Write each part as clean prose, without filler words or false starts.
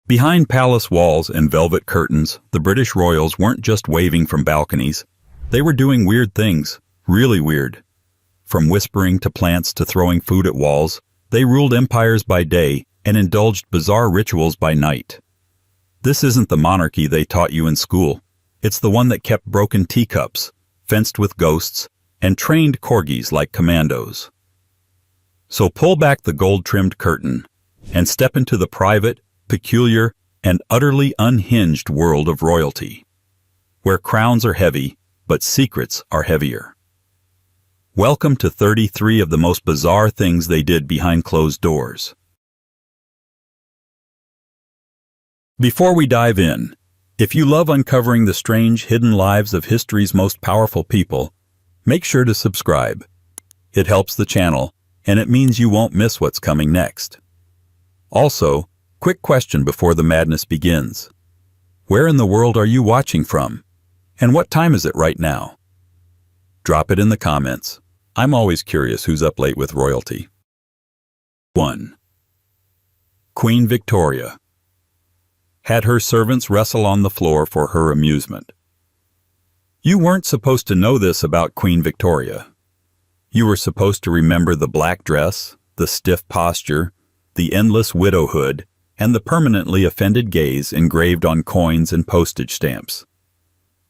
Behind palace walls and velvet curtains, the British royals weren't just waving from balconies. They were doing weird things, really weird. From whispering to plants to throwing food at walls, they ruled empires by day and indulged bizarre rituals by night. This isn't the monarchy they taught you in school. It's the one that kept broken teacups, fenced with ghosts, and trained corgis like commandos. So pull back the gold-trimmed curtain and step into the private, peculiar, and utterly unhinged world of royalty, where crowns are heavy, but secrets are heavier. Welcome to 33 of the most bizarre things they did behind closed doors. Before we dive in, if you love uncovering the strange hidden lives of history's most powerful people, make sure to subscribe. It helps the channel, and it means you won't miss what's coming next. Also, quick question before the madness begins. Where in the world are you watching from? And what time is it right now? Drop it in the comments. I'm always curious who's up late with royalty. 1. Queen Victoria had her servants wrestle on the floor for her amusement. You weren't supposed to know this about Queen Victoria. You were supposed to remember the black dress, the stiff posture, the endless widowhood, and the permanently offended gaze engraved on coins and postage stamps.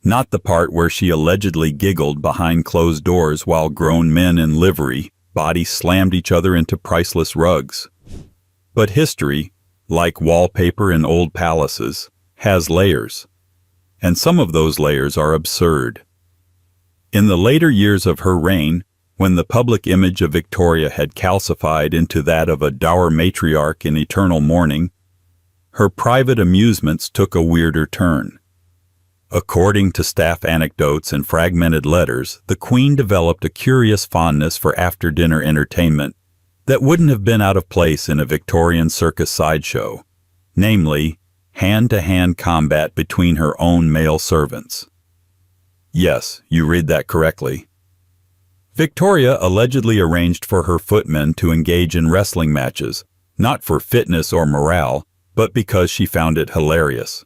Not the part where she allegedly giggled behind closed doors while grown men in livery bodies slammed each other into priceless rugs. But history, like wallpaper in old palaces, has layers. And some of those layers are absurd. In the later years of her reign, when the public image of Victoria had calcified into that of a dour matriarch in eternal mourning, her private amusements took a weirder turn. According to staff anecdotes and fragmented letters, the Queen developed a curious fondness for after-dinner entertainment that wouldn't have been out of place in a Victorian circus sideshow, namely, hand-to-hand combat between her own male servants. Yes, you read that correctly. Victoria allegedly arranged for her footmen to engage in wrestling matches, not for fitness or morale, but because she found it hilarious.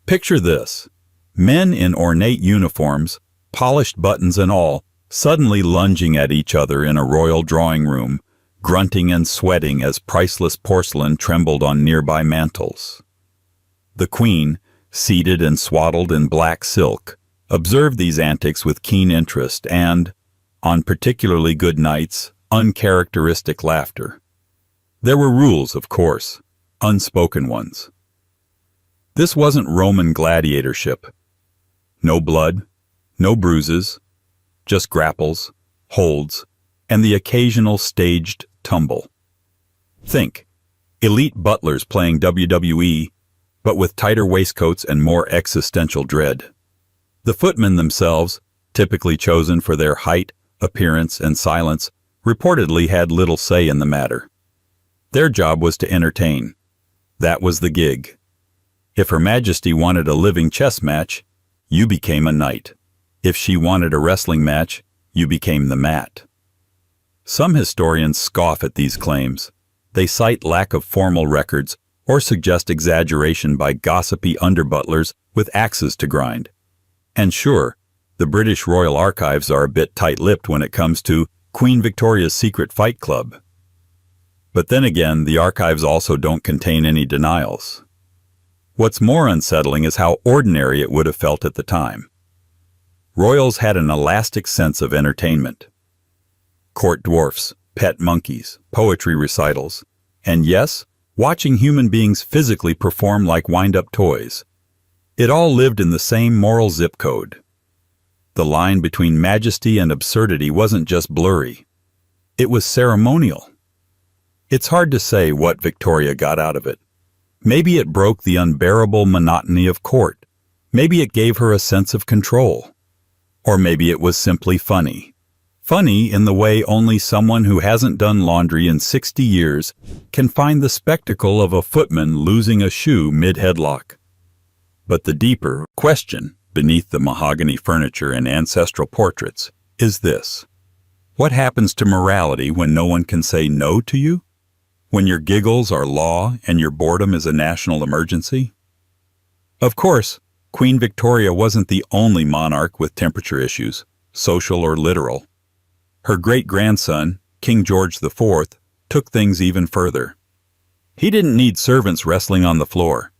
Picture this. Men in ornate uniforms, polished buttons and all, suddenly lunging at each other in a royal drawing room, grunting and sweating as priceless porcelain trembled on nearby mantels. The Queen, seated and swaddled in black silk, observed these antics with keen interest and, on particularly good nights, uncharacteristic laughter. There were rules, of course, unspoken ones. This wasn't Roman gladiatorship. No blood, no bruises, just grapples, holds, and the occasional staged tumble. Think, elite butlers playing WWE, but with tighter waistcoats and more existential dread. The footmen themselves, typically chosen for their height, appearance, and silence, reportedly had little say in the matter. Their job was to entertain. That was the gig. If Her Majesty wanted a living chess match, you became a knight. If she wanted a wrestling match, you became the mat. Some historians scoff at these claims. They cite lack of formal records or suggest exaggeration by gossipy underbutlers with axes to grind. And sure, the British Royal Archives are a bit tight-lipped when it comes to Queen Victoria's Secret Fight Club. But then again, the archives also don't contain any denials. What's more unsettling is how ordinary it would have felt at the time. Royals had an elastic sense of entertainment. Court dwarfs, pet monkeys, poetry recitals, and yes, watching human beings physically perform like wind-up toys. It all lived in the same moral zip code. The line between majesty and absurdity wasn't just blurry. It was ceremonial. It's hard to say what Victoria got out of it. Maybe it broke the unbearable monotony of court. Maybe it gave her a sense of control. Or maybe it was simply funny. Funny in the way only someone who hasn't done laundry in 60 years can find the spectacle of a footman losing a shoe mid-headlock. But the deeper question beneath the mahogany furniture and ancestral portraits is this. What happens to morality when no one can say no to you? When your giggles are law and your boredom is a national emergency? Of course, Queen Victoria wasn't the only monarch with temperature issues, social or literal. Her great-grandson, King George IV, took things even further. He didn't need servants wrestling on the floor.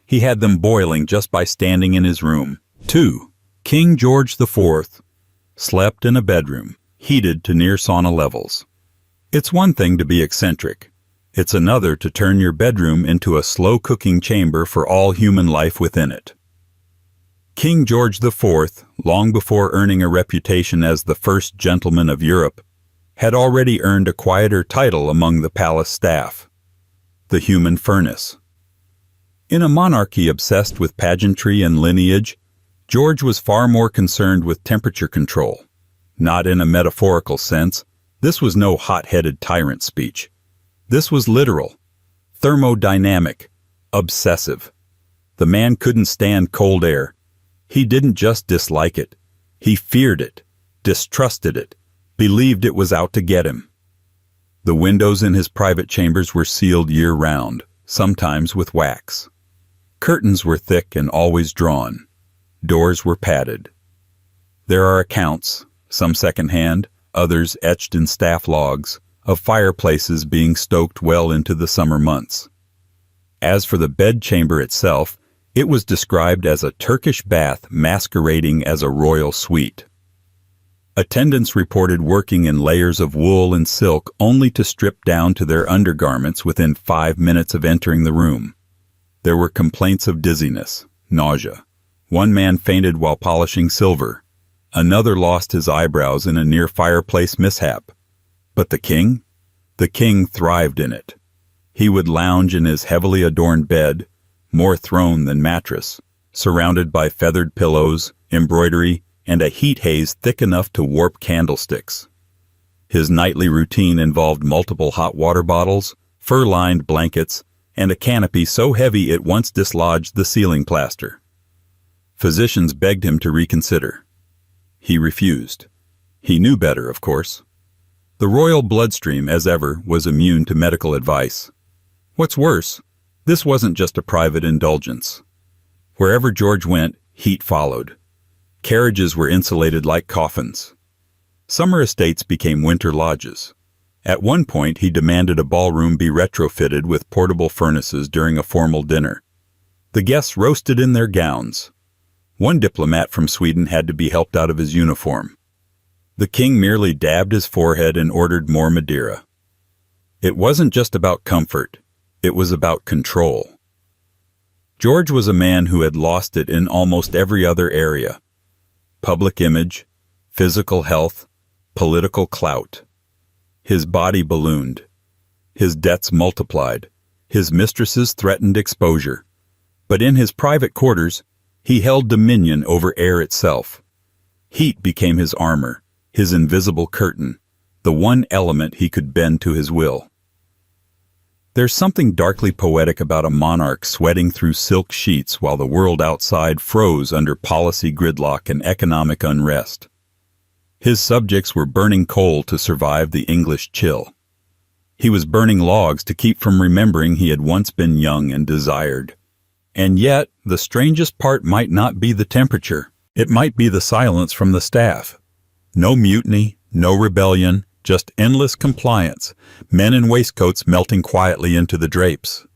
He had them boiling just by standing in his room. 2. King George IV slept in a bedroom, heated to near sauna levels. It's one thing to be eccentric. It's another to turn your bedroom into a slow-cooking chamber for all human life within it. King George IV, long before earning a reputation as the first gentleman of Europe, had already earned a quieter title among the palace staff: the human furnace. In a monarchy obsessed with pageantry and lineage, George was far more concerned with temperature control. Not in a metaphorical sense. This was no hot-headed tyrant speech. This was literal, thermodynamic, obsessive. The man couldn't stand cold air. He didn't just dislike it. He feared it, distrusted it, believed it was out to get him. The windows in his private chambers were sealed year-round, sometimes with wax. Curtains were thick and always drawn. Doors were padded. There are accounts, some second-hand, others etched in staff logs, of fireplaces being stoked well into the summer months. As for the bedchamber itself, it was described as a Turkish bath masquerading as a royal suite. Attendants reported working in layers of wool and silk only to strip down to their undergarments within 5 minutes of entering the room. There were complaints of dizziness, nausea. One man fainted while polishing silver. Another lost his eyebrows in a near-fireplace mishap. But the king? The king thrived in it. He would lounge in his heavily adorned bed, more throne than mattress, surrounded by feathered pillows, embroidery, and a heat haze thick enough to warp candlesticks. His nightly routine involved multiple hot water bottles, fur-lined blankets, and a canopy so heavy it once dislodged the ceiling plaster. Physicians begged him to reconsider. He refused. He knew better, of course. The royal bloodstream, as ever, was immune to medical advice. What's worse, this wasn't just a private indulgence. Wherever George went, heat followed. Carriages were insulated like coffins. Summer estates became winter lodges. At one point, he demanded a ballroom be retrofitted with portable furnaces during a formal dinner. The guests roasted in their gowns. One diplomat from Sweden had to be helped out of his uniform. The king merely dabbed his forehead and ordered more Madeira. It wasn't just about comfort. It was about control. George was a man who had lost it in almost every other area: public image, physical health, political clout. His body ballooned. His debts multiplied. His mistresses threatened exposure. But in his private quarters, he held dominion over air itself. Heat became his armor, his invisible curtain, the one element he could bend to his will. There's something darkly poetic about a monarch sweating through silk sheets while the world outside froze under policy gridlock and economic unrest. His subjects were burning coal to survive the English chill. He was burning logs to keep from remembering he had once been young and desired. And yet, the strangest part might not be the temperature. It might be the silence from the staff. No mutiny, no rebellion, just endless compliance, men in waistcoats melting quietly into the drapes.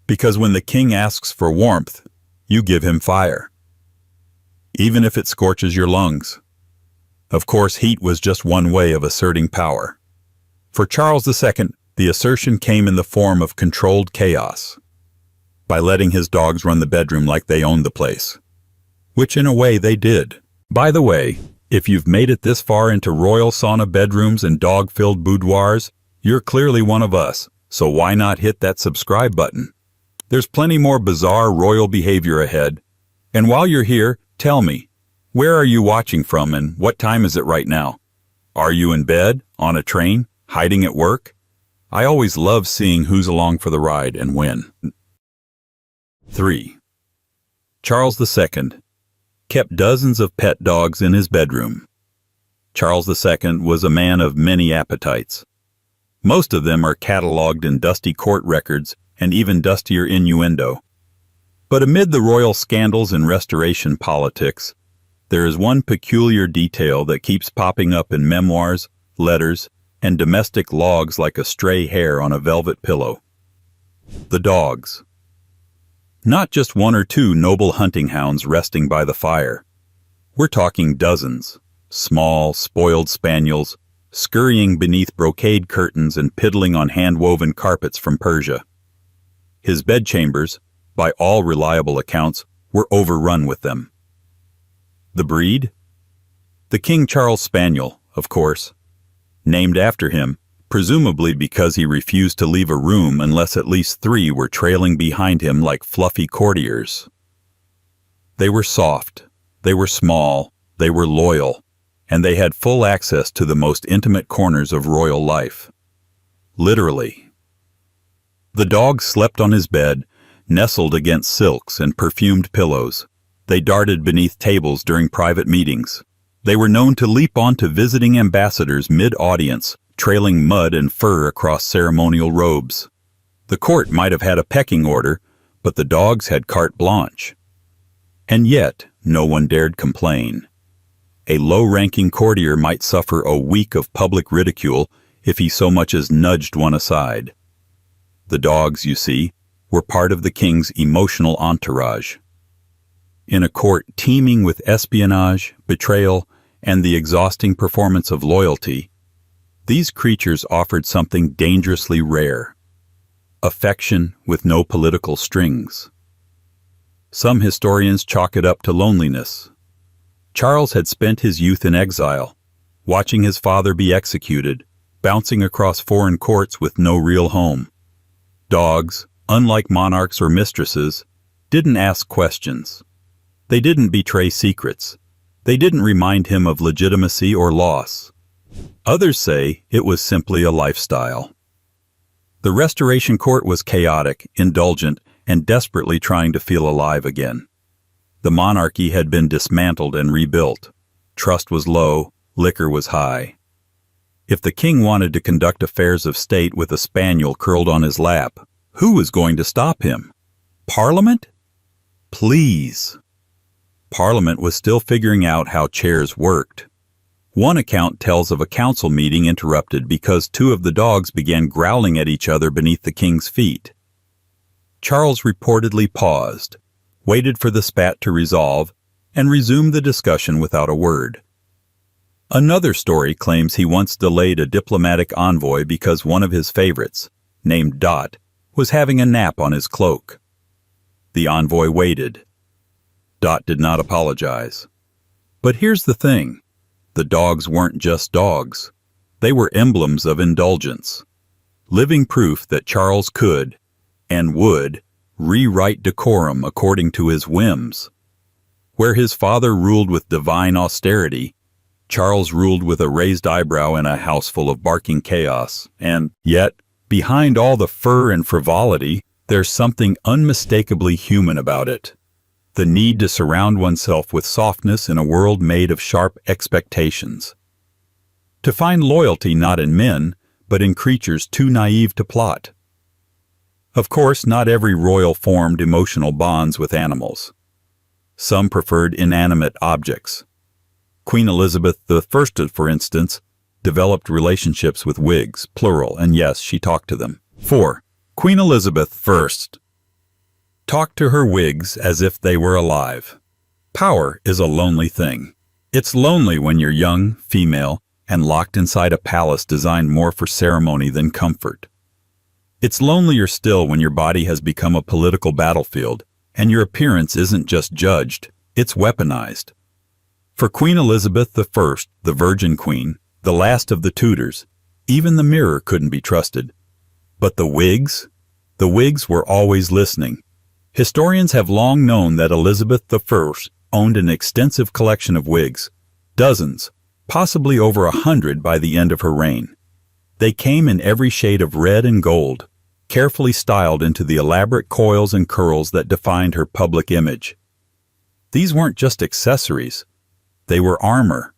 Because when the king asks for warmth, you give him fire, even if it scorches your lungs. Of course, heat was just one way of asserting power. For Charles II, the assertion came in the form of controlled chaos, by letting his dogs run the bedroom like they owned the place. Which in a way they did. By the way, if you've made it this far into royal sauna bedrooms and dog-filled boudoirs, you're clearly one of us, so why not hit that subscribe button? There's plenty more bizarre royal behavior ahead. And while you're here, tell me, where are you watching from and what time is it right now? Are you in bed, on a train, hiding at work? I always love seeing who's along for the ride and when. 3. Charles II kept dozens of pet dogs in his bedroom. Charles II was a man of many appetites. Most of them are catalogued in dusty court records and even dustier innuendo. But amid the royal scandals and restoration politics, there is one peculiar detail that keeps popping up in memoirs, letters, and domestic logs like a stray hair on a velvet pillow. The dogs. Not just one or two noble hunting hounds resting by the fire. We're talking dozens, small, spoiled spaniels, scurrying beneath brocade curtains and piddling on hand-woven carpets from Persia. His bedchambers, by all reliable accounts, were overrun with them. The breed? The King Charles Spaniel, of course. Named after him, presumably because he refused to leave a room unless at least 3 were trailing behind him like fluffy courtiers. They were soft, they were small, they were loyal, and they had full access to the most intimate corners of royal life. Literally. The dogs slept on his bed, nestled against silks and perfumed pillows. They darted beneath tables during private meetings. They were known to leap onto visiting ambassadors mid-audience, trailing mud and fur across ceremonial robes. The court might have had a pecking order, but the dogs had carte blanche. And yet, no one dared complain. A low-ranking courtier might suffer a week of public ridicule if he so much as nudged one aside. The dogs, you see, were part of the king's emotional entourage. In a court teeming with espionage, betrayal, and the exhausting performance of loyalty, these creatures offered something dangerously rare: affection with no political strings. Some historians chalk it up to loneliness. Charles had spent his youth in exile, watching his father be executed, bouncing across foreign courts with no real home. Dogs, unlike monarchs or mistresses, didn't ask questions. They didn't betray secrets. They didn't remind him of legitimacy or loss. Others say it was simply a lifestyle. The Restoration Court was chaotic, indulgent, and desperately trying to feel alive again. The monarchy had been dismantled and rebuilt. Trust was low, liquor was high. If the king wanted to conduct affairs of state with a spaniel curled on his lap, who was going to stop him? Parliament? Please. Parliament was still figuring out how chairs worked. One account tells of a council meeting interrupted because 2 of the dogs began growling at each other beneath the king's feet. Charles reportedly paused, waited for the spat to resolve, and resumed the discussion without a word. Another story claims he once delayed a diplomatic envoy because one of his favorites, named Dot, was having a nap on his cloak. The envoy waited. Dot did not apologize. But here's the thing. The dogs weren't just dogs. They were emblems of indulgence. Living proof that Charles could, and would, rewrite decorum according to his whims. Where his father ruled with divine austerity, Charles ruled with a raised eyebrow in a house full of barking chaos. And yet, behind all the fur and frivolity, there's something unmistakably human about it. The need to surround oneself with softness in a world made of sharp expectations. To find loyalty not in men, but in creatures too naive to plot. Of course, not every royal formed emotional bonds with animals. Some preferred inanimate objects. Queen Elizabeth I, for instance, developed relationships with wigs, plural, and yes, she talked to them. 4. Queen Elizabeth I talked to her wigs as if they were alive. Power is a lonely thing. It's lonely when you're young, female, and locked inside a palace designed more for ceremony than comfort. It's lonelier still when your body has become a political battlefield, and your appearance isn't just judged, it's weaponized. For Queen Elizabeth I, the Virgin Queen, the last of the Tudors, even the mirror couldn't be trusted. But the wigs? The wigs were always listening. Historians have long known that Elizabeth I owned an extensive collection of wigs, dozens, possibly over 100 by the end of her reign. They came in every shade of red and gold, carefully styled into the elaborate coils and curls that defined her public image. These weren't just accessories. They were armor,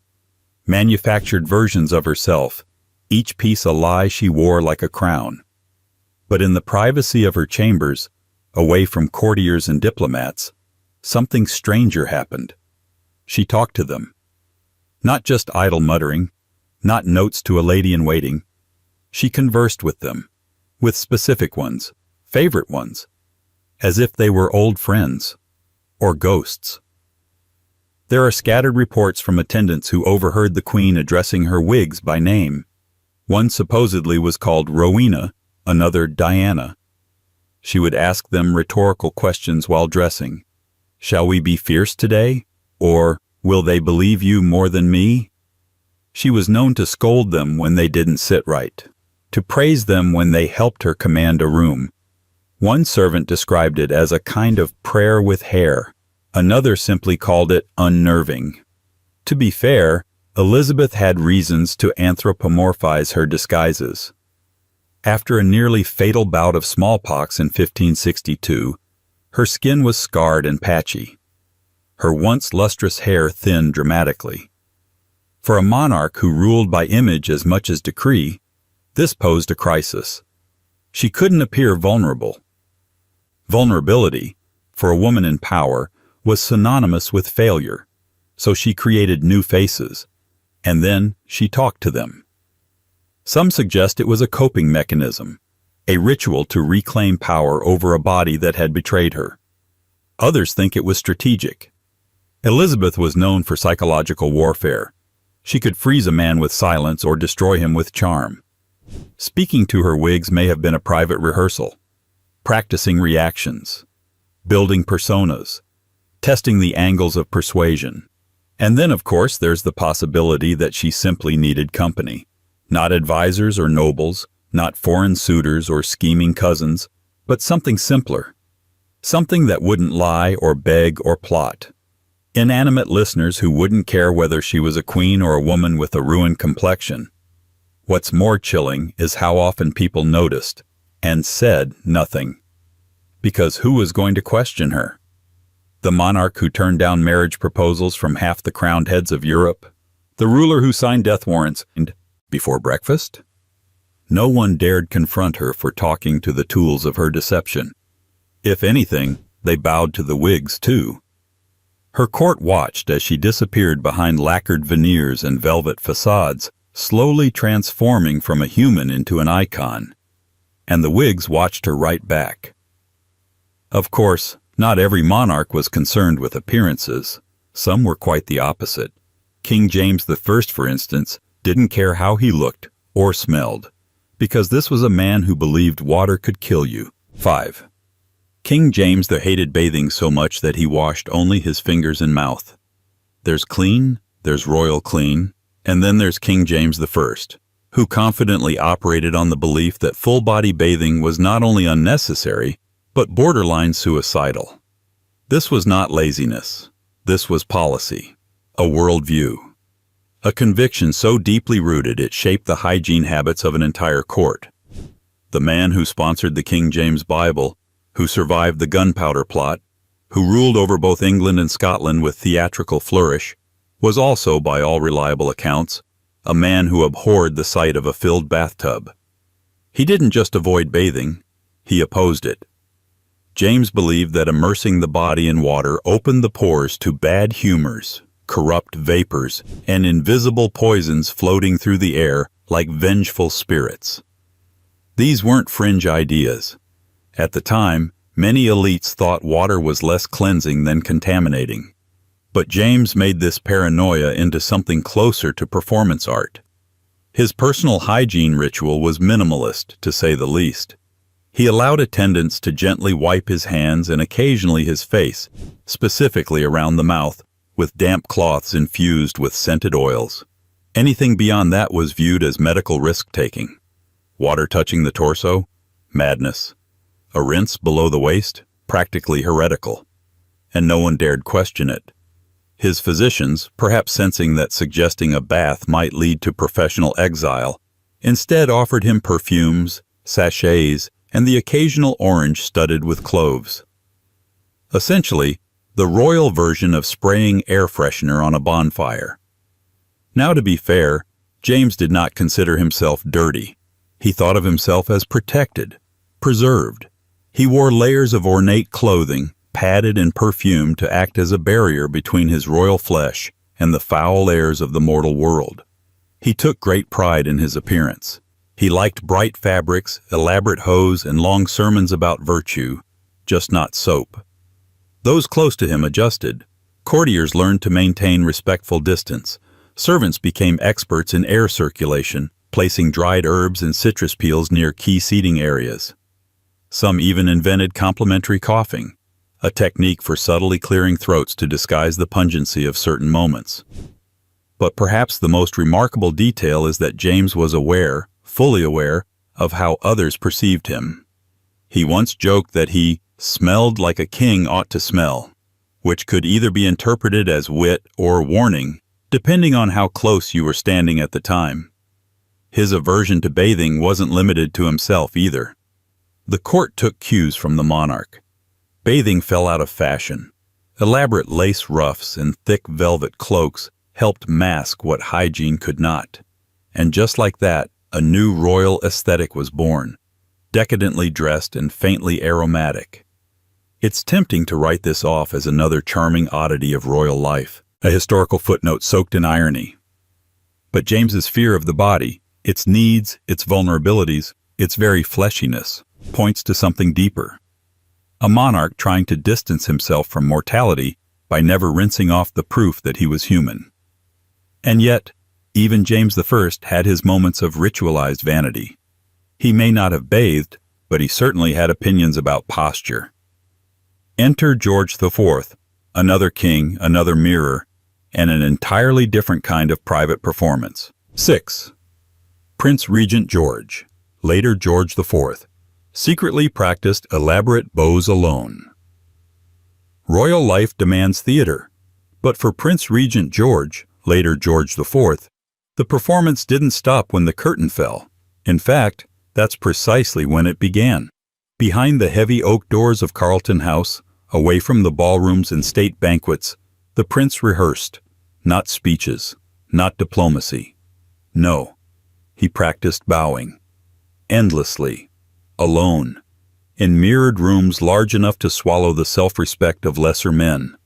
manufactured versions of herself, each piece a lie she wore like a crown. But in the privacy of her chambers, away from courtiers and diplomats, something stranger happened. She talked to them. Not just idle muttering, not notes to a lady-in-waiting. She conversed with them, with specific ones, favorite ones, as if they were old friends, or ghosts. There are scattered reports from attendants who overheard the Queen addressing her wigs by name. One supposedly was called Rowena, another Diana. She would ask them rhetorical questions while dressing. Shall we be fierce today? Or, will they believe you more than me? She was known to scold them when they didn't sit right, to praise them when they helped her command a room. One servant described it as a kind of prayer with hair. Another simply called it unnerving. To be fair, Elizabeth had reasons to anthropomorphize her disguises. After a nearly fatal bout of smallpox in 1562, her skin was scarred and patchy. Her once lustrous hair thinned dramatically. For a monarch who ruled by image as much as decree, this posed a crisis. She couldn't appear vulnerable. Vulnerability, for a woman in power, was synonymous with failure, so she created new faces, and then she talked to them. Some suggest it was a coping mechanism, a ritual to reclaim power over a body that had betrayed her. Others think it was strategic. Elizabeth was known for psychological warfare. She could freeze a man with silence or destroy him with charm. Speaking to her wigs may have been a private rehearsal, practicing reactions, building personas, testing the angles of persuasion. And then, of course, there's the possibility that she simply needed company. Not advisors or nobles, not foreign suitors or scheming cousins, but something simpler. Something that wouldn't lie or beg or plot. Inanimate listeners who wouldn't care whether she was a queen or a woman with a ruined complexion. What's more chilling is how often people noticed and said nothing. Because who was going to question her? The monarch who turned down marriage proposals from half the crowned heads of Europe? The ruler who signed death warrants before breakfast? No one dared confront her for talking to the tools of her deception. If anything, they bowed to the wigs too. Her court watched as she disappeared behind lacquered veneers and velvet facades, slowly transforming from a human into an icon. And the wigs watched her right back. Of course, not every monarch was concerned with appearances. Some were quite the opposite. King James I, for instance, didn't care how he looked or smelled, because this was a man who believed water could kill you. 5. King James hated bathing so much that he washed only his fingers and mouth. There's clean, there's royal clean, and then there's King James I, who confidently operated on the belief that full-body bathing was not only unnecessary, but borderline suicidal. This was not laziness. This was policy, a worldview. A conviction so deeply rooted it shaped the hygiene habits of an entire court. The man who sponsored the King James Bible, who survived the gunpowder plot, who ruled over both England and Scotland with theatrical flourish, was also, by all reliable accounts, a man who abhorred the sight of a filled bathtub. He didn't just avoid bathing, he opposed it. James believed that immersing the body in water opened the pores to bad humors, corrupt vapors, and invisible poisons floating through the air like vengeful spirits. These weren't fringe ideas. At the time, many elites thought water was less cleansing than contaminating. But James made this paranoia into something closer to performance art. His personal hygiene ritual was minimalist, to say the least. He allowed attendants to gently wipe his hands and occasionally his face, specifically around the mouth, with damp cloths infused with scented oils. Anything beyond that was viewed as medical risk-taking. Water touching the torso? Madness. A rinse below the waist? Practically heretical. And no one dared question it. His physicians, perhaps sensing that suggesting a bath might lead to professional exile, instead offered him perfumes, sachets, and the occasional orange studded with cloves. Essentially, the royal version of spraying air freshener on a bonfire. Now, to be fair, James did not consider himself dirty. He thought of himself as protected, preserved. He wore layers of ornate clothing, padded and perfumed to act as a barrier between his royal flesh and the foul airs of the mortal world. He took great pride in his appearance. He liked bright fabrics, elaborate hose, and long sermons about virtue, just not soap. Those close to him adjusted. Courtiers learned to maintain respectful distance. Servants became experts in air circulation, placing dried herbs and citrus peels near key seating areas. Some even invented complimentary coughing, a technique for subtly clearing throats to disguise the pungency of certain moments. But perhaps the most remarkable detail is that James was aware, fully aware, of how others perceived him. He once joked that he smelled like a king ought to smell, which could either be interpreted as wit or warning, depending on how close you were standing at the time. His aversion to bathing wasn't limited to himself either. The court took cues from the monarch. Bathing fell out of fashion. Elaborate lace ruffs and thick velvet cloaks helped mask what hygiene could not. And just like that, a new royal aesthetic was born, decadently dressed and faintly aromatic. It's tempting to write this off as another charming oddity of royal life, a historical footnote soaked in irony. But James's fear of the body, its needs, its vulnerabilities, its very fleshiness, points to something deeper. A monarch trying to distance himself from mortality by never rinsing off the proof that he was human. And yet, even James I had his moments of ritualized vanity. He may not have bathed, but he certainly had opinions about posture. Enter George IV, another king, another mirror, and an entirely different kind of private performance. 6. Prince Regent George, later George IV, secretly practiced elaborate bows alone. Royal life demands theater, but for Prince Regent George, later George IV, the performance didn't stop when the curtain fell. In fact, that's precisely when it began. Behind the heavy oak doors of Carlton House, away from the ballrooms and state banquets, the prince rehearsed, not speeches, not diplomacy. No, he practiced bowing, endlessly, alone, in mirrored rooms large enough to swallow the self-respect of lesser men.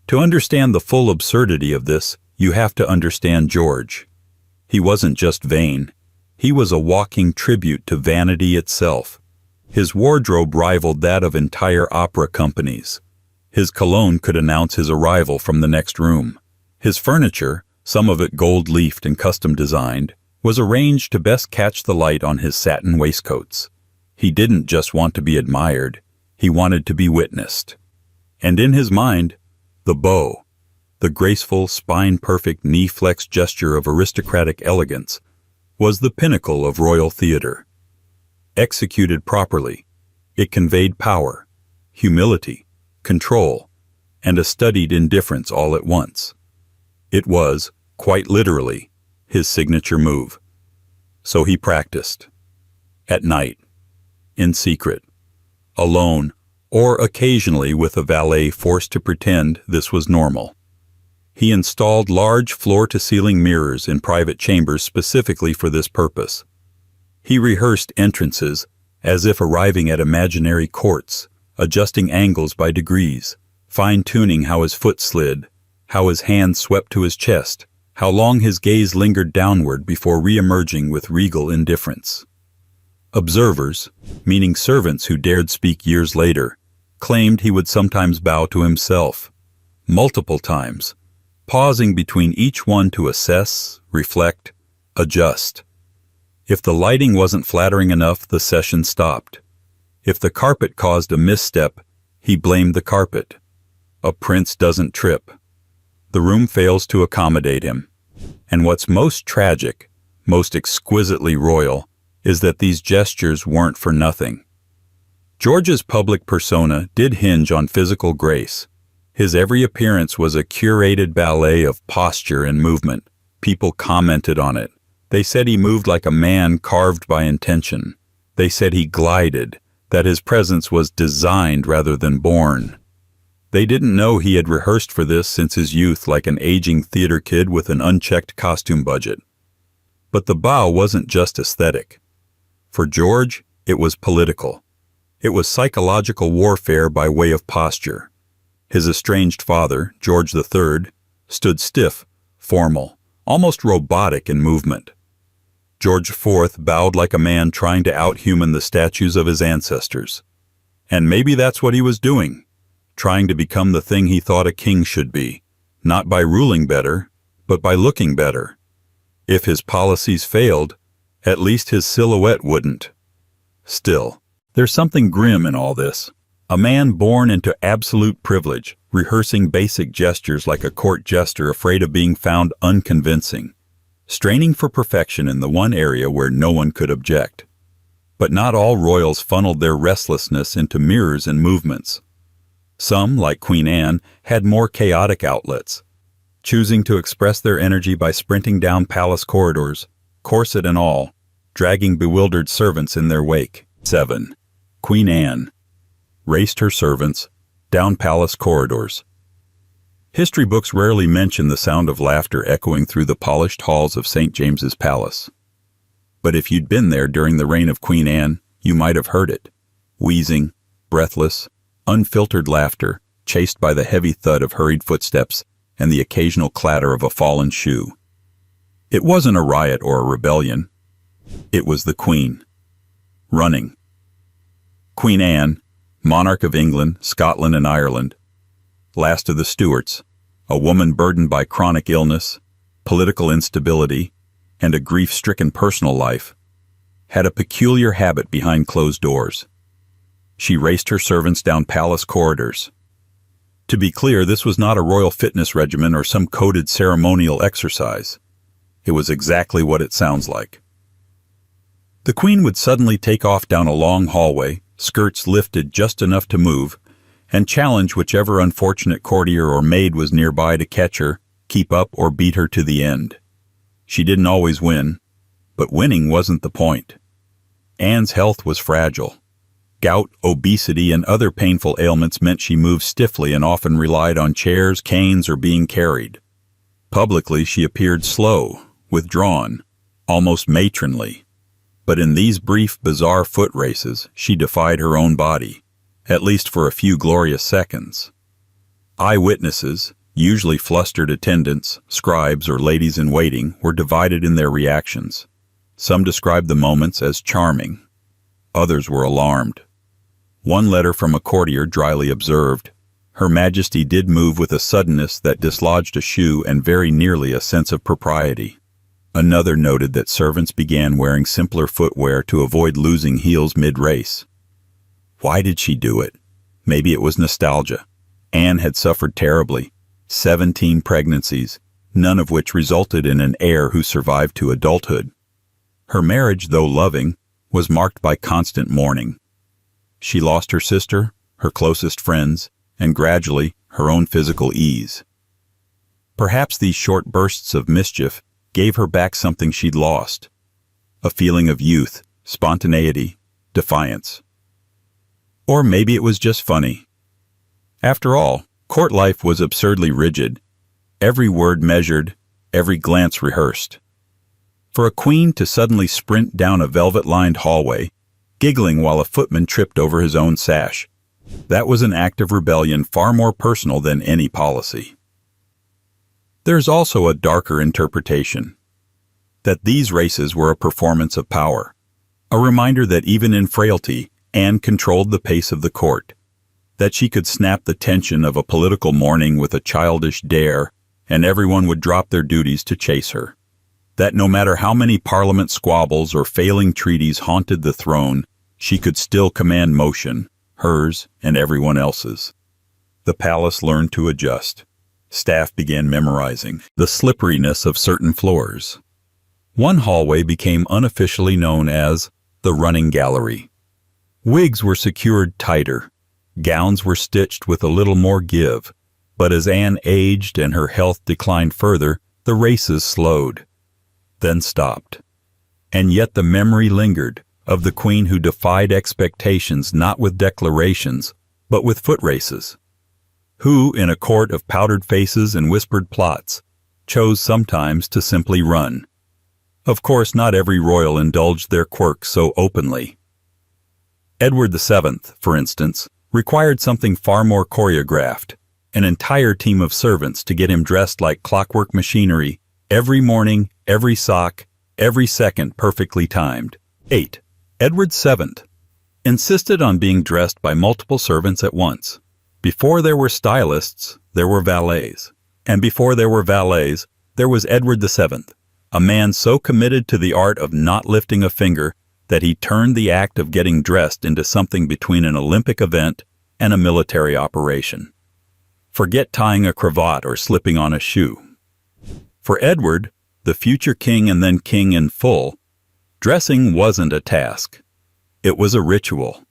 To understand the full absurdity of this, you have to understand George. He wasn't just vain. He was a walking tribute to vanity itself. His wardrobe rivaled that of entire opera companies. His cologne could announce his arrival from the next room. His furniture, some of it gold-leafed and custom-designed, was arranged to best catch the light on his satin waistcoats. He didn't just want to be admired, he wanted to be witnessed. And in his mind, the bow, the graceful, spine-perfect knee-flex gesture of aristocratic elegance, was the pinnacle of royal theater. Executed properly, it conveyed power, humility, control, and a studied indifference all at once. It was, quite literally, his signature move. So he practiced. At night, in secret, alone, or occasionally with a valet forced to pretend this was normal. He installed large floor-to-ceiling mirrors in private chambers specifically for this purpose. He rehearsed entrances as if arriving at imaginary courts, adjusting angles by degrees, fine-tuning how his foot slid, how his hand swept to his chest, how long his gaze lingered downward before re-emerging with regal indifference. Observers, meaning servants who dared speak years later, claimed he would sometimes bow to himself, multiple times, pausing between each one to assess, reflect, adjust. If the lighting wasn't flattering enough, the session stopped. If the carpet caused a misstep, he blamed the carpet. A prince doesn't trip. The room fails to accommodate him. And what's most tragic, most exquisitely royal, is that these gestures weren't for nothing. George's public persona did hinge on physical grace. His every appearance was a curated ballet of posture and movement. People commented on it. They said he moved like a man carved by intention. They said he glided, that his presence was designed rather than born. They didn't know he had rehearsed for this since his youth like an aging theater kid with an unchecked costume budget. But the bow wasn't just aesthetic. For George, it was political. It was psychological warfare by way of posture. His estranged father, George III, stood stiff, formal, almost robotic in movement. George IV bowed like a man trying to outhuman the statues of his ancestors. And maybe that's what he was doing, trying to become the thing he thought a king should be, not by ruling better, but by looking better. If his policies failed, at least his silhouette wouldn't. Still, there's something grim in all this. A man born into absolute privilege, rehearsing basic gestures like a court jester afraid of being found unconvincing, straining for perfection in the one area where no one could object. But not all royals funneled their restlessness into mirrors and movements. Some, like Queen Anne, had more chaotic outlets, choosing to express their energy by sprinting down palace corridors, corset and all, dragging bewildered servants in their wake. 7. Queen Anne raced her servants down palace corridors. History books rarely mention the sound of laughter echoing through the polished halls of St. James's Palace. But if you'd been there during the reign of Queen Anne, you might have heard it. Wheezing, breathless, unfiltered laughter, chased by the heavy thud of hurried footsteps and the occasional clatter of a fallen shoe. It wasn't a riot or a rebellion. It was the Queen. Running. Queen Anne, monarch of England, Scotland, and Ireland, last of the Stuarts, a woman burdened by chronic illness, political instability, and a grief-stricken personal life, had a peculiar habit behind closed doors. She raced her servants down palace corridors. To be clear, this was not a royal fitness regimen or some coded ceremonial exercise. It was exactly what it sounds like. The Queen would suddenly take off down a long hallway, skirts lifted just enough to move, and challenge whichever unfortunate courtier or maid was nearby to catch her, keep up, or beat her to the end. She didn't always win, but winning wasn't the point. Anne's health was fragile. Gout, obesity, and other painful ailments meant she moved stiffly and often relied on chairs, canes, or being carried. Publicly, she appeared slow, withdrawn, almost matronly. But in these brief, bizarre foot races, she defied her own body, at least for a few glorious seconds. Eyewitnesses, usually flustered attendants, scribes, or ladies-in-waiting, were divided in their reactions. Some described the moments as charming. Others were alarmed. One letter from a courtier dryly observed, "Her Majesty did move with a suddenness that dislodged a shoe and very nearly a sense of propriety." Another noted that servants began wearing simpler footwear to avoid losing heels mid-race. Why did she do it? Maybe it was nostalgia. Anne had suffered terribly. 17 pregnancies, none of which resulted in an heir who survived to adulthood. Her marriage, though loving, was marked by constant mourning. She lost her sister, her closest friends, and gradually her own physical ease. Perhaps these short bursts of mischief gave her back something she'd lost, a feeling of youth, spontaneity, defiance. Or maybe it was just funny. After all, court life was absurdly rigid, every word measured, every glance rehearsed. For a queen to suddenly sprint down a velvet-lined hallway, giggling while a footman tripped over his own sash, that was an act of rebellion far more personal than any policy. There's also a darker interpretation, that these races were a performance of power, a reminder that even in frailty, Anne controlled the pace of the court, that she could snap the tension of a political morning with a childish dare, and everyone would drop their duties to chase her, that no matter how many parliament squabbles or failing treaties haunted the throne, she could still command motion, hers and everyone else's. The palace learned to adjust. Staff began memorizing the slipperiness of certain floors. One hallway became unofficially known as the running gallery. Wigs were secured tighter, gowns were stitched with a little more give, but as Anne aged and her health declined further, the races slowed, then stopped. And yet the memory lingered of the queen who defied expectations not with declarations, but with foot races, who, in a court of powdered faces and whispered plots, chose sometimes to simply run. Of course, not every royal indulged their quirks so openly. Edward VII, for instance, required something far more choreographed, an entire team of servants to get him dressed like clockwork machinery, every morning, every sock, every second perfectly timed. 8. Edward VII insisted on being dressed by multiple servants at once. Before there were stylists, there were valets. And before there were valets, there was Edward VII, a man so committed to the art of not lifting a finger that he turned the act of getting dressed into something between an Olympic event and a military operation. Forget tying a cravat or slipping on a shoe. For Edward, the future king and then king in full, dressing wasn't a task. It was a ritual.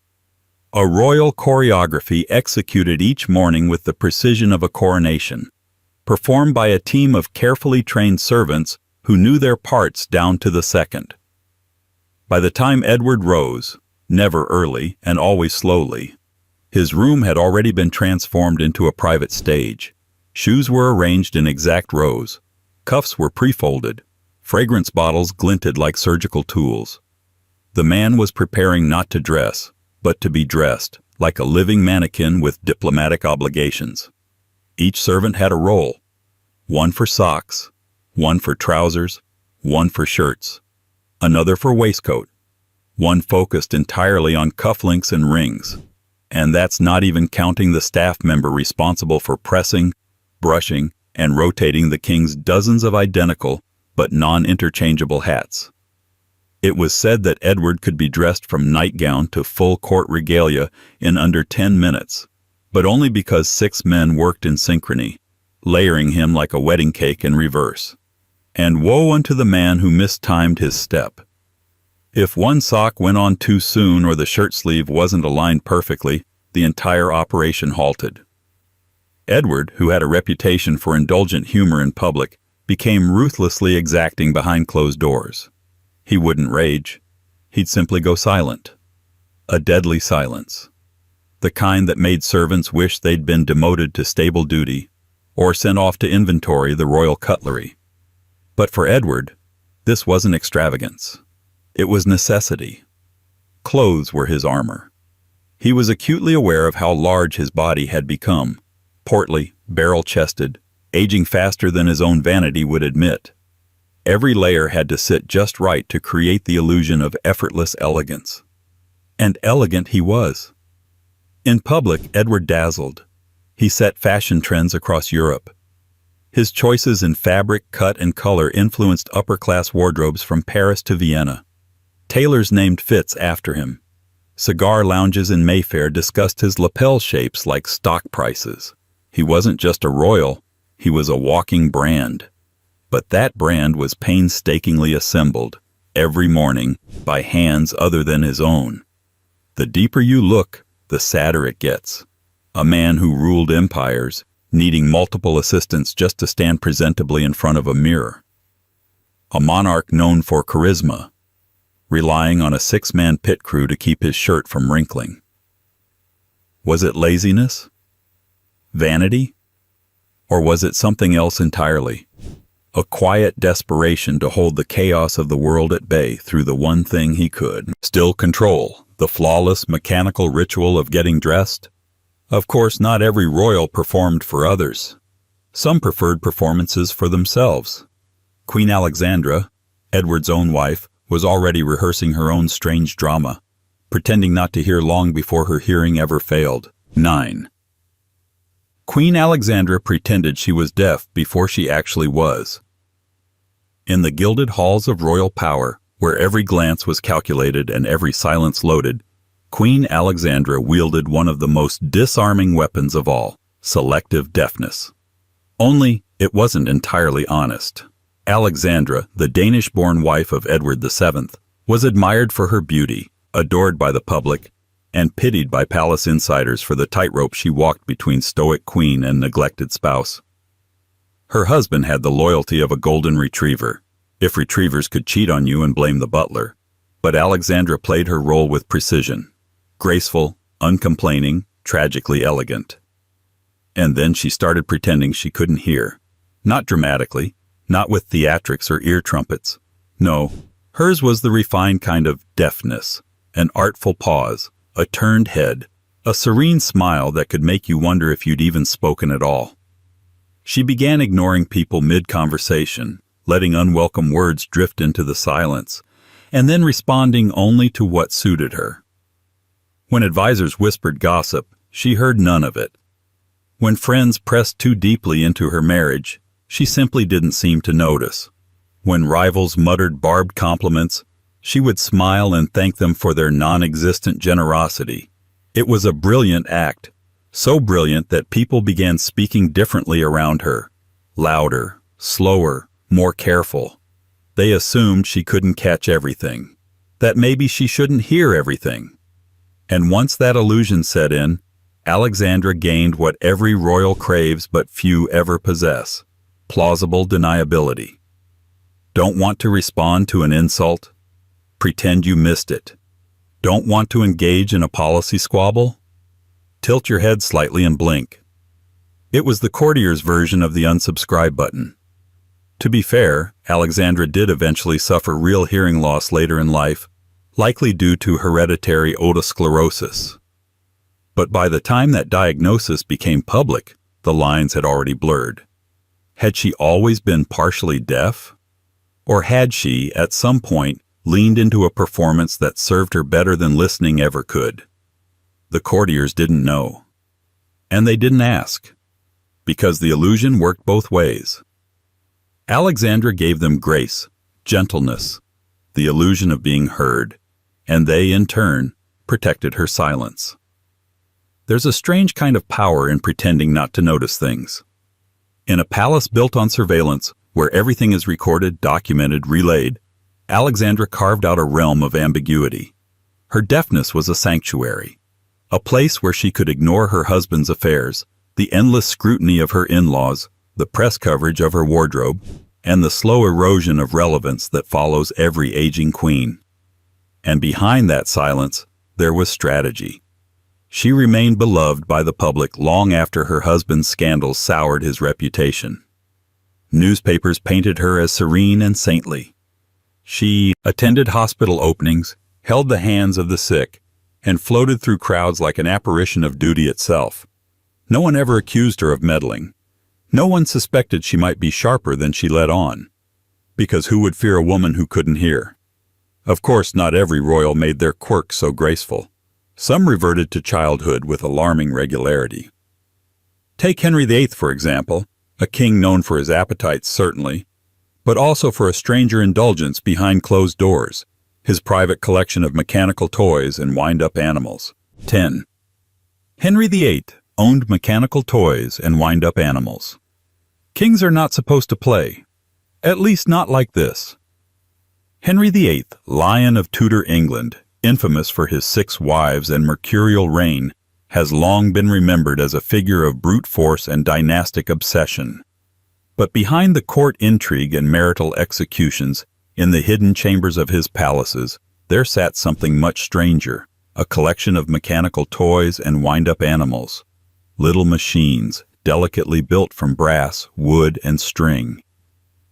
A royal choreography executed each morning with the precision of a coronation, performed by a team of carefully trained servants who knew their parts down to the second. By the time Edward rose, never early and always slowly, his room had already been transformed into a private stage. Shoes were arranged in exact rows. Cuffs were pre-folded. Fragrance bottles glinted like surgical tools. The man was preparing not to dress, but to be dressed, like a living mannequin with diplomatic obligations. Each servant had a role. One for socks, one for trousers, one for shirts, another for waistcoat, one focused entirely on cufflinks and rings. And that's not even counting the staff member responsible for pressing, brushing, and rotating the king's dozens of identical but non-interchangeable hats. It was said that Edward could be dressed from nightgown to full court regalia in under 10 minutes, but only because 6 men worked in synchrony, layering him like a wedding cake in reverse. And woe unto the man who mistimed his step. If one sock went on too soon or the shirt sleeve wasn't aligned perfectly, the entire operation halted. Edward, who had a reputation for indulgent humor in public, became ruthlessly exacting behind closed doors. He wouldn't rage. He'd simply go silent. A deadly silence. The kind that made servants wish they'd been demoted to stable duty or sent off to inventory the royal cutlery. But for Edward, this wasn't extravagance. It was necessity. Clothes were his armor. He was acutely aware of how large his body had become, portly, barrel-chested, aging faster than his own vanity would admit. Every layer had to sit just right to create the illusion of effortless elegance. And elegant he was. In public, Edward dazzled. He set fashion trends across Europe. His choices in fabric, cut, and color influenced upper-class wardrobes from Paris to Vienna. Tailors named fits after him. Cigar lounges in Mayfair discussed his lapel shapes like stock prices. He wasn't just a royal, he was a walking brand. But that brand was painstakingly assembled, every morning, by hands other than his own. The deeper you look, the sadder it gets. A man who ruled empires, needing multiple assistants just to stand presentably in front of a mirror. A monarch known for charisma, relying on a 6-man pit crew to keep his shirt from wrinkling. Was it laziness? Vanity? Or was it something else entirely? A quiet desperation to hold the chaos of the world at bay through the one thing he could still control, the flawless mechanical ritual of getting dressed? Of course, not every royal performed for others. Some preferred performances for themselves. Queen Alexandra, Edward's own wife, was already rehearsing her own strange drama, pretending not to hear long before her hearing ever failed. 9. Queen Alexandra pretended she was deaf before she actually was. In the gilded halls of royal power, where every glance was calculated and every silence loaded, Queen Alexandra wielded one of the most disarming weapons of all, selective deafness. Only, it wasn't entirely honest. Alexandra, the Danish-born wife of Edward VII, was admired for her beauty, adored by the public, and pitied by palace insiders for the tightrope she walked between stoic queen and neglected spouse. Her husband had the loyalty of a golden retriever, if retrievers could cheat on you and blame the butler. But Alexandra played her role with precision, graceful, uncomplaining, tragically elegant. And then she started pretending she couldn't hear, not dramatically, not with theatrics or ear trumpets, No, hers was the refined kind of deftness, an artful pause, a turned head, a serene smile that could make you wonder if you'd even spoken at all. She began ignoring people mid-conversation, letting unwelcome words drift into the silence, and then responding only to what suited her. When advisors whispered gossip, she heard none of it. When friends pressed too deeply into her marriage, she simply didn't seem to notice. When rivals muttered barbed compliments, she would smile and thank them for their non-existent generosity. It was a brilliant act, so brilliant that people began speaking differently around her, louder, slower, more careful. They assumed she couldn't catch everything, that maybe she shouldn't hear everything. And once that illusion set in, Alexandra gained what every royal craves but few ever possess: plausible deniability. Don't want to respond to an insult? Pretend you missed it. Don't want to engage in a policy squabble? Tilt your head slightly and blink. It was the courtier's version of the unsubscribe button. To be fair, Alexandra did eventually suffer real hearing loss later in life, likely due to hereditary otosclerosis. But by the time that diagnosis became public, the lines had already blurred. Had she always been partially deaf? Or had she, at some point, leaned into a performance that served her better than listening ever could? The courtiers didn't know. And they didn't ask, because the illusion worked both ways. Alexandra gave them grace, gentleness, the illusion of being heard, and they, in turn, protected her silence. There's a strange kind of power in pretending not to notice things. In a palace built on surveillance, where everything is recorded, documented, relayed, Alexandra carved out a realm of ambiguity. Her deafness was a sanctuary, a place where she could ignore her husband's affairs, the endless scrutiny of her in-laws, the press coverage of her wardrobe, and the slow erosion of relevance that follows every aging queen. And behind that silence, there was strategy. She remained beloved by the public long after her husband's scandals soured his reputation. Newspapers painted her as serene and saintly. She attended hospital openings, held the hands of the sick, and floated through crowds like an apparition of duty itself. No one ever accused her of meddling. No one suspected she might be sharper than she let on. Because who would fear a woman who couldn't hear? Of course, not every royal made their quirks so graceful. Some reverted to childhood with alarming regularity. Take Henry VIII, for example, a king known for his appetites, certainly, but also for a stranger indulgence behind closed doors, his private collection of mechanical toys and wind-up animals. 10. Henry VIII owned mechanical toys and wind-up animals. Kings are not supposed to play, at least not like this. Henry VIII, Lion of Tudor England, infamous for his 6 wives and mercurial reign, has long been remembered as a figure of brute force and dynastic obsession. But behind the court intrigue and marital executions, in the hidden chambers of his palaces, there sat something much stranger, a collection of mechanical toys and wind-up animals. Little machines, delicately built from brass, wood, and string.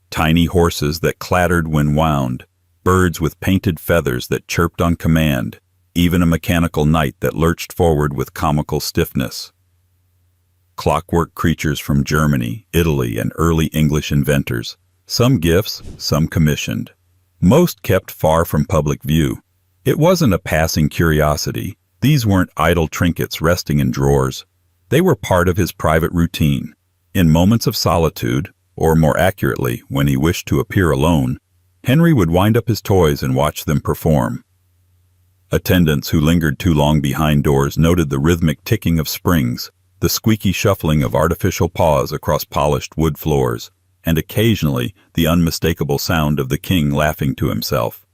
Tiny horses that clattered when wound, birds with painted feathers that chirped on command, even a mechanical knight that lurched forward with comical stiffness. Clockwork creatures from Germany, Italy, and early English inventors, some gifts, some commissioned, most kept far from public view. It wasn't a passing curiosity. These weren't idle trinkets resting in drawers. They were part of his private routine. In moments of solitude, or more accurately, when he wished to appear alone, Henry would wind up his toys and watch them perform. Attendants who lingered too long behind doors noted the rhythmic ticking of springs, the squeaky shuffling of artificial paws across polished wood floors, and occasionally the unmistakable sound of the king laughing to himself.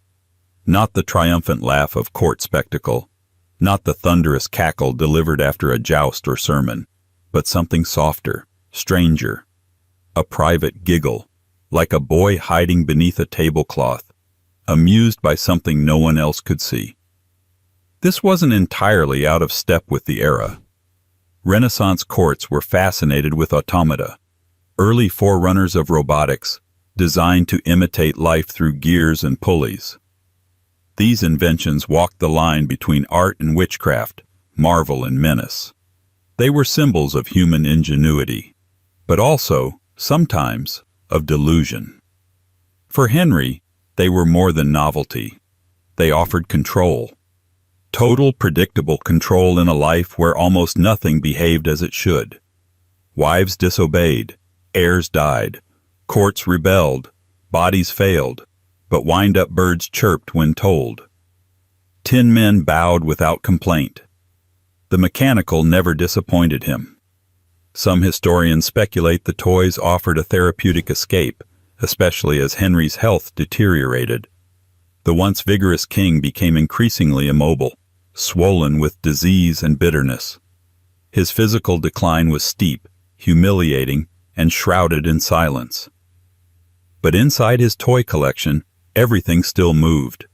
Not the triumphant laugh of court spectacle, not the thunderous cackle delivered after a joust or sermon, but something softer, stranger, a private giggle, like a boy hiding beneath a tablecloth, amused by something no one else could see. This wasn't entirely out of step with the era. Renaissance courts were fascinated with automata, early forerunners of robotics, designed to imitate life through gears and pulleys. These inventions walked the line between art and witchcraft, marvel and menace. They were symbols of human ingenuity, but also, sometimes, of delusion. For Henry, they were more than novelty. They offered control. Total, predictable control in a life where almost nothing behaved as it should. Wives disobeyed, heirs died, courts rebelled, bodies failed, but wind-up birds chirped when told. 10 men bowed without complaint. The mechanical never disappointed him. Some historians speculate the toys offered a therapeutic escape, especially as Henry's health deteriorated. The once vigorous king became increasingly immobile, swollen with disease and bitterness. His physical decline was steep, humiliating, and shrouded in silence. But inside his toy collection, everything still moved.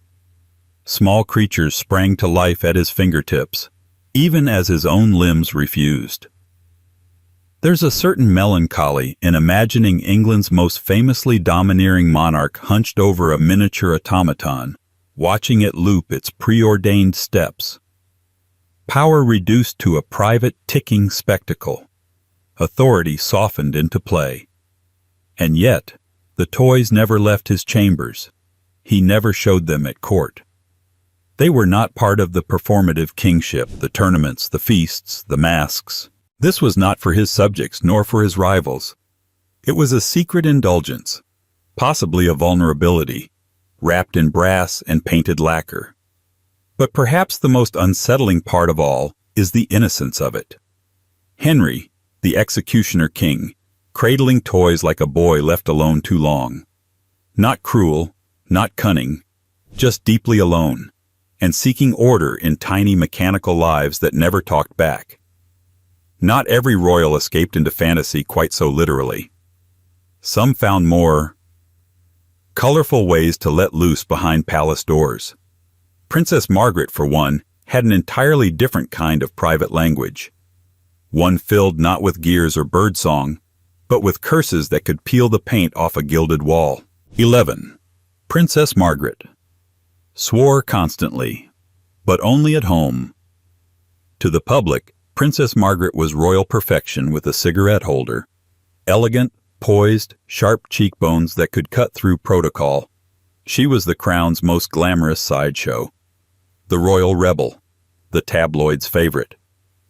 Small creatures sprang to life at his fingertips, even as his own limbs refused. There's a certain melancholy in imagining England's most famously domineering monarch hunched over a miniature automaton, watching it loop its preordained steps. Power reduced to a private ticking spectacle. Authority softened into play. And yet, the toys never left his chambers. He never showed them at court. They were not part of the performative kingship, the tournaments, the feasts, the masks. This was not for his subjects nor for his rivals. It was a secret indulgence, possibly a vulnerability, wrapped in brass and painted lacquer. But perhaps the most unsettling part of all is the innocence of it. Henry, the executioner king, cradling toys like a boy left alone too long. Not cruel, not cunning, just deeply alone, and seeking order in tiny mechanical lives that never talked back. Not every royal escaped into fantasy quite so literally. Some found more colorful ways to let loose behind palace doors. Princess Margaret, for one, had an entirely different kind of private language. One filled not with gears or birdsong, but with curses that could peel the paint off a gilded wall. 11. Princess Margaret swore constantly, but only at home. To the public, Princess Margaret was royal perfection with a cigarette holder, elegant, poised, sharp cheekbones that could cut through protocol. She was the crown's most glamorous sideshow. The royal rebel, the tabloid's favorite,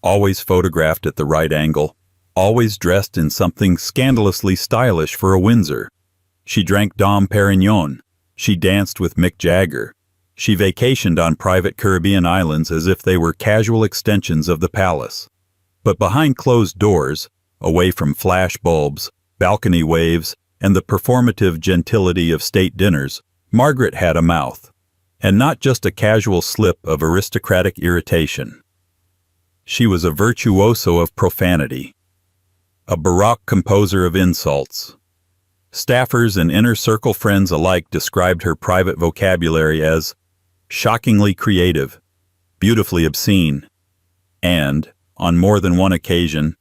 always photographed at the right angle, always dressed in something scandalously stylish for a Windsor. She drank Dom Perignon. She danced with Mick Jagger. She vacationed on private Caribbean islands as if they were casual extensions of the palace. But behind closed doors, away from flash bulbs, balcony waves, and the performative gentility of state dinners, Margaret had a mouth, and not just a casual slip of aristocratic irritation. She was a virtuoso of profanity, a baroque composer of insults. Staffers and inner circle friends alike described her private vocabulary as shockingly creative, beautifully obscene, and, on more than one occasion,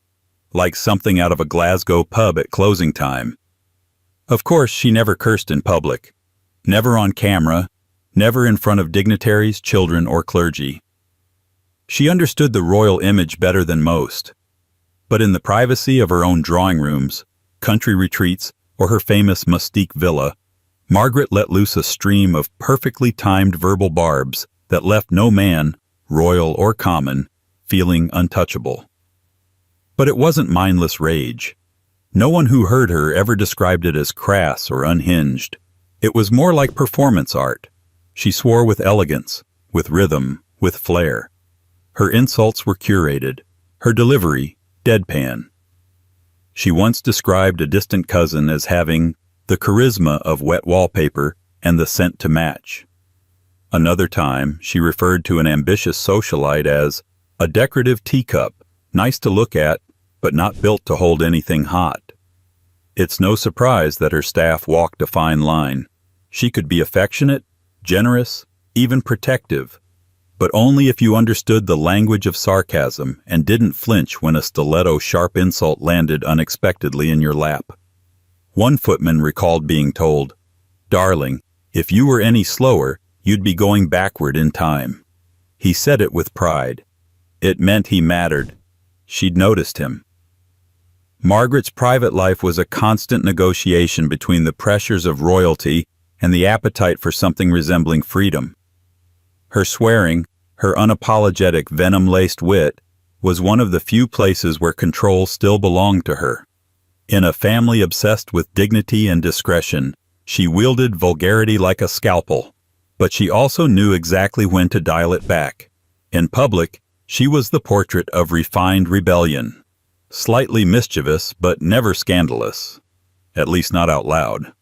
like something out of a Glasgow pub at closing time. Of course, she never cursed in public, never on camera, never in front of dignitaries, children, or clergy. She understood the royal image better than most, but in the privacy of her own drawing rooms, country retreats, or her famous Mustique villa, Margaret let loose a stream of perfectly timed verbal barbs that left no man, royal or common, feeling untouchable. But it wasn't mindless rage. No one who heard her ever described it as crass or unhinged. It was more like performance art. She swore with elegance, with rhythm, with flair. Her insults were curated, her delivery deadpan. She once described a distant cousin as having the charisma of wet wallpaper and the scent to match. Another time, she referred to an ambitious socialite as a decorative teacup, nice to look at, but not built to hold anything hot. It's no surprise that her staff walked a fine line. She could be affectionate, generous, even protective, but only if you understood the language of sarcasm and didn't flinch when a stiletto-sharp insult landed unexpectedly in your lap. One footman recalled being told, "Darling, if you were any slower, you'd be going backward in time." He said it with pride. It meant he mattered. She'd noticed him. Margaret's private life was a constant negotiation between the pressures of royalty and the appetite for something resembling freedom. Her swearing, her unapologetic venom-laced wit, was one of the few places where control still belonged to her. In a family obsessed with dignity and discretion, she wielded vulgarity like a scalpel, but she also knew exactly when to dial it back. In public, she was the portrait of refined rebellion. Slightly mischievous, but never scandalous. At least not out loud.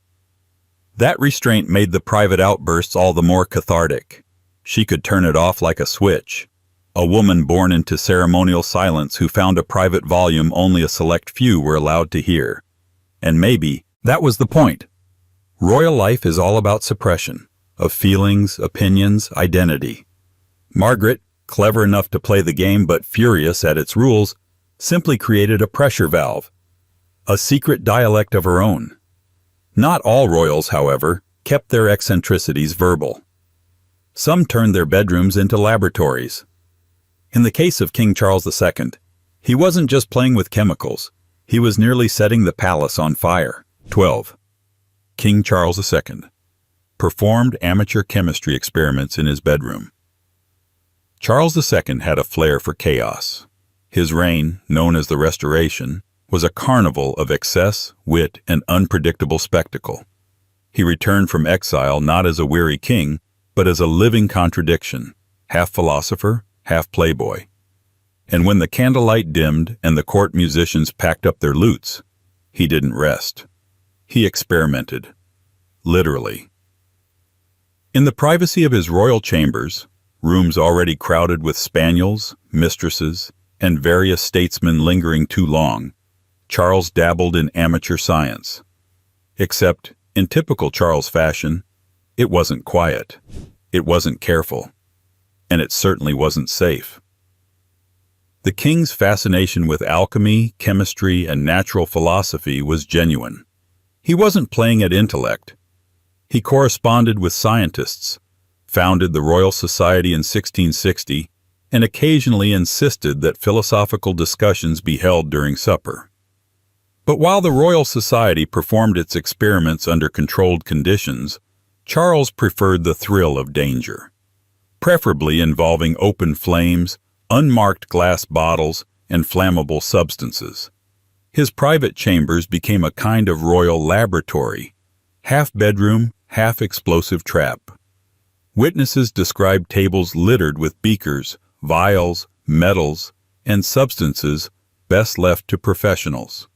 That restraint made the private outbursts all the more cathartic. She could turn it off like a switch. A woman born into ceremonial silence who found a private volume only a select few were allowed to hear. And maybe that was the point. Royal life is all about suppression, of feelings, opinions, identity. Margaret, clever enough to play the game but furious at its rules, simply created a pressure valve, a secret dialect of her own. Not all royals, however, kept their eccentricities verbal. Some turned their bedrooms into laboratories. In the case of King Charles II, he wasn't just playing with chemicals, he was nearly setting the palace on fire. 12. King Charles II performed amateur chemistry experiments in his bedroom. Charles II had a flair for chaos. His reign, known as the Restoration, was a carnival of excess, wit, and unpredictable spectacle. He returned from exile not as a weary king, but as a living contradiction, half philosopher, half playboy. And when the candlelight dimmed and the court musicians packed up their lutes, he didn't rest. He experimented. Literally. In the privacy of his royal chambers, rooms already crowded with spaniels, mistresses, and various statesmen lingering too long, Charles dabbled in amateur science. Except, in typical Charles fashion, it wasn't quiet, it wasn't careful, and it certainly wasn't safe. The king's fascination with alchemy, chemistry, and natural philosophy was genuine. He wasn't playing at intellect. He corresponded with scientists, founded the Royal Society in 1660, and occasionally insisted that philosophical discussions be held during supper. But while the Royal Society performed its experiments under controlled conditions, Charles preferred the thrill of danger, preferably involving open flames, unmarked glass bottles, and flammable substances. His private chambers became a kind of royal laboratory, half bedroom, half explosive trap. Witnesses described tables littered with beakers, vials, metals, and substances best left to professionals.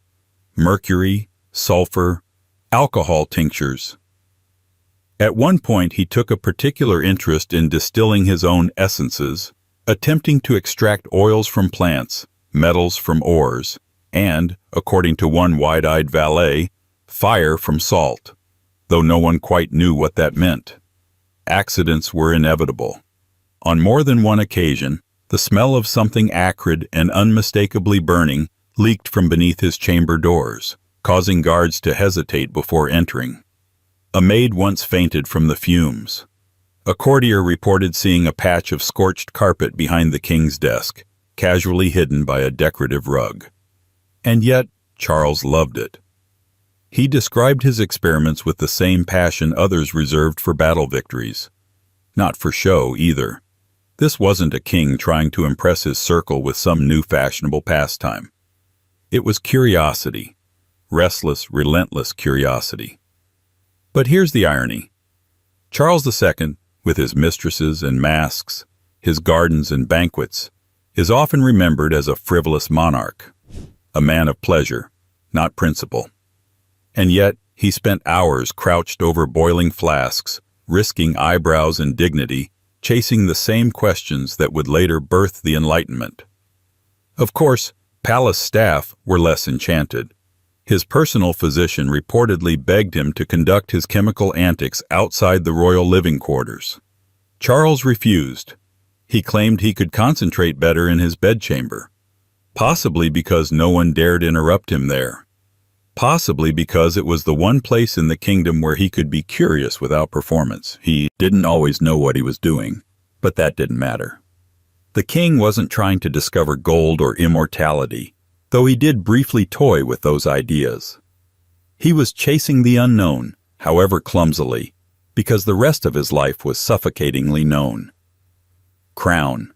Mercury, sulfur, alcohol tinctures. At one point he took a particular interest in distilling his own essences, attempting to extract oils from plants, metals from ores, and, according to one wide-eyed valet, fire from salt, though no one quite knew what that meant. Accidents were inevitable. On more than one occasion, the smell of something acrid and unmistakably burning leaked from beneath his chamber doors, causing guards to hesitate before entering. A maid once fainted from the fumes. A courtier reported seeing a patch of scorched carpet behind the king's desk, casually hidden by a decorative rug. And yet, Charles loved it. He described his experiments with the same passion others reserved for battle victories. Not for show, either. This wasn't a king trying to impress his circle with some new fashionable pastime. It was curiosity, restless, relentless curiosity. But here's the irony. Charles II, with his mistresses and masks, his gardens and banquets, is often remembered as a frivolous monarch, a man of pleasure, not principle. And yet, he spent hours crouched over boiling flasks, risking eyebrows and dignity, chasing the same questions that would later birth the Enlightenment. Of course, palace staff were less enchanted. His personal physician reportedly begged him to conduct his chemical antics outside the royal living quarters. Charles refused. He claimed he could concentrate better in his bedchamber, possibly because no one dared interrupt him there. possibly because it was the one place in the kingdom where he could be curious without performance. He didn't always know what he was doing, but that didn't matter. The king wasn't trying to discover gold or immortality, though he did briefly toy with those ideas. He was chasing the unknown, however clumsily, because the rest of his life was suffocatingly known. Crown,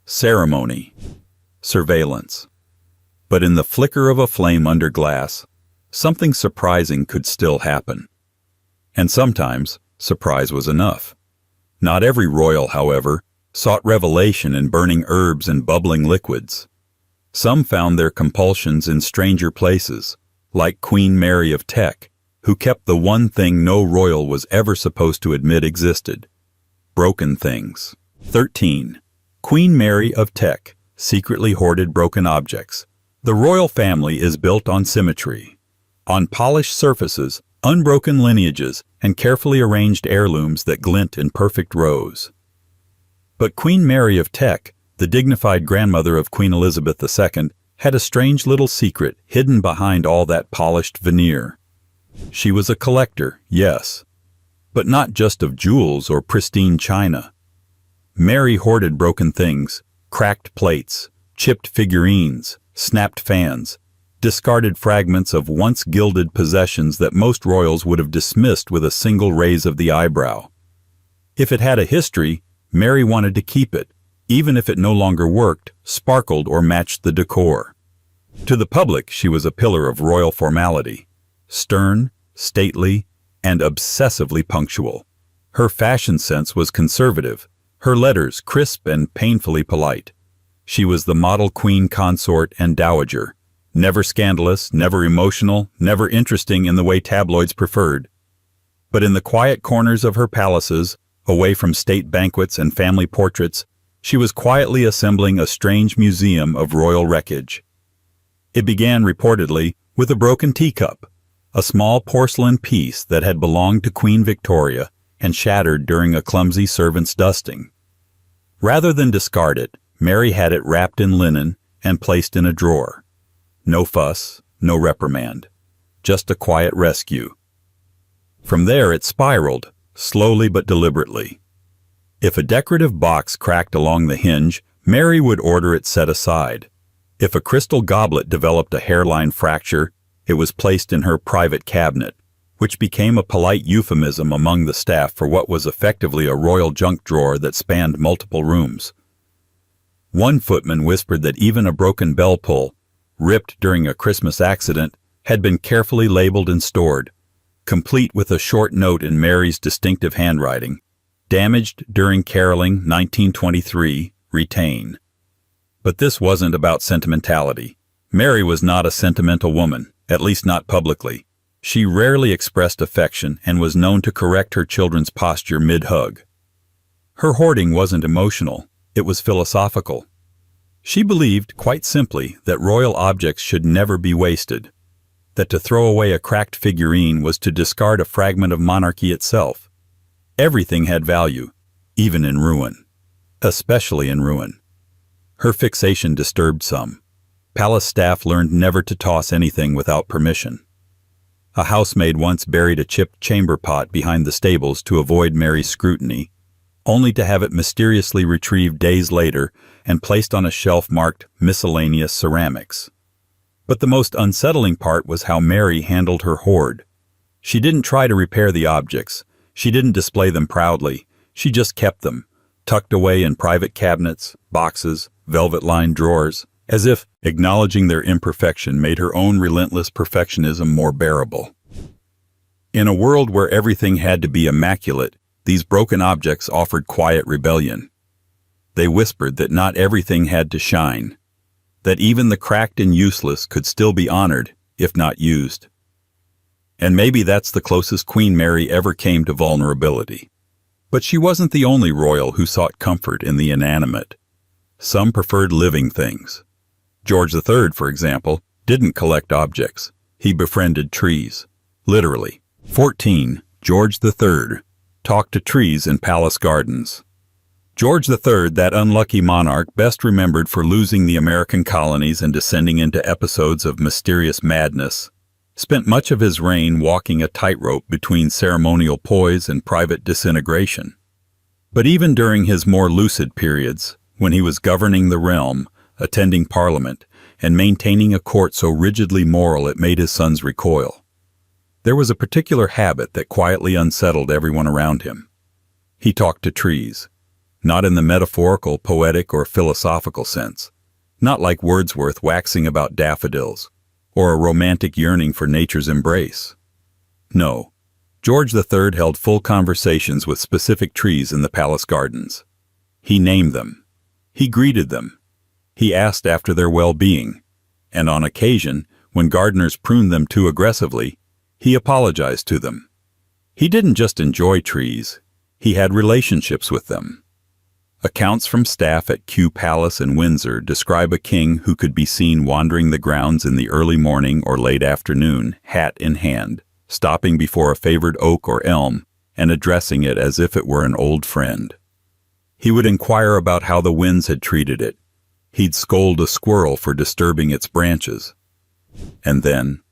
ceremony, surveillance. But in the flicker of a flame under glass, something surprising could still happen. And sometimes, surprise was enough. Not every royal, however, sought revelation in burning herbs and bubbling liquids. Some found their compulsions in stranger places, like Queen Mary of Teck, who kept the one thing no royal was ever supposed to admit existed: broken things. 13. Queen Mary of Teck secretly hoarded broken objects. The royal family is built on symmetry. On polished surfaces, unbroken lineages, and carefully arranged heirlooms that glint in perfect rows. But Queen Mary of Teck, the dignified grandmother of Queen Elizabeth II, had a strange little secret hidden behind all that polished veneer. She was a collector, yes, but not just of jewels or pristine china. Mary hoarded broken things, cracked plates, chipped figurines, snapped fans, discarded fragments of once gilded possessions that most royals would have dismissed with a single raise of the eyebrow. If it had a history, Mary wanted to keep it, even if it no longer worked, sparkled, or matched the decor. To the public, she was a pillar of royal formality, stern, stately, and obsessively punctual. Her fashion sense was conservative, her letters crisp and painfully polite. She was the model queen consort and dowager, never scandalous, never emotional, never interesting in the way tabloids preferred. But in the quiet corners of her palaces, away from state banquets and family portraits, she was quietly assembling a strange museum of royal wreckage. It began, reportedly, with a broken teacup, a small porcelain piece that had belonged to Queen Victoria and shattered during a clumsy servant's dusting. Rather than discard it, Mary had it wrapped in linen and placed in a drawer. No fuss, no reprimand, just a quiet rescue. From there it spiraled, slowly but deliberately. If a decorative box cracked along the hinge, Mary would order it set aside. If a crystal goblet developed a hairline fracture, it was placed in her private cabinet, which became a polite euphemism among the staff for what was effectively a royal junk drawer that spanned multiple rooms. One footman whispered that even a broken bell pull, ripped during a Christmas accident, had been carefully labeled and stored, complete with a short note in Mary's distinctive handwriting: "Damaged during caroling 1923, retain." But this wasn't about sentimentality. Mary was not a sentimental woman, at least not publicly. She rarely expressed affection and was known to correct her children's posture mid-hug. Her hoarding wasn't emotional, it was philosophical. She believed, quite simply, that royal objects should never be wasted, that to throw away a cracked figurine was to discard a fragment of monarchy itself. Everything had value, even in ruin, especially in ruin. Her fixation disturbed some. Palace staff learned never to toss anything without permission. A housemaid once buried a chipped chamber pot behind the stables to avoid Mary's scrutiny, only to have it mysteriously retrieved days later and placed on a shelf marked miscellaneous ceramics. But the most unsettling part was how Mary handled her hoard. She didn't try to repair the objects. She didn't display them proudly. She just kept them, tucked away in private cabinets, boxes, velvet-lined drawers, as if acknowledging their imperfection made her own relentless perfectionism more bearable. In a world where everything had to be immaculate, these broken objects offered quiet rebellion. They whispered that not everything had to shine, that even the cracked and useless could still be honored, if not used. And maybe that's the closest Queen Mary ever came to vulnerability. But she wasn't the only royal who sought comfort in the inanimate. Some preferred living things. George III, for example, didn't collect objects. He befriended trees. Literally. 14. George III talked to trees in palace gardens. George III, that unlucky monarch best remembered for losing the American colonies and descending into episodes of mysterious madness, spent much of his reign walking a tightrope between ceremonial poise and private disintegration. But even during his more lucid periods, when he was governing the realm, attending parliament, and maintaining a court so rigidly moral it made his sons recoil, there was a particular habit that quietly unsettled everyone around him. He talked to trees, not in the metaphorical, poetic, or philosophical sense, not like Wordsworth waxing about daffodils, or a romantic yearning for nature's embrace. No, George III held full conversations with specific trees in the palace gardens. He named them. He greeted them. He asked after their well-being, and on occasion, when gardeners pruned them too aggressively, he apologized to them. He didn't just enjoy trees, he had relationships with them. Accounts from staff at Kew Palace in Windsor describe a king who could be seen wandering the grounds in the early morning or late afternoon, hat in hand, stopping before a favored oak or elm and addressing it as if it were an old friend. He would inquire about how the winds had treated it. He'd scold a squirrel for disturbing its branches. And then,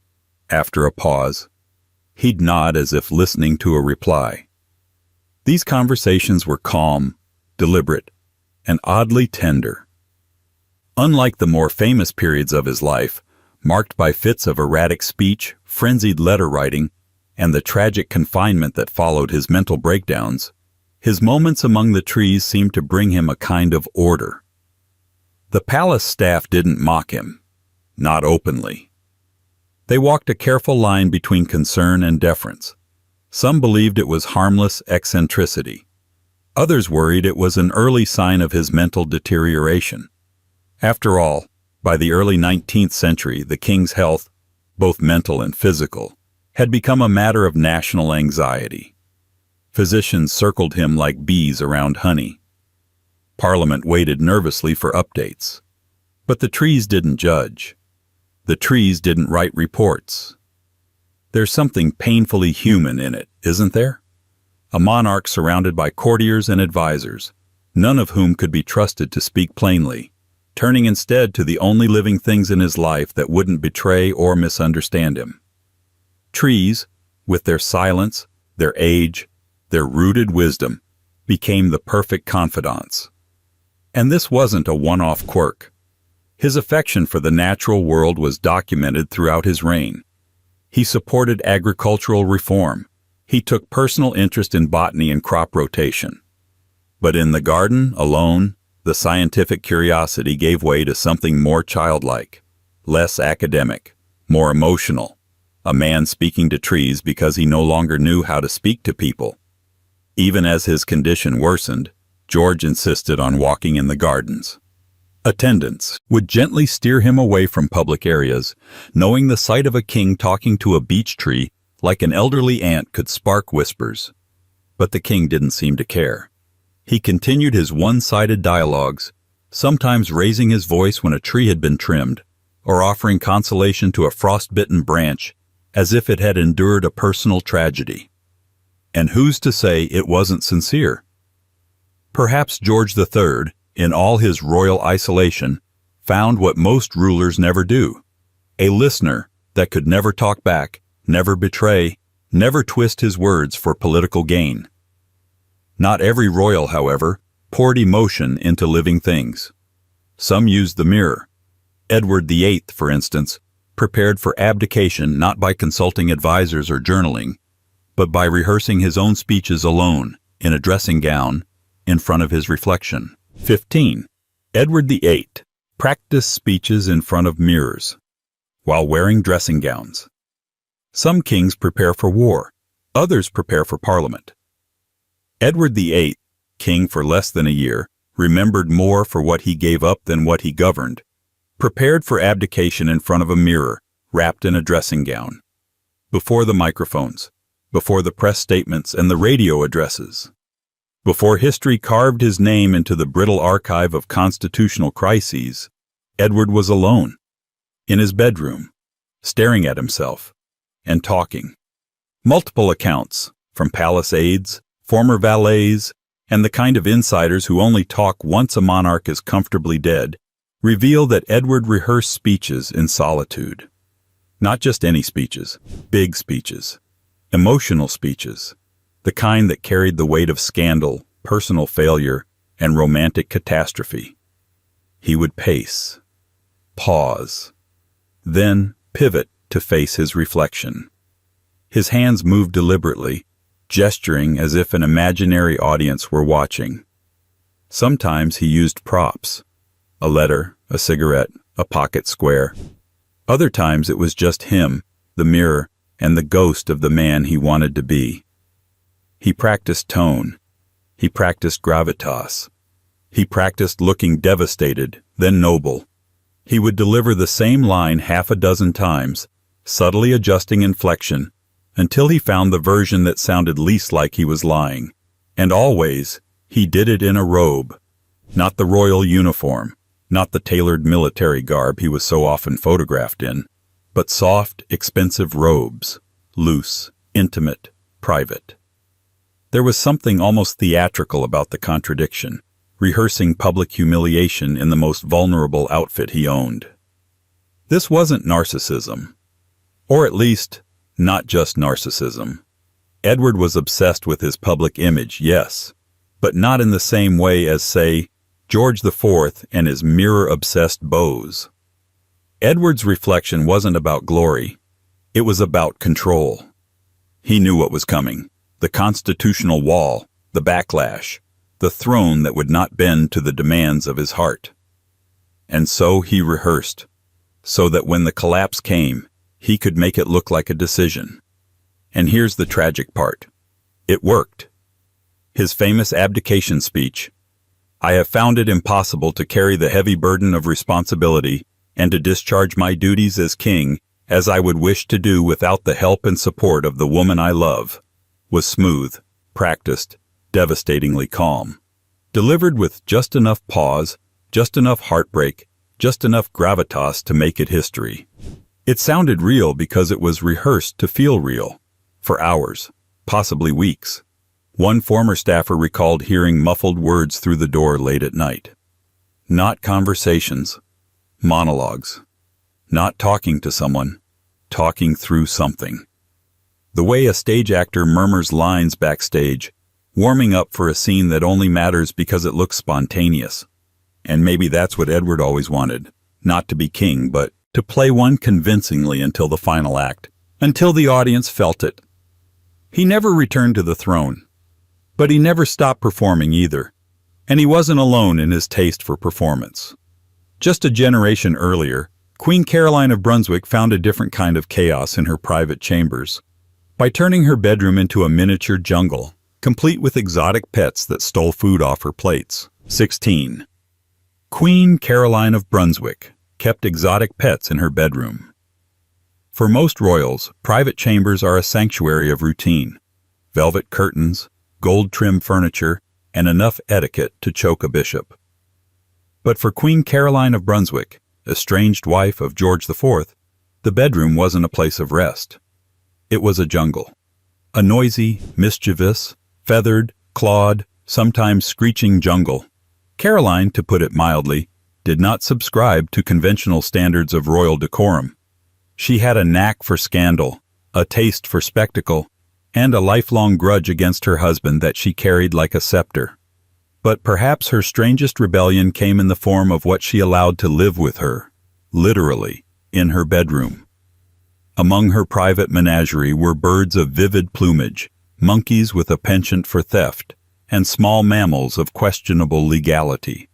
after a pause, he'd nod as if listening to a reply. These conversations were calm, deliberate, and oddly tender. Unlike the more famous periods of his life, marked by fits of erratic speech, frenzied letter writing, and the tragic confinement that followed his mental breakdowns, his moments among the trees seemed to bring him a kind of order. The palace staff didn't mock him, not openly. They walked a careful line between concern and deference. Some believed it was harmless eccentricity. Others worried it was an early sign of his mental deterioration. After all, by the early 19th century, the king's health, both mental and physical, had become a matter of national anxiety. Physicians circled him like bees around honey. Parliament waited nervously for updates. But the trees didn't judge. The trees didn't write reports. There's something painfully human in it, isn't there? A monarch surrounded by courtiers and advisors, none of whom could be trusted to speak plainly, turning instead to the only living things in his life that wouldn't betray or misunderstand him. Trees, with their silence, their age, their rooted wisdom, became the perfect confidants. And this wasn't a one-off quirk. His affection for the natural world was documented throughout his reign. He supported agricultural reform. He took personal interest in botany and crop rotation. But in the garden, alone, the scientific curiosity gave way to something more childlike, less academic, more emotional, a man speaking to trees because he no longer knew how to speak to people. Even as his condition worsened, George insisted on walking in the gardens. Attendants would gently steer him away from public areas, knowing the sight of a king talking to a beech tree like an elderly aunt could spark whispers. But the king didn't seem to care. He continued his one-sided dialogues, sometimes raising his voice when a tree had been trimmed, or offering consolation to a frost-bitten branch as if it had endured a personal tragedy. And who's to say it wasn't sincere? Perhaps George III, in all his royal isolation, found what most rulers never do, a listener that could never talk back, never betray, never twist his words for political gain. Not every royal, however, poured emotion into living things. Some used the mirror. Edward VIII, for instance, prepared for abdication not by consulting advisors or journaling, but by rehearsing his own speeches alone, in a dressing gown, in front of his reflection. 15. Edward VIII practiced speeches in front of mirrors, while wearing dressing gowns. Some kings prepare for war, others prepare for Parliament. Edward VIII, king for less than a year, remembered more for what he gave up than what he governed, prepared for abdication in front of a mirror, wrapped in a dressing gown. Before the microphones, before the press statements and the radio addresses. Before history carved his name into the brittle archive of constitutional crises, Edward was alone, in his bedroom, staring at himself, and talking. Multiple accounts, from palace aides, former valets, and the kind of insiders who only talk once a monarch is comfortably dead, reveal that Edward rehearsed speeches in solitude. Not just any speeches, big speeches, emotional speeches, the kind that carried the weight of scandal, personal failure, and romantic catastrophe. He would pace, pause, then pivot to face his reflection. His hands moved deliberately, gesturing as if an imaginary audience were watching. Sometimes he used props, a letter, a cigarette, a pocket square. Other times it was just him, the mirror, and the ghost of the man he wanted to be. He practiced tone. He practiced gravitas. He practiced looking devastated, then noble. He would deliver the same line half a dozen times, subtly adjusting inflection, until he found the version that sounded least like he was lying. And always, he did it in a robe. Not the royal uniform, not the tailored military garb he was so often photographed in, but soft, expensive robes, loose, intimate, private. There was something almost theatrical about the contradiction, rehearsing public humiliation in the most vulnerable outfit he owned. This wasn't narcissism. Or at least, not just narcissism. Edward was obsessed with his public image, yes, but not in the same way as, say, George IV and his mirror-obsessed beaux. Edward's reflection wasn't about glory. It was about control. He knew what was coming. The constitutional wall, the backlash, the throne that would not bend to the demands of his heart. And so he rehearsed, so that when the collapse came, he could make it look like a decision. And here's the tragic part. It worked. His famous abdication speech, "I have found it impossible to carry the heavy burden of responsibility and to discharge my duties as king as I would wish to do without the help and support of the woman I love," was smooth, practiced, devastatingly calm. Delivered with just enough pause, just enough heartbreak, just enough gravitas to make it history. It sounded real because it was rehearsed to feel real, for hours, possibly weeks. One former staffer recalled hearing muffled words through the door late at night. Not conversations, monologues. Not talking to someone, talking through something. The way a stage actor murmurs lines backstage, warming up for a scene that only matters because it looks spontaneous. And maybe that's what Edward always wanted, not to be king, but to play one convincingly until the final act, until the audience felt it. He never returned to the throne, but he never stopped performing either, and he wasn't alone in his taste for performance. Just a generation earlier, Queen Caroline of Brunswick found a different kind of chaos in her private chambers, by turning her bedroom into a miniature jungle, complete with exotic pets that stole food off her plates. 16. Queen Caroline of Brunswick kept exotic pets in her bedroom. For most royals, private chambers are a sanctuary of routine. Velvet curtains, gold-trimmed furniture, and enough etiquette to choke a bishop. But for Queen Caroline of Brunswick, estranged wife of George IV, the bedroom wasn't a place of rest. It was a jungle. A noisy, mischievous, feathered, clawed, sometimes screeching jungle. Caroline, to put it mildly, did not subscribe to conventional standards of royal decorum. She had a knack for scandal, a taste for spectacle, and a lifelong grudge against her husband that she carried like a scepter. But perhaps her strangest rebellion came in the form of what she allowed to live with her, literally, in her bedroom. Among her private menagerie were birds of vivid plumage, monkeys with a penchant for theft, and small mammals of questionable legality.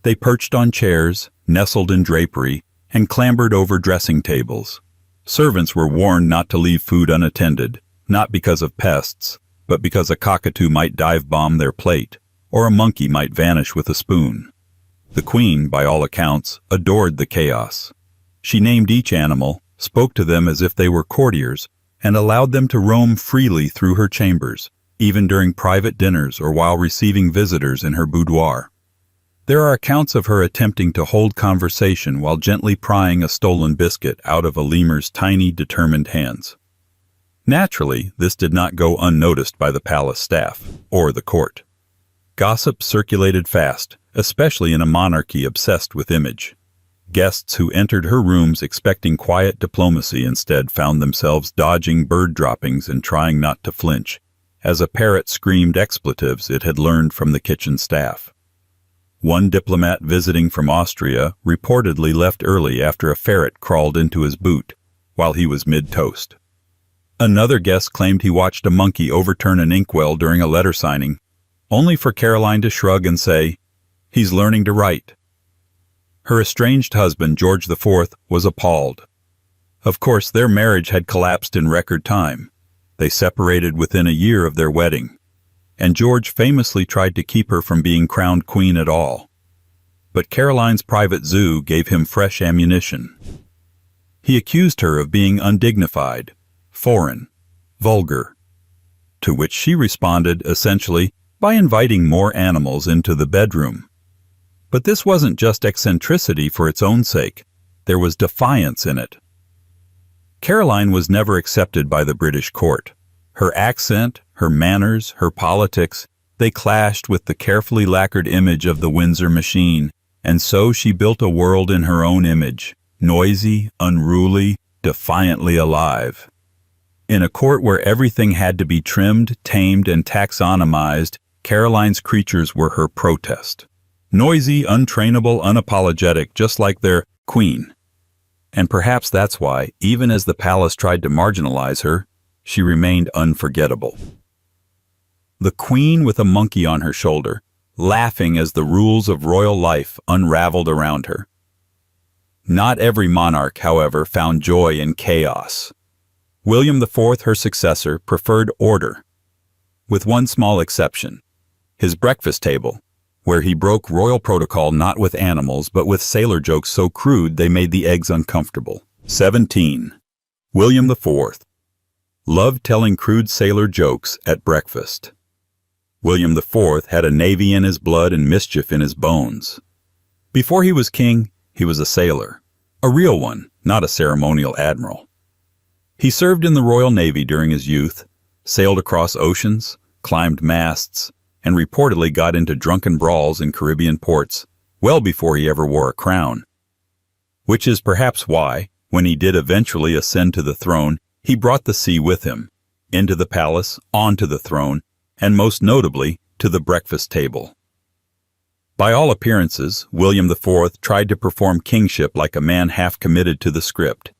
They perched on chairs, nestled in drapery, and clambered over dressing tables. Servants were warned not to leave food unattended, not because of pests, but because a cockatoo might dive-bomb their plate, or a monkey might vanish with a spoon. The queen, by all accounts, adored the chaos. She named each animal, spoke to them as if they were courtiers, and allowed them to roam freely through her chambers, even during private dinners or while receiving visitors in her boudoir. There are accounts of her attempting to hold conversation while gently prying a stolen biscuit out of a lemur's tiny, determined hands. Naturally, this did not go unnoticed by the palace staff, or the court. Gossip circulated fast, especially in a monarchy obsessed with image. Guests who entered her rooms expecting quiet diplomacy instead found themselves dodging bird droppings and trying not to flinch, as a parrot screamed expletives it had learned from the kitchen staff. One diplomat visiting from Austria reportedly left early after a ferret crawled into his boot while he was mid-toast. Another guest claimed he watched a monkey overturn an inkwell during a letter signing, only for Caroline to shrug and say, "He's learning to write." Her estranged husband, George IV, was appalled. Of course, their marriage had collapsed in record time. They separated within a year of their wedding, and George famously tried to keep her from being crowned queen at all. But Caroline's private zoo gave him fresh ammunition. He accused her of being undignified, foreign, vulgar, to which she responded, essentially, by inviting more animals into the bedroom. But this wasn't just eccentricity for its own sake. There was defiance in it. Caroline was never accepted by the British court. Her accent, her manners, her politics, they clashed with the carefully lacquered image of the Windsor machine, and so she built a world in her own image, noisy, unruly, defiantly alive. In a court where everything had to be trimmed, tamed, and taxonomized, Caroline's creatures were her protest. Noisy, untrainable, unapologetic, just like their queen. And perhaps that's why, even as the palace tried to marginalize her, she remained unforgettable. The queen with a monkey on her shoulder, laughing as the rules of royal life unraveled around her. Not every monarch, however, found joy in chaos. William IV, her successor, preferred order, with one small exception: his breakfast table, where he broke royal protocol not with animals but with sailor jokes so crude they made the eggs uncomfortable. 17. William IV loved telling crude sailor jokes at breakfast. William IV had a navy in his blood and mischief in his bones. Before he was king, he was a sailor, a real one, not a ceremonial admiral. He served in the Royal Navy during his youth, sailed across oceans, climbed masts, and reportedly got into drunken brawls in Caribbean ports well before he ever wore a crown. Which is perhaps why, when he did eventually ascend to the throne, he brought the sea with him, into the palace, onto the throne, and most notably, to the breakfast table. By all appearances, William IV tried to perform kingship like a man half committed to the script.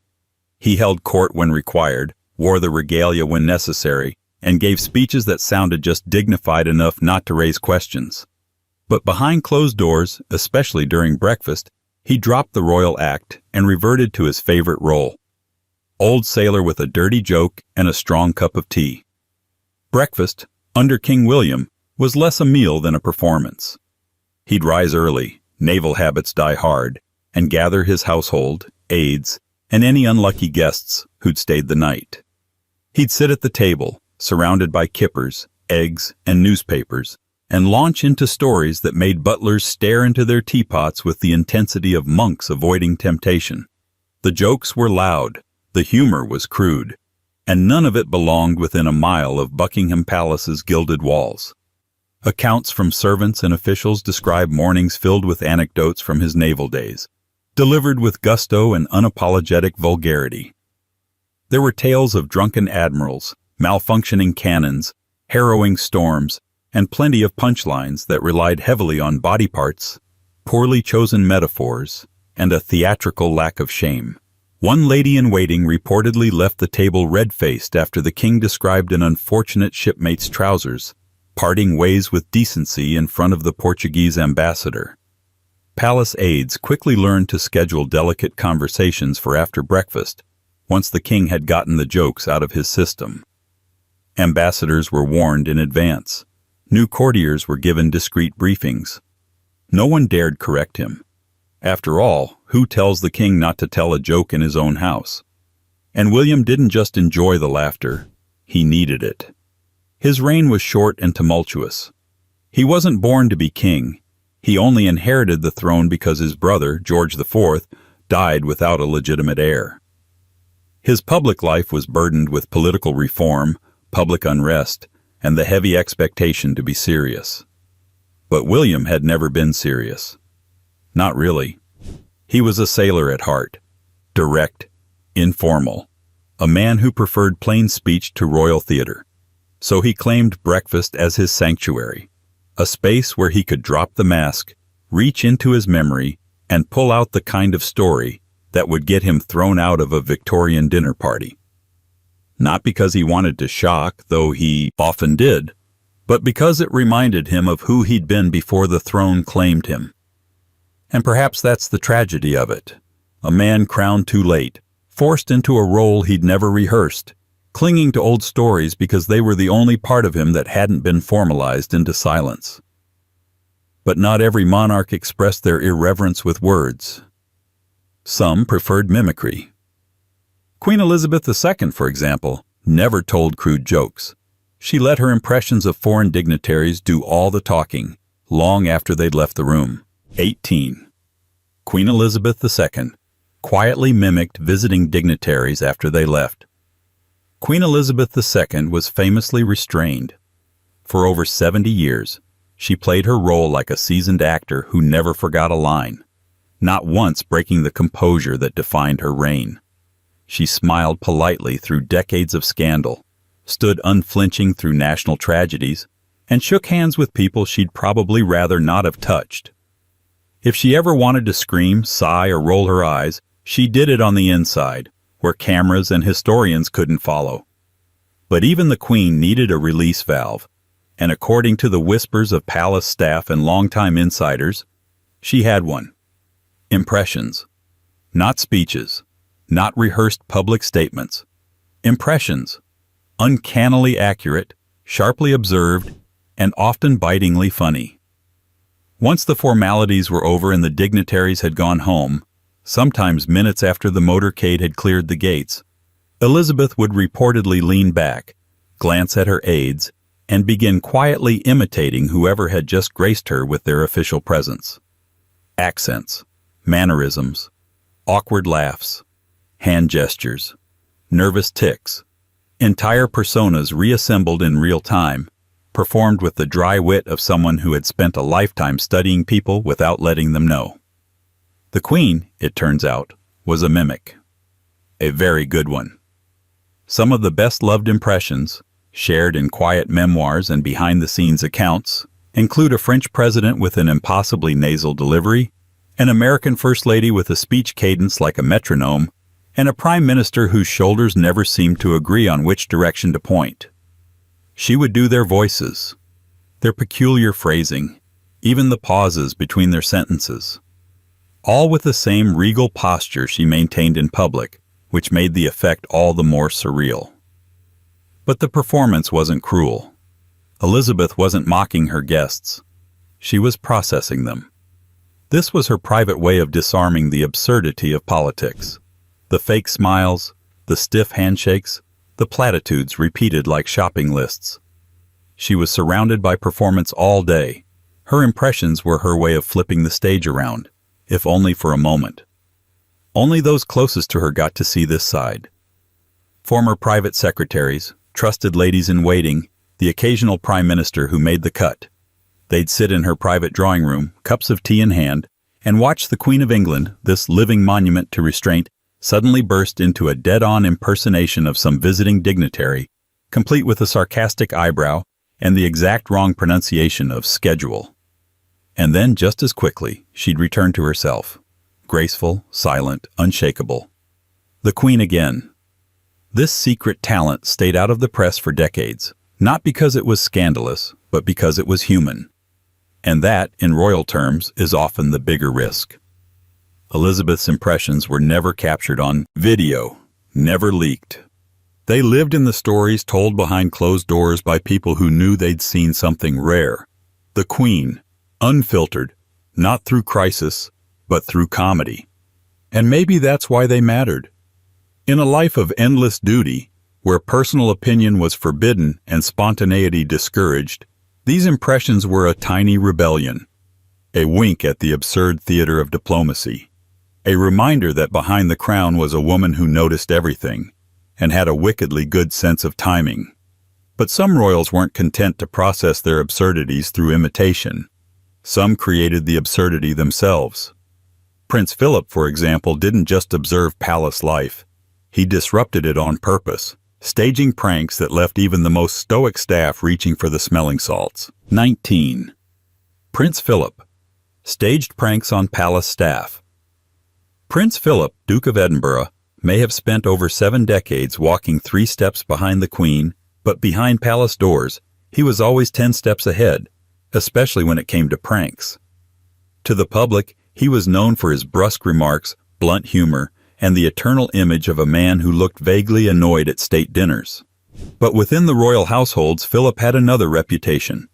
He held court when required, wore the regalia when necessary, and gave speeches that sounded just dignified enough not to raise questions. But behind closed doors, especially during breakfast, he dropped the royal act and reverted to his favorite role: old sailor with a dirty joke and a strong cup of tea. Breakfast, under King William, was less a meal than a performance. He'd rise early, naval habits die hard, and gather his household, aides, and any unlucky guests who'd stayed the night. He'd sit at the table, surrounded by kippers, eggs, and newspapers, and launch into stories that made butlers stare into their teapots with the intensity of monks avoiding temptation. The jokes were loud, the humor was crude, and none of it belonged within a mile of Buckingham Palace's gilded walls. Accounts from servants and officials describe mornings filled with anecdotes from his naval days, delivered with gusto and unapologetic vulgarity. There were tales of drunken admirals, malfunctioning cannons, harrowing storms, and plenty of punchlines that relied heavily on body parts, poorly chosen metaphors, and a theatrical lack of shame. One lady-in-waiting reportedly left the table red-faced after the king described an unfortunate shipmate's trousers, parting ways with decency in front of the Portuguese ambassador. Palace aides quickly learned to schedule delicate conversations for after breakfast, once the king had gotten the jokes out of his system. Ambassadors were warned in advance. New courtiers were given discreet briefings. No one dared correct him. After all, who tells the king not to tell a joke in his own house? And William didn't just enjoy the laughter, he needed it. His reign was short and tumultuous. He wasn't born to be king. He only inherited the throne because his brother, George IV, died without a legitimate heir. His public life was burdened with political reform, public unrest, and the heavy expectation to be serious. But William had never been serious. Not really. He was a sailor at heart, direct, informal, a man who preferred plain speech to royal theater. So he claimed breakfast as his sanctuary, a space where he could drop the mask, reach into his memory, and pull out the kind of story that would get him thrown out of a Victorian dinner party. Not because he wanted to shock, though he often did, but because it reminded him of who he'd been before the throne claimed him. And perhaps that's the tragedy of it. A man crowned too late, forced into a role he'd never rehearsed, clinging to old stories because they were the only part of him that hadn't been formalized into silence. But not every monarch expressed their irreverence with words. Some preferred mimicry. Queen Elizabeth II, for example, never told crude jokes. She let her impressions of foreign dignitaries do all the talking, long after they'd left the room. 18. Queen Elizabeth II quietly mimicked visiting dignitaries after they left. Queen Elizabeth II was famously restrained. For over 70 years, she played her role like a seasoned actor who never forgot a line, not once breaking the composure that defined her reign. She smiled politely through decades of scandal, stood unflinching through national tragedies, and shook hands with people she'd probably rather not have touched. If she ever wanted to scream, sigh, or roll her eyes, she did it on the inside, where cameras and historians couldn't follow. But even the Queen needed a release valve, and according to the whispers of palace staff and longtime insiders, she had one. Impressions. Not speeches, not rehearsed public statements. Impressions. Uncannily accurate, sharply observed, and often bitingly funny. Once the formalities were over and the dignitaries had gone home, sometimes minutes after the motorcade had cleared the gates, Elizabeth would reportedly lean back, glance at her aides, and begin quietly imitating whoever had just graced her with their official presence. Accents, mannerisms, awkward laughs, hand gestures, nervous tics, entire personas reassembled in real time, performed with the dry wit of someone who had spent a lifetime studying people without letting them know. The Queen, it turns out, was a mimic. A very good one. Some of the best-loved impressions, shared in quiet memoirs and behind-the-scenes accounts, include a French president with an impossibly nasal delivery, an American First Lady with a speech cadence like a metronome, and a Prime Minister whose shoulders never seemed to agree on which direction to point. She would do their voices, their peculiar phrasing, even the pauses between their sentences, all with the same regal posture she maintained in public, which made the effect all the more surreal. But the performance wasn't cruel. Elizabeth wasn't mocking her guests. She was processing them. This was her private way of disarming the absurdity of politics. The fake smiles, the stiff handshakes, the platitudes repeated like shopping lists. She was surrounded by performance all day. Her impressions were her way of flipping the stage around, if only for a moment. Only those closest to her got to see this side. Former private secretaries, trusted ladies-in-waiting, the occasional prime minister who made the cut. They'd sit in her private drawing room, cups of tea in hand, and watch the Queen of England, this living monument to restraint, suddenly burst into a dead-on impersonation of some visiting dignitary, complete with a sarcastic eyebrow and the exact wrong pronunciation of schedule. And then, just as quickly, she'd return to herself, graceful, silent, unshakable. The Queen again. This secret talent stayed out of the press for decades, not because it was scandalous, but because it was human. And that, in royal terms, is often the bigger risk. Elizabeth's impressions were never captured on video, never leaked. They lived in the stories told behind closed doors by people who knew they'd seen something rare. The Queen, unfiltered, not through crisis, but through comedy. And maybe that's why they mattered. In a life of endless duty, where personal opinion was forbidden and spontaneity discouraged, these impressions were a tiny rebellion, a wink at the absurd theater of diplomacy, a reminder that behind the crown was a woman who noticed everything and had a wickedly good sense of timing. But some royals weren't content to process their absurdities through imitation. Some created the absurdity themselves. Prince Philip, for example, didn't just observe palace life. He disrupted it on purpose, staging pranks that left even the most stoic staff reaching for the smelling salts. 19. Prince Philip staged pranks on palace staff. Prince Philip, Duke of Edinburgh, may have spent over 7 decades walking 3 steps behind the Queen, but behind palace doors, he was always 10 steps ahead, especially when it came to pranks. To the public, he was known for his brusque remarks, blunt humor, and the eternal image of a man who looked vaguely annoyed at state dinners. But within the royal households, Philip had another reputation,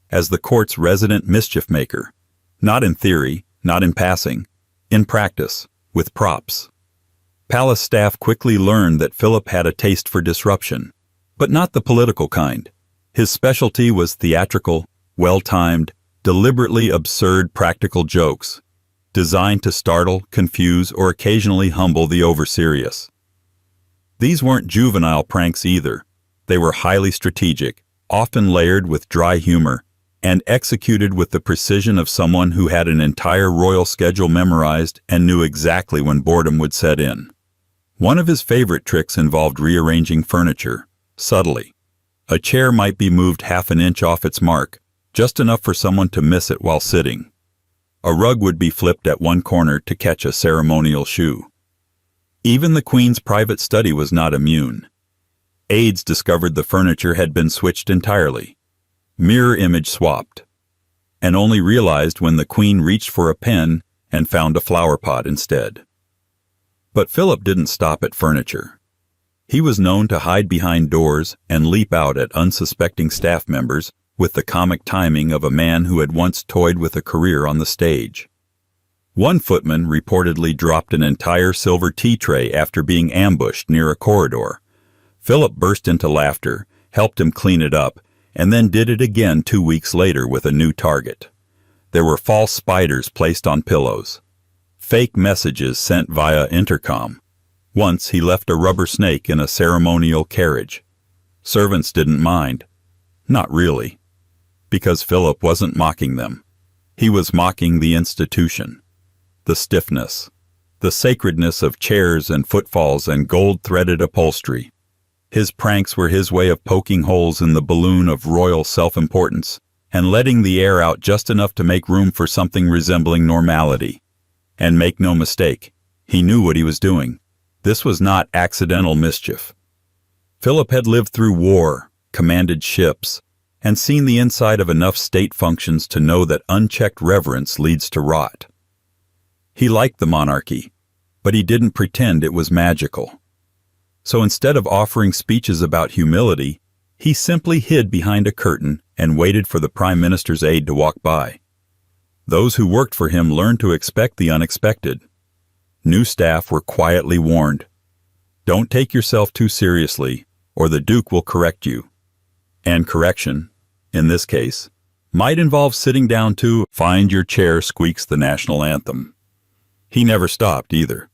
as the court's resident mischief maker. Not in theory, not in passing, in practice, with props. Palace staff quickly learned that Philip had a taste for disruption, but not the political kind. His specialty was theatrical, well-timed, deliberately absurd practical jokes, designed to startle, confuse, or occasionally humble the over-serious. These weren't juvenile pranks either. They were highly strategic, often layered with dry humor, and executed with the precision of someone who had an entire royal schedule memorized and knew exactly when boredom would set in. One of his favorite tricks involved rearranging furniture, subtly. A chair might be moved half an inch off its mark, just enough for someone to miss it while sitting. A rug would be flipped at one corner to catch a ceremonial shoe. Even the Queen's private study was not immune. Aides discovered the furniture had been switched entirely, mirror image swapped, and only realized when the Queen reached for a pen and found a flower pot instead. But Philip didn't stop at furniture. He was known to hide behind doors and leap out at unsuspecting staff members with the comic timing of a man who had once toyed with a career on the stage. One footman reportedly dropped an entire silver tea tray after being ambushed near a corridor. Philip burst into laughter, helped him clean it up, and then did it again 2 weeks later with a new target. There were false spiders placed on pillows, fake messages sent via intercom. Once he left a rubber snake in a ceremonial carriage. Servants didn't mind. Not really. Because Philip wasn't mocking them. He was mocking the institution. The stiffness. The sacredness of chairs and footfalls and gold-threaded upholstery. His pranks were his way of poking holes in the balloon of royal self-importance and letting the air out just enough to make room for something resembling normality. And make no mistake, he knew what he was doing. This was not accidental mischief. Philip had lived through war, commanded ships, and seen the inside of enough state functions to know that unchecked reverence leads to rot. He liked the monarchy, but he didn't pretend it was magical. So instead of offering speeches about humility, he simply hid behind a curtain and waited for the Prime Minister's aide to walk by. Those who worked for him learned to expect the unexpected. New staff were quietly warned. Don't take yourself too seriously, or the Duke will correct you. And correction, in this case, might involve sitting down to "Find Your Chair" squeaks the national anthem. He never stopped either.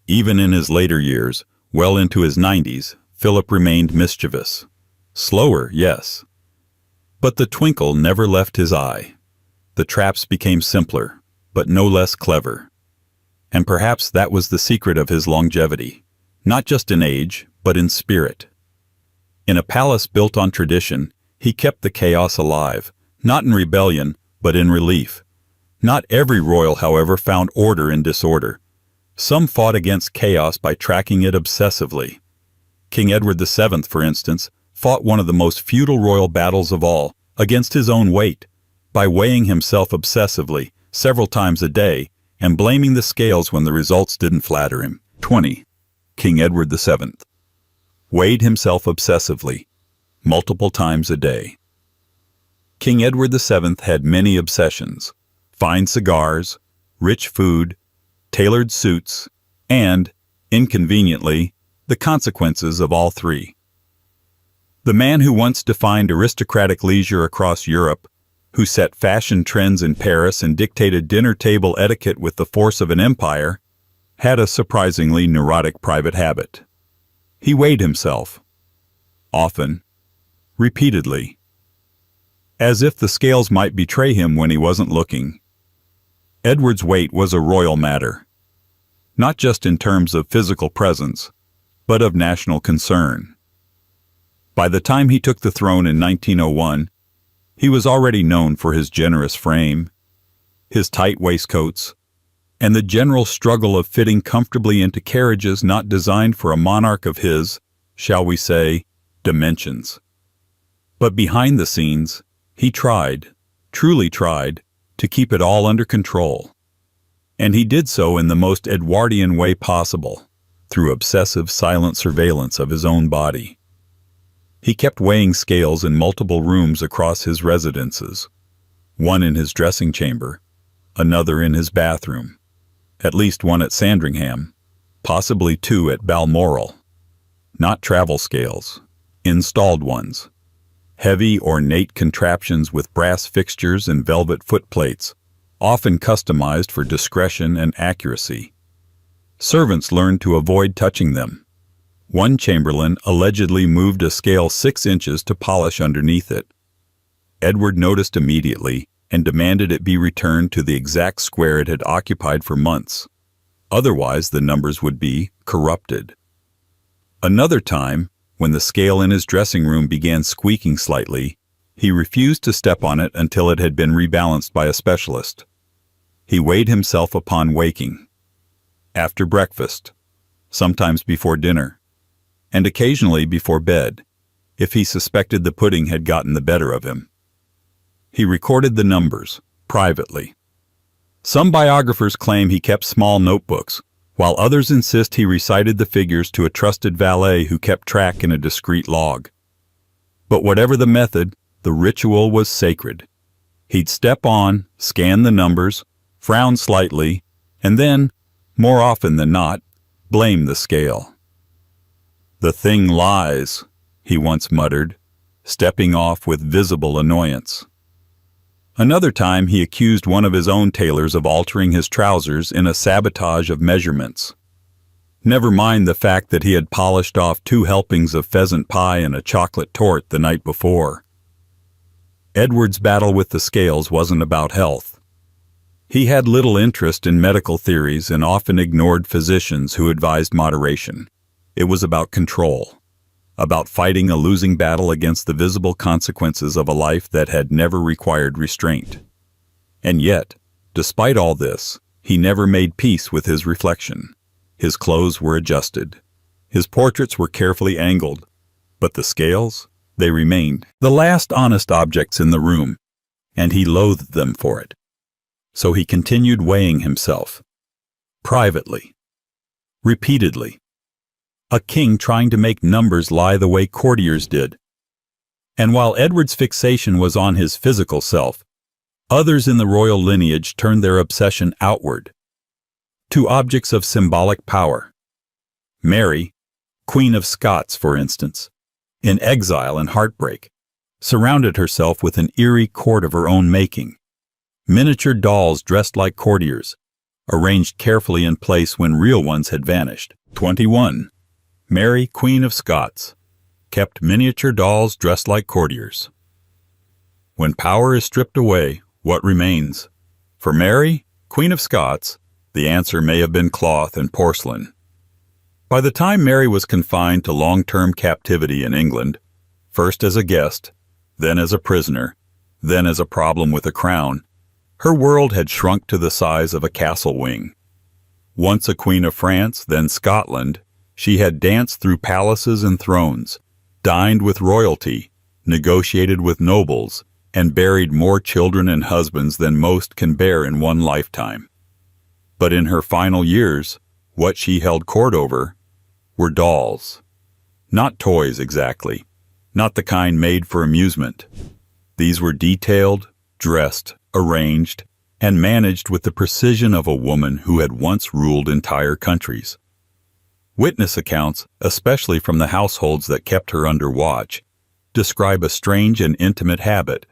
Even in his later years, well into his 90s, Philip remained mischievous. Slower, yes. But the twinkle never left his eye. The traps became simpler, but no less clever. And perhaps that was the secret of his longevity, not just in age, but in spirit. In a palace built on tradition, he kept the chaos alive, not in rebellion, but in relief. Not every royal, however, found order in disorder. Some fought against chaos by tracking it obsessively. King Edward VII, for instance, fought one of the most futile royal battles of all, against his own weight, by weighing himself obsessively, several times a day, and blaming the scales when the results didn't flatter him. 20. King Edward VII weighed himself obsessively, multiple times a day. King Edward VII had many obsessions: fine cigars, rich food, tailored suits, and, inconveniently, the consequences of all three. The man who once defined aristocratic leisure across Europe, who set fashion trends in Paris and dictated dinner table etiquette with the force of an empire, had a surprisingly neurotic private habit. He weighed himself. Often. Repeatedly. As if the scales might betray him when he wasn't looking. Edward's weight was a royal matter. not just in terms of physical presence, but of national concern. By the time he took the throne in 1901, he was already known for his generous frame, his tight waistcoats, and the general struggle of fitting comfortably into carriages not designed for a monarch of his, shall we say, dimensions. But behind the scenes, he tried, truly tried, to keep it all under control. And he did so in the most Edwardian way possible, through obsessive silent surveillance of his own body. He kept weighing scales in multiple rooms across his residences, one in his dressing chamber, another in his bathroom, at least one at Sandringham, possibly two at Balmoral. Not travel scales, installed ones. Heavy, ornate contraptions with brass fixtures and velvet footplates, often customized for discretion and accuracy. Servants learned to avoid touching them. One chamberlain allegedly moved a scale 6 inches to polish underneath it. Edward noticed immediately and demanded it be returned to the exact square it had occupied for months. Otherwise, the numbers would be corrupted. Another time, when the scale in his dressing room began squeaking slightly, he refused to step on it until it had been rebalanced by a specialist. He weighed himself upon waking, after breakfast, sometimes before dinner, and occasionally before bed, if he suspected the pudding had gotten the better of him. He recorded the numbers, privately. Some biographers claim he kept small notebooks, while others insist he recited the figures to a trusted valet who kept track in a discreet log. But whatever the method, the ritual was sacred. He'd step on, scan the numbers, frown slightly, and then, more often than not, blame the scale. "The thing lies," he once muttered, stepping off with visible annoyance. Another time he accused one of his own tailors of altering his trousers in a sabotage of measurements. Never mind the fact that he had polished off 2 helpings of pheasant pie and a chocolate torte the night before. Edward's battle with the scales wasn't about health. He had little interest in medical theories and often ignored physicians who advised moderation. It was about control, about fighting a losing battle against the visible consequences of a life that had never required restraint. And yet, despite all this, he never made peace with his reflection. His clothes were adjusted. His portraits were carefully angled. But the scales, they remained the last honest objects in the room, and he loathed them for it. So he continued weighing himself, privately, repeatedly. A king trying to make numbers lie the way courtiers did. And while Edward's fixation was on his physical self, others in the royal lineage turned their obsession outward, to objects of symbolic power. Mary, Queen of Scots, for instance, in exile and heartbreak, surrounded herself with an eerie court of her own making. Miniature dolls dressed like courtiers, arranged carefully in place when real ones had vanished. 21. Mary, Queen of Scots, kept miniature dolls dressed like courtiers. When power is stripped away, what remains? For Mary, Queen of Scots, the answer may have been cloth and porcelain. By the time Mary was confined to long-term captivity in England, first as a guest, then as a prisoner, then as a problem with a crown, her world had shrunk to the size of a castle wing. Once a queen of France, then Scotland, she had danced through palaces and thrones, dined with royalty, negotiated with nobles, and buried more children and husbands than most can bear in one lifetime. But in her final years, what she held court over were dolls. Not toys exactly, not the kind made for amusement. These were detailed, dressed, arranged, and managed with the precision of a woman who had once ruled entire countries. Witness accounts, especially from the households that kept her under watch, describe a strange and intimate habit.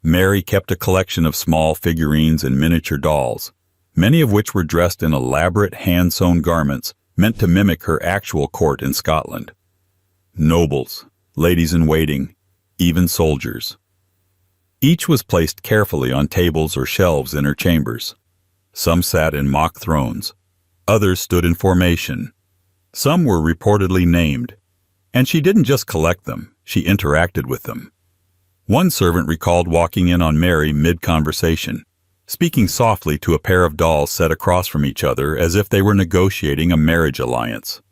Mary kept a collection of small figurines and miniature dolls, many of which were dressed in elaborate hand-sewn garments meant to mimic her actual court in Scotland. Nobles, ladies-in-waiting, even soldiers. Each was placed carefully on tables or shelves in her chambers. Some sat in mock thrones. Others stood in formation. Some were reportedly named, and she didn't just collect them, she interacted with them. One servant recalled walking in on Mary mid-conversation, speaking softly to a pair of dolls set across from each other as if they were negotiating a marriage alliance.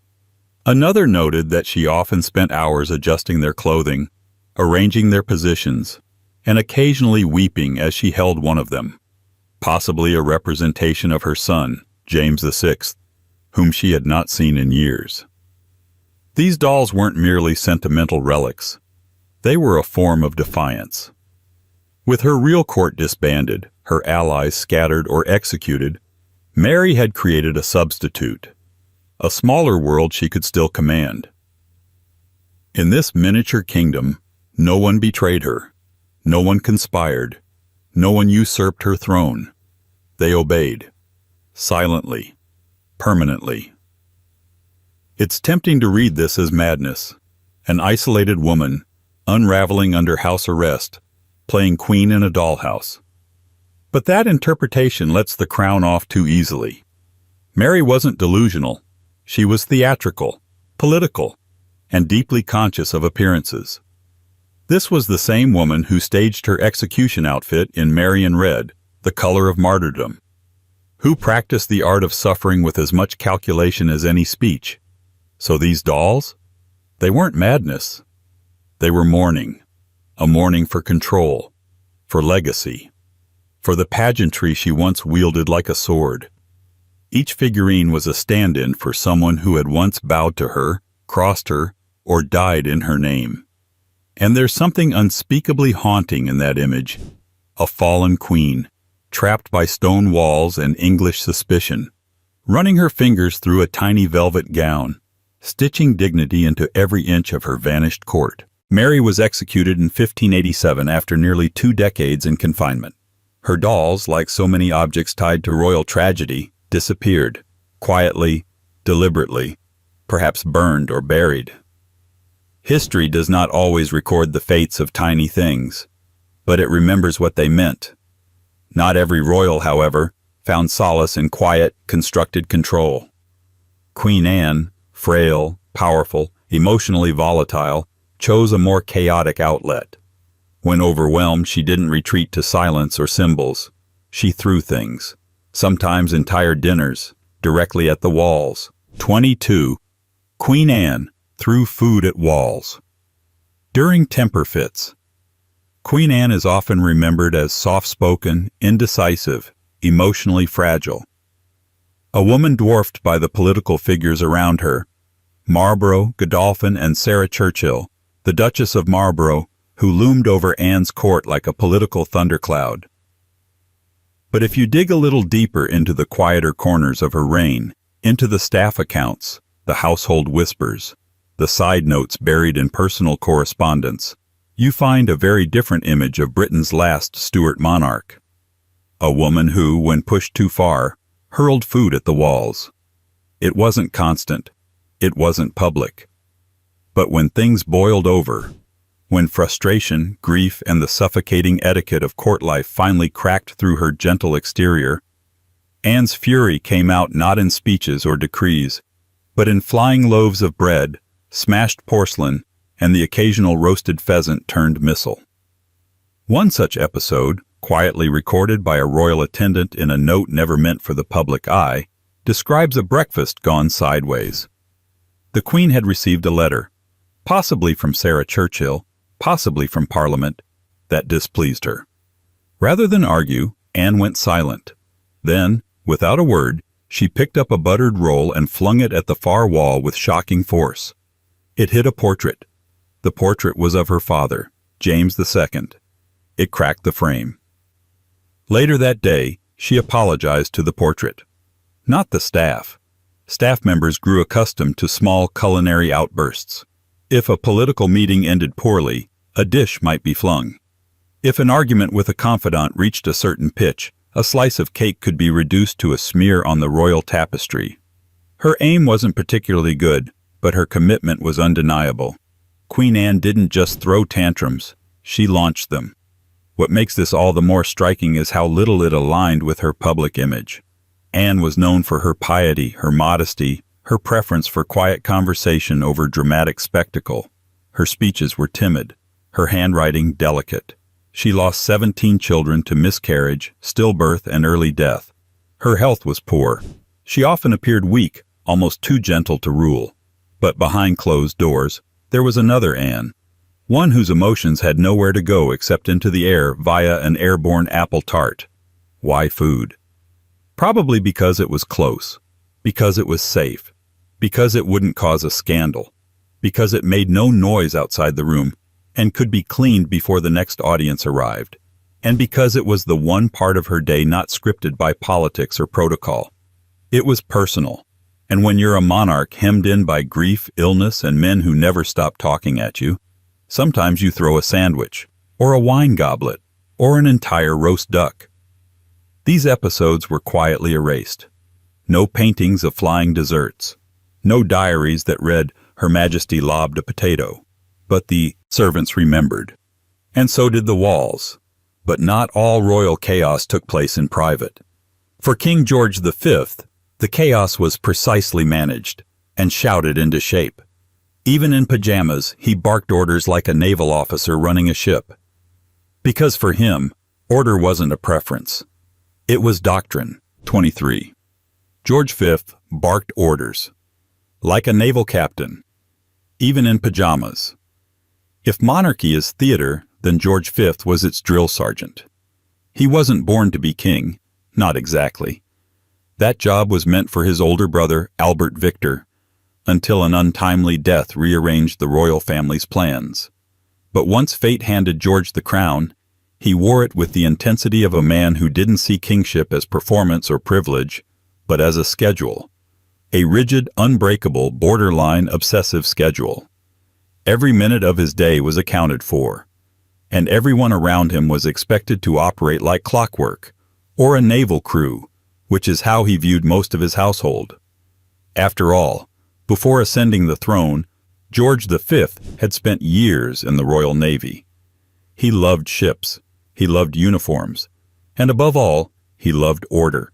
Another noted that she often spent hours adjusting their clothing, arranging their positions, and occasionally weeping as she held one of them, possibly a representation of her son, James VI, whom she had not seen in years. These dolls weren't merely sentimental relics. They were a form of defiance. With her real court disbanded, her allies scattered or executed, Mary had created a substitute, a smaller world she could still command. In this miniature kingdom, no one betrayed her, no one conspired, no one usurped her throne. They obeyed, silently, permanently. It's tempting to read this as madness, an isolated woman, unraveling under house arrest, playing queen in a dollhouse. But that interpretation lets the crown off too easily. Mary wasn't delusional. She was theatrical, political, and deeply conscious of appearances. This was the same woman who staged her execution outfit in Mary in Red, the color of martyrdom, who practiced the art of suffering with as much calculation as any speech. So these dolls? They weren't madness. They were mourning, a mourning for control, for legacy, for the pageantry she once wielded like a sword. Each figurine was a stand-in for someone who had once bowed to her, crossed her, or died in her name. And there's something unspeakably haunting in that image, a fallen queen, trapped by stone walls and English suspicion, running her fingers through a tiny velvet gown, stitching dignity into every inch of her vanished court. Mary was executed in 1587 after nearly 2 decades in confinement. Her dolls, like so many objects tied to royal tragedy, disappeared, quietly, deliberately, perhaps burned or buried. History does not always record the fates of tiny things, but it remembers what they meant. Not every royal, however, found solace in quiet, constructed control. Queen Anne, frail, powerful, emotionally volatile, chose a more chaotic outlet. When overwhelmed, she didn't retreat to silence or symbols. She threw things, sometimes entire dinners, directly at the walls. 22. Queen Anne threw food at walls. During temper fits, Queen Anne is often remembered as soft-spoken, indecisive, emotionally fragile. A woman dwarfed by the political figures around her, Marlborough, Godolphin, and Sarah Churchill, the Duchess of Marlborough, who loomed over Anne's court like a political thundercloud. But if you dig a little deeper into the quieter corners of her reign, into the staff accounts, the household whispers, the side notes buried in personal correspondence, you find a very different image of Britain's last Stuart monarch. A woman who, when pushed too far, hurled food at the walls. It wasn't constant. It wasn't public. But when things boiled over, when frustration, grief, and the suffocating etiquette of court life finally cracked through her gentle exterior, Anne's fury came out not in speeches or decrees, but in flying loaves of bread, smashed porcelain, and the occasional roasted pheasant turned missile. One such episode, quietly recorded by a royal attendant in a note never meant for the public eye, describes a breakfast gone sideways. The Queen had received a letter, possibly from Sarah Churchill, possibly from Parliament, that displeased her. Rather than argue, Anne went silent. Then, without a word, she picked up a buttered roll and flung it at the far wall with shocking force. It hit a portrait. The portrait was of her father, James II. It cracked the frame. Later that day, she apologized to the portrait. Not the staff. Staff members grew accustomed to small culinary outbursts. If a political meeting ended poorly, a dish might be flung. If an argument with a confidant reached a certain pitch, a slice of cake could be reduced to a smear on the royal tapestry. Her aim wasn't particularly good, but her commitment was undeniable. Queen Anne didn't just throw tantrums, she launched them. What makes this all the more striking is how little it aligned with her public image. Anne was known for her piety, her modesty, her preference for quiet conversation over dramatic spectacle. Her speeches were timid, her handwriting delicate. She lost 17 children to miscarriage, stillbirth, and early death. Her health was poor. She often appeared weak, almost too gentle to rule. But behind closed doors, there was another Anne, one whose emotions had nowhere to go except into the air via an airborne apple tart. Why food? Probably because it was close, because it was safe, because it wouldn't cause a scandal, because it made no noise outside the room and could be cleaned before the next audience arrived, and because it was the one part of her day not scripted by politics or protocol. It was personal, and when you're a monarch hemmed in by grief, illness, and men who never stop talking at you, sometimes you throw a sandwich, or a wine goblet, or an entire roast duck. These episodes were quietly erased. No paintings of flying desserts. No diaries that read, "Her Majesty lobbed a potato." But the servants remembered. And so did the walls. But not all royal chaos took place in private. For King George V, the chaos was precisely managed and shouted into shape. Even in pajamas, he barked orders like a naval officer running a ship. Because for him, order wasn't a preference. It was doctrine. 23. George V barked orders. Like a naval captain. Even in pajamas. If monarchy is theater, then George V was its drill sergeant. He wasn't born to be king. Not exactly. That job was meant for his older brother, Albert Victor, until an untimely death rearranged the royal family's plans. But once fate handed George the crown, he wore it with the intensity of a man who didn't see kingship as performance or privilege, but as a schedule. A rigid, unbreakable, borderline obsessive schedule. Every minute of his day was accounted for, and everyone around him was expected to operate like clockwork, or a naval crew, which is how he viewed most of his household. After all, before ascending the throne, George V had spent years in the Royal Navy. He loved ships, he loved uniforms, and above all, he loved order.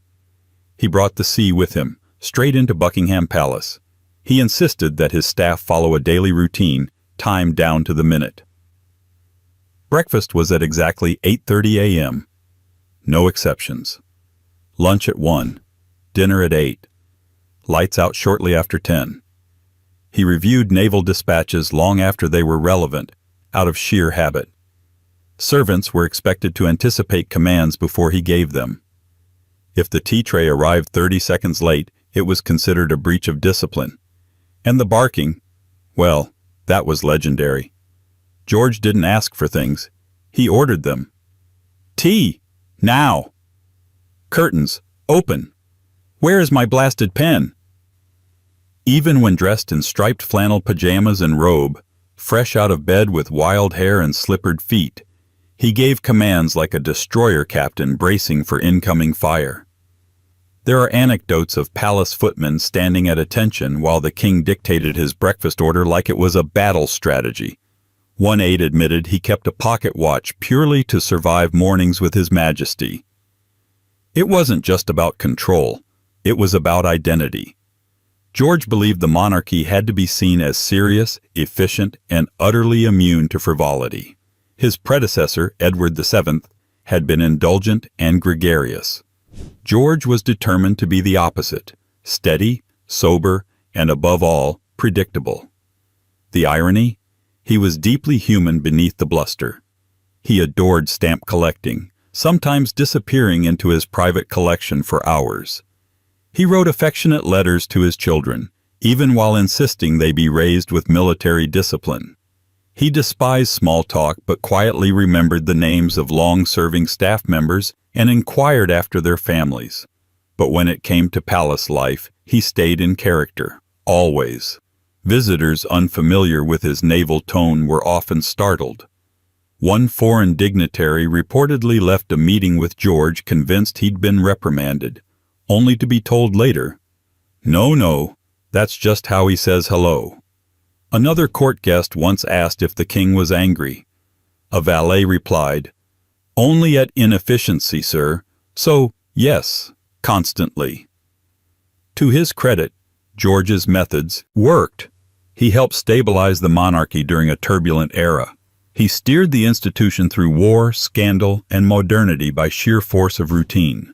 He brought the sea with him, straight into Buckingham Palace. He insisted that his staff follow a daily routine, timed down to the minute. Breakfast was at exactly 8:30 a.m. No exceptions. Lunch at 1, dinner at 8, lights out shortly after 10. He reviewed naval dispatches long after they were relevant, out of sheer habit. Servants were expected to anticipate commands before he gave them. If the tea tray arrived 30 seconds late, it was considered a breach of discipline. And the barking, well, that was legendary. George didn't ask for things. He ordered them. Tea! Now! Curtains! Open! Where is my blasted pen? Even when dressed in striped flannel pajamas and robe, fresh out of bed with wild hair and slippered feet, he gave commands like a destroyer captain bracing for incoming fire. There are anecdotes of palace footmen standing at attention while the king dictated his breakfast order like it was a battle strategy. One aide admitted he kept a pocket watch purely to survive mornings with His Majesty. It wasn't just about control, it was about identity. George believed the monarchy had to be seen as serious, efficient, and utterly immune to frivolity. His predecessor, Edward VII, had been indulgent and gregarious. George was determined to be the opposite, steady, sober, and above all, predictable. The irony? He was deeply human beneath the bluster. He adored stamp collecting, sometimes disappearing into his private collection for hours. He wrote affectionate letters to his children, even while insisting they be raised with military discipline. He despised small talk but quietly remembered the names of long-serving staff members and inquired after their families. But when it came to palace life, he stayed in character, always. Visitors unfamiliar with his naval tone were often startled. One foreign dignitary reportedly left a meeting with George convinced he'd been reprimanded, only to be told later, "No, that's just how he says hello." Another court guest once asked if the king was angry. A valet replied, "Only at inefficiency, sir. So, yes, constantly. To his credit, George's methods worked. He helped stabilize the monarchy during a turbulent era. He steered the institution through war, scandal, and modernity by sheer force of routine.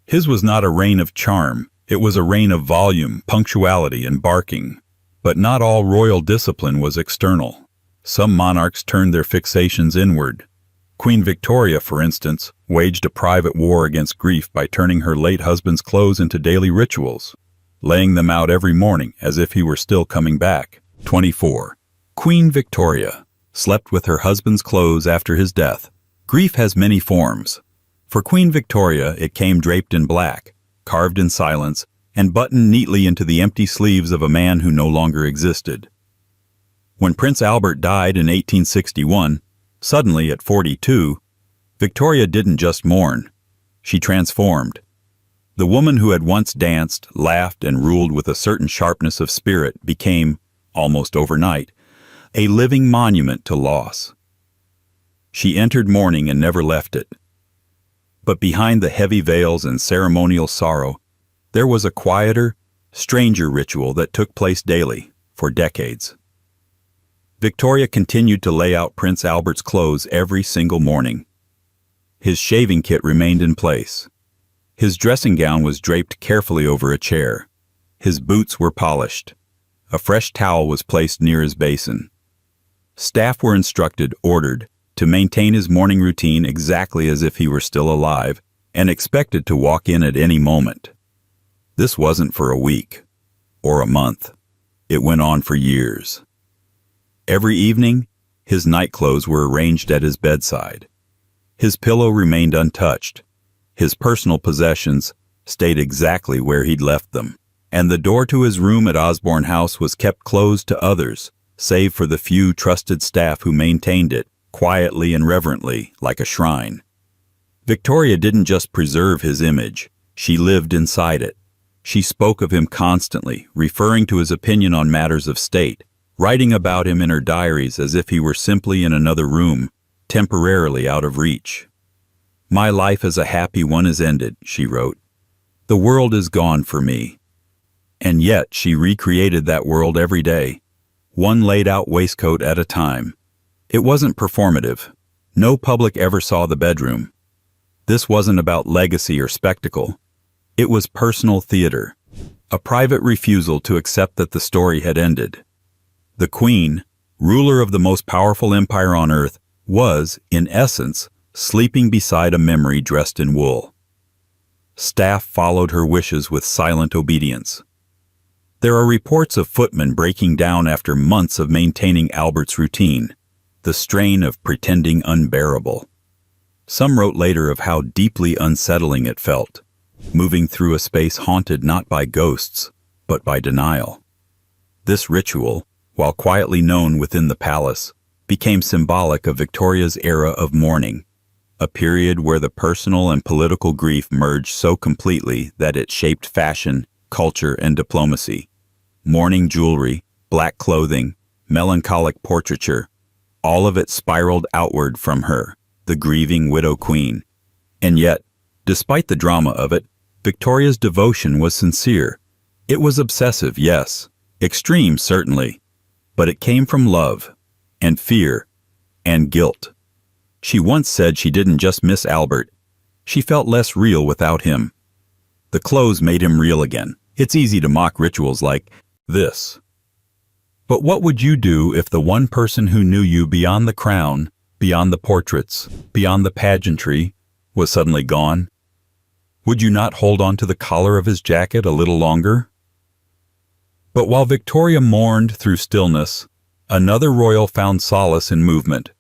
His was not a reign of charm, it was a reign of volume, punctuality, and barking. But not all royal discipline was external. Some monarchs turned their fixations inward. Queen Victoria, for instance, waged a private war against grief by turning her late husband's clothes into daily rituals, laying them out every morning as if he were still coming back. 24. Queen Victoria slept with her husband's clothes after his death. Grief has many forms. For Queen Victoria, it came draped in black, carved in silence, and buttoned neatly into the empty sleeves of a man who no longer existed. When Prince Albert died in 1861, suddenly at 42, Victoria didn't just mourn. She transformed. The woman who had once danced, laughed, and ruled with a certain sharpness of spirit became, almost overnight, a living monument to loss. She entered mourning and never left it. But behind the heavy veils and ceremonial sorrow, there was a quieter, stranger ritual that took place daily, for decades. Victoria continued to lay out Prince Albert's clothes every single morning. His shaving kit remained in place. His dressing gown was draped carefully over a chair. His boots were polished. A fresh towel was placed near his basin. Staff were ordered, to maintain his morning routine exactly as if he were still alive and expected to walk in at any moment. This wasn't for a week or a month. It went on for years. Every evening, his nightclothes were arranged at his bedside. His pillow remained untouched. His personal possessions stayed exactly where he'd left them. And the door to his room at Osborne House was kept closed to others, save for the few trusted staff who maintained it, quietly and reverently, like a shrine. Victoria didn't just preserve his image, she lived inside it. She spoke of him constantly, referring to his opinion on matters of state, writing about him in her diaries as if he were simply in another room, temporarily out of reach. "My life as a happy one is ended," she wrote. "The world is gone for me." And yet she recreated that world every day, one laid-out waistcoat at a time. It wasn't performative. No public ever saw the bedroom. This wasn't about legacy or spectacle. It was personal theater, a private refusal to accept that the story had ended. The Queen, ruler of the most powerful empire on earth, was, in essence, sleeping beside a memory dressed in wool. Staff followed her wishes with silent obedience. There are reports of footmen breaking down after months of maintaining Albert's routine, the strain of pretending unbearable. Some wrote later of how deeply unsettling it felt, moving through a space haunted not by ghosts, but by denial. This ritual, while quietly known within the palace, became symbolic of Victoria's era of mourning, a period where the personal and political grief merged so completely that it shaped fashion, culture, and diplomacy. Mourning jewelry, black clothing, melancholic portraiture, all of it spiraled outward from her, the grieving widow queen. And yet, despite the drama of it, Victoria's devotion was sincere. It was obsessive, yes, extreme certainly, but it came from love, and fear, and guilt. She once said she didn't just miss Albert, she felt less real without him. The clothes made him real again. It's easy to mock rituals like this. But what would you do if the one person who knew you beyond the crown, beyond the portraits, beyond the pageantry, was suddenly gone? Would you not hold on to the collar of his jacket a little longer? But while Victoria mourned through stillness, another royal found solace in movement,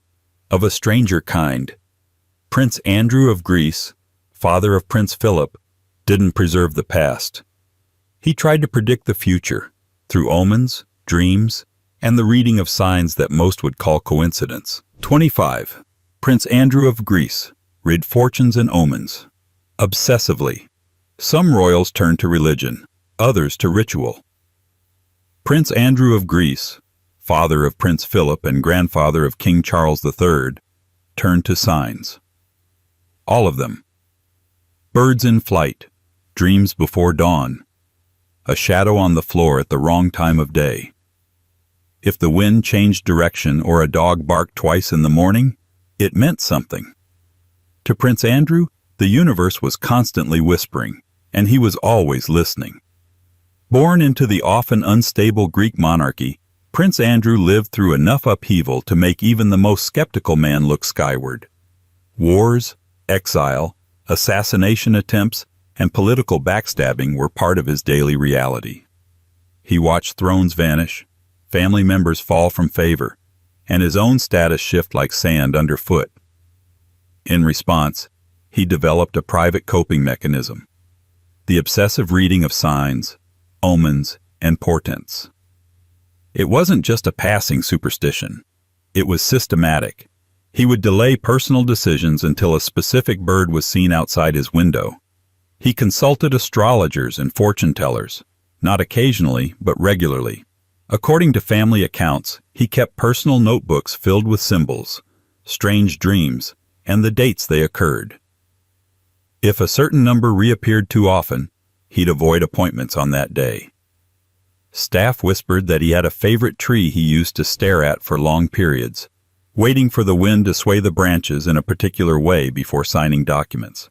of a stranger kind. Prince Andrew of Greece, father of Prince Philip, didn't preserve the past. He tried to predict the future, through omens, dreams, and the reading of signs that most would call coincidence. 25. Prince Andrew of Greece read fortunes and omens. Obsessively. Some royals turned to religion, others to ritual. Prince Andrew of Greece, father of Prince Philip and grandfather of King Charles III, turned to signs. All of them. Birds in flight, dreams before dawn, a shadow on the floor at the wrong time of day. If the wind changed direction or a dog barked twice in the morning, it meant something. To Prince Andrew, the universe was constantly whispering, and he was always listening. Born into the often unstable Greek monarchy, Prince Andrew lived through enough upheaval to make even the most skeptical man look skyward. Wars, exile, assassination attempts, and political backstabbing were part of his daily reality. He watched thrones vanish, family members fall from favor, and his own status shift like sand underfoot. In response, he developed a private coping mechanism: the obsessive reading of signs, omens, and portents. It wasn't just a passing superstition. It was systematic. He would delay personal decisions until a specific bird was seen outside his window. He consulted astrologers and fortune-tellers, not occasionally, but regularly. According to family accounts, he kept personal notebooks filled with symbols, strange dreams, and the dates they occurred. If a certain number reappeared too often, he'd avoid appointments on that day. Staff whispered that he had a favorite tree he used to stare at for long periods, waiting for the wind to sway the branches in a particular way before signing documents.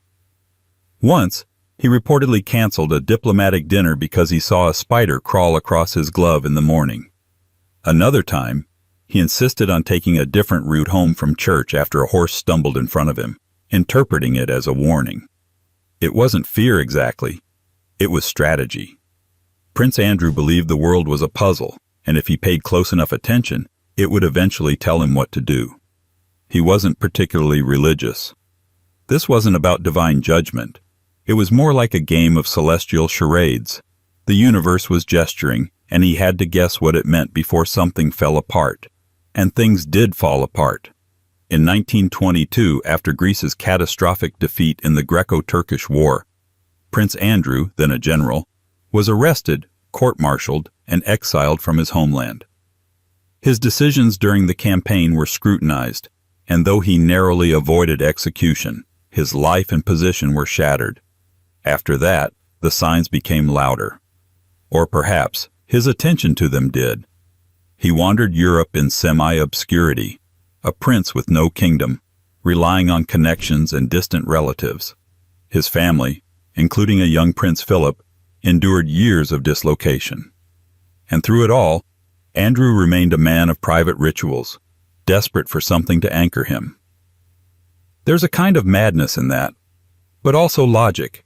Once, he reportedly canceled a diplomatic dinner because he saw a spider crawl across his glove in the morning. Another time, he insisted on taking a different route home from church after a horse stumbled in front of him, interpreting it as a warning. It wasn't fear exactly, it was strategy. Prince Andrew believed the world was a puzzle, and if he paid close enough attention, it would eventually tell him what to do. He wasn't particularly religious. This wasn't about divine judgment. It was more like a game of celestial charades. The universe was gesturing, and he had to guess what it meant before something fell apart. And things did fall apart. In 1922, after Greece's catastrophic defeat in the Greco-Turkish War, Prince Andrew, then a general, was arrested, court-martialed, and exiled from his homeland. His decisions during the campaign were scrutinized, and though he narrowly avoided execution, his life and position were shattered. After that, the signs became louder. Or perhaps his attention to them did. He wandered Europe in semi-obscurity, a prince with no kingdom, relying on connections and distant relatives. His family, including a young Prince Philip, endured years of dislocation. And through it all, Andrew remained a man of private rituals, desperate for something to anchor him. There's a kind of madness in that, but also logic.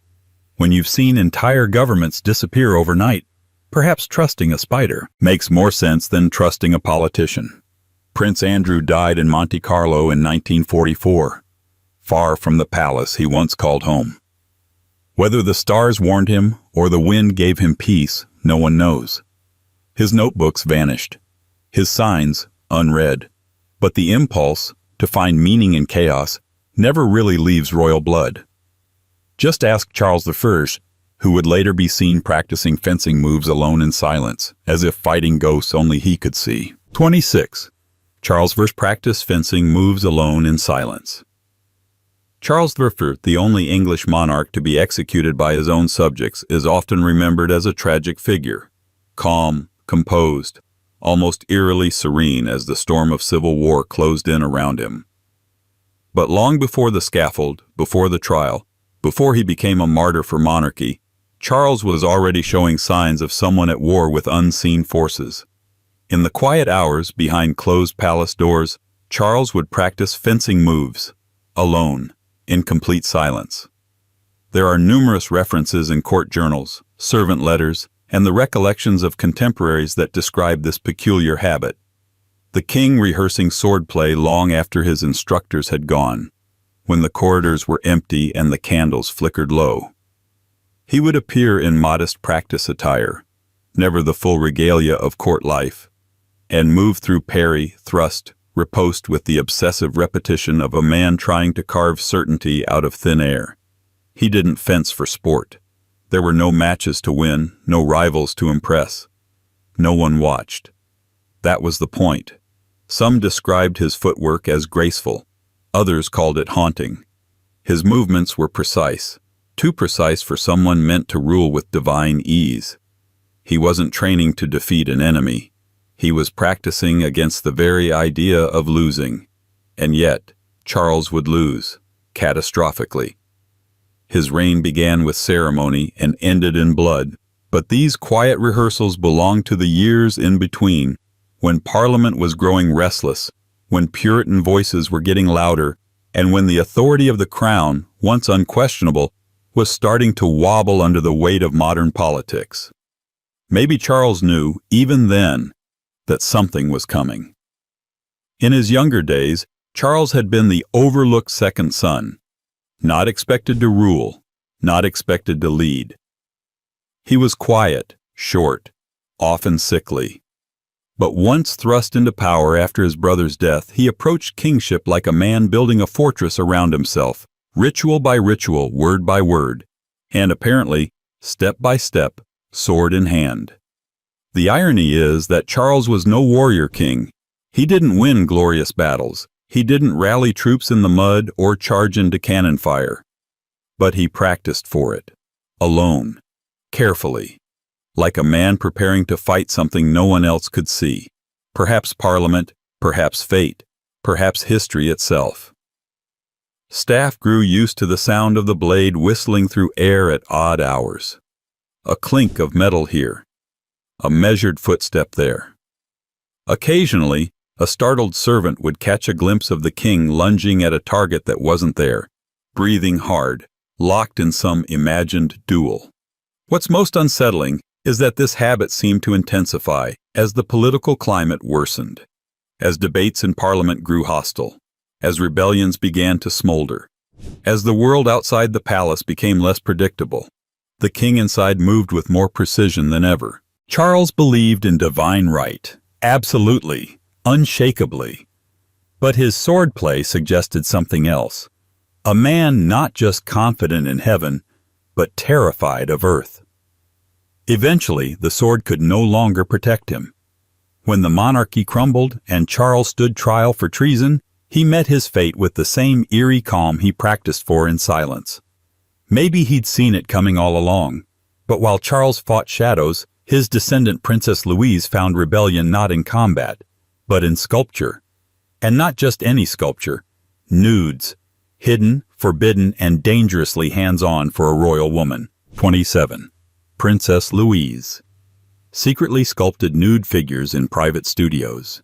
When you've seen entire governments disappear overnight, perhaps trusting a spider makes more sense than trusting a politician. Prince Andrew died in Monte Carlo in 1944, far from the palace he once called home. Whether the stars warned him or the wind gave him peace, no one knows. His notebooks vanished, his signs unread, but the impulse to find meaning in chaos never really leaves royal blood. Just ask Charles I, who would later be seen practicing fencing moves alone in silence, as if fighting ghosts only he could see. 26. Charles I practiced fencing moves alone in silence. Charles I, the only English monarch to be executed by his own subjects, is often remembered as a tragic figure, calm, composed, almost eerily serene as the storm of civil war closed in around him. But long before the scaffold, before the trial, before he became a martyr for monarchy, Charles was already showing signs of someone at war with unseen forces. In the quiet hours behind closed palace doors, Charles would practice fencing moves, alone, in complete silence. There are numerous references in court journals, servant letters, and the recollections of contemporaries that describe this peculiar habit. The king rehearsing swordplay long after his instructors had gone, when the corridors were empty and the candles flickered low. He would appear in modest practice attire, never the full regalia of court life, and move through parry, thrust, riposte with the obsessive repetition of a man trying to carve certainty out of thin air. He didn't fence for sport. There were no matches to win, no rivals to impress. No one watched. That was the point. Some described his footwork as graceful. Others called it haunting. His movements were precise, too precise for someone meant to rule with divine ease. He wasn't training to defeat an enemy. He was practicing against the very idea of losing. And yet, Charles would lose, catastrophically. His reign began with ceremony and ended in blood, but these quiet rehearsals belonged to the years in between, when Parliament was growing restless, when Puritan voices were getting louder, and when the authority of the crown, once unquestionable, was starting to wobble under the weight of modern politics. Maybe Charles knew, even then, that something was coming. In his younger days, Charles had been the overlooked second son, not expected to rule, not expected to lead. He was quiet, short, often sickly. But once thrust into power after his brother's death, he approached kingship like a man building a fortress around himself, ritual by ritual, word by word, and apparently, step by step, sword in hand. The irony is that Charles was no warrior king. He didn't win glorious battles. He didn't rally troops in the mud or charge into cannon fire. But he practiced for it, alone, carefully, like a man preparing to fight something no one else could see. Perhaps Parliament, perhaps fate, perhaps history itself. Staff grew used to the sound of the blade whistling through air at odd hours. A clink of metal here, a measured footstep there. Occasionally, a startled servant would catch a glimpse of the king lunging at a target that wasn't there, breathing hard, locked in some imagined duel. What's most unsettling is that this habit seemed to intensify as the political climate worsened, as debates in Parliament grew hostile, as rebellions began to smolder, as the world outside the palace became less predictable. The king inside moved with more precision than ever. Charles believed in divine right, absolutely, unshakably. But his swordplay suggested something else. A man not just confident in heaven, but terrified of earth. Eventually, the sword could no longer protect him. When the monarchy crumbled and Charles stood trial for treason, he met his fate with the same eerie calm he practiced for in silence. Maybe he'd seen it coming all along, but while Charles fought shadows, his descendant Princess Louise found rebellion not in combat, but in sculpture. And not just any sculpture, nudes, hidden, forbidden, and dangerously hands-on for a royal woman. 27. Princess Louise. Secretly sculpted nude figures in private studios.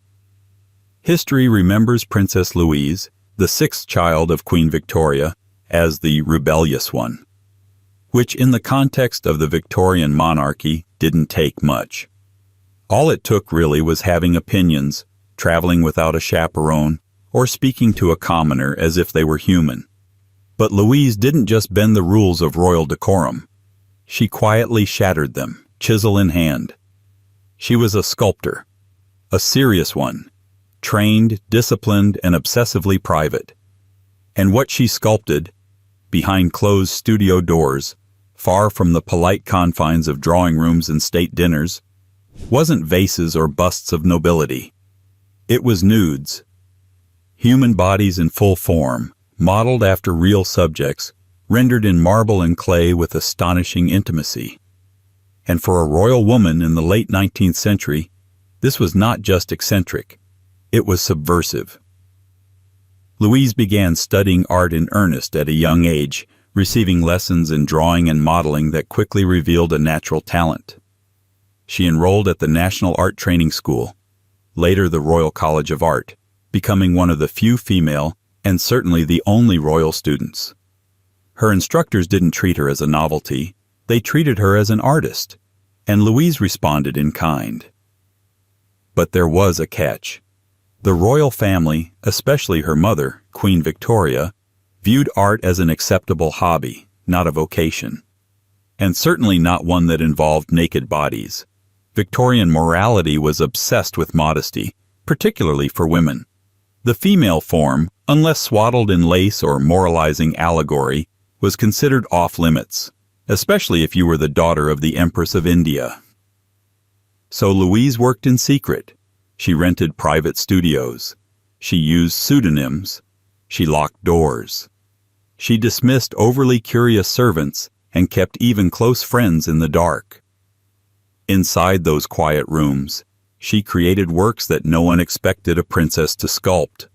History remembers Princess Louise, the sixth child of Queen Victoria, as the rebellious one, which in the context of the Victorian monarchy didn't take much. All it took really was having opinions, traveling without a chaperone, or speaking to a commoner as if they were human. But Louise didn't just bend the rules of royal decorum. She quietly shattered them, chisel in hand. She was a sculptor, a serious one, trained, disciplined, and obsessively private. And what she sculpted, behind closed studio doors, far from the polite confines of drawing rooms and state dinners, wasn't vases or busts of nobility. It was nudes. Human bodies in full form, modeled after real subjects, rendered in marble and clay with astonishing intimacy. And for a royal woman in the late 19th century, this was not just eccentric, it was subversive. Louise began studying art in earnest at a young age, receiving lessons in drawing and modeling that quickly revealed a natural talent. She enrolled at the National Art Training School, later the Royal College of Art, becoming one of the few female, and certainly the only royal students. Her instructors didn't treat her as a novelty, they treated her as an artist, and Louise responded in kind. But there was a catch. The royal family, especially her mother, Queen Victoria, viewed art as an acceptable hobby, not a vocation. And certainly not one that involved naked bodies. Victorian morality was obsessed with modesty, particularly for women. The female form, unless swaddled in lace or moralizing allegory, was considered off-limits, especially if you were the daughter of the Empress of India. So Louise worked in secret. She rented private studios. She used pseudonyms. She locked doors. She dismissed overly curious servants and kept even close friends in the dark. Inside those quiet rooms, she created works that no one expected a princess to sculpt.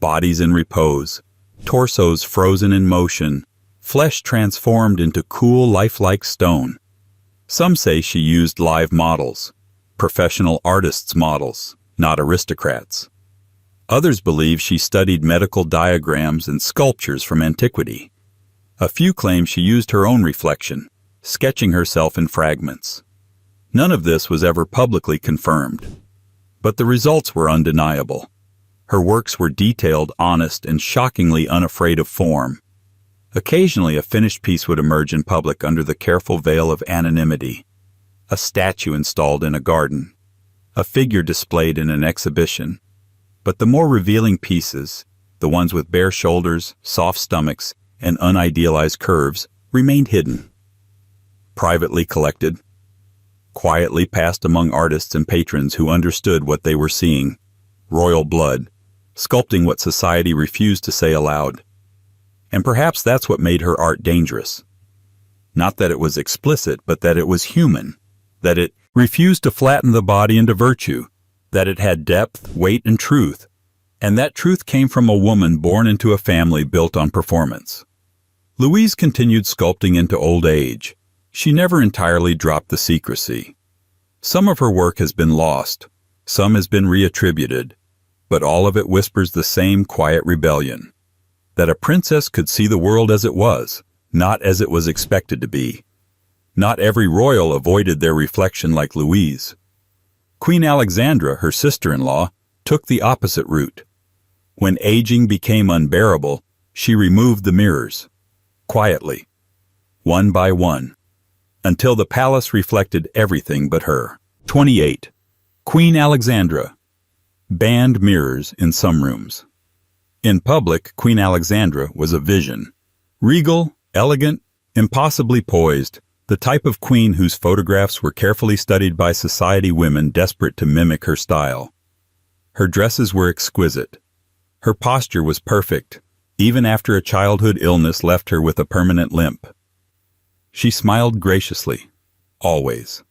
Bodies in repose, torsos frozen in motion, flesh transformed into cool, lifelike stone. Some say she used live models, professional artists' models, not aristocrats. Others believe she studied medical diagrams and sculptures from antiquity. A few claim she used her own reflection, sketching herself in fragments. None of this was ever publicly confirmed. But the results were undeniable. Her works were detailed, honest, and shockingly unafraid of form. Occasionally a finished piece would emerge in public under the careful veil of anonymity. A statue installed in a garden, a figure displayed in an exhibition. But the more revealing pieces, the ones with bare shoulders, soft stomachs, and unidealized curves, remained hidden. Privately collected, quietly passed among artists and patrons who understood what they were seeing. Royal blood, sculpting what society refused to say aloud. And perhaps that's what made her art dangerous. Not that it was explicit, but that it was human. That it refused to flatten the body into virtue. That it had depth, weight, and truth. And that truth came from a woman born into a family built on performance. Louise continued sculpting into old age. She never entirely dropped the secrecy. Some of her work has been lost. Some has been reattributed. But all of it whispers the same quiet rebellion. That a princess could see the world as it was, not as it was expected to be. Not every royal avoided their reflection like Louise. Queen Alexandra, her sister-in-law, took the opposite route. When aging became unbearable, she removed the mirrors, quietly, one by one, until the palace reflected everything but her. 28. Queen Alexandra. Banned mirrors in some rooms. In public, Queen Alexandra was a vision. Regal, elegant, impossibly poised, the type of queen whose photographs were carefully studied by society women desperate to mimic her style. Her dresses were exquisite. Her posture was perfect, even after a childhood illness left her with a permanent limp. She smiled graciously, always.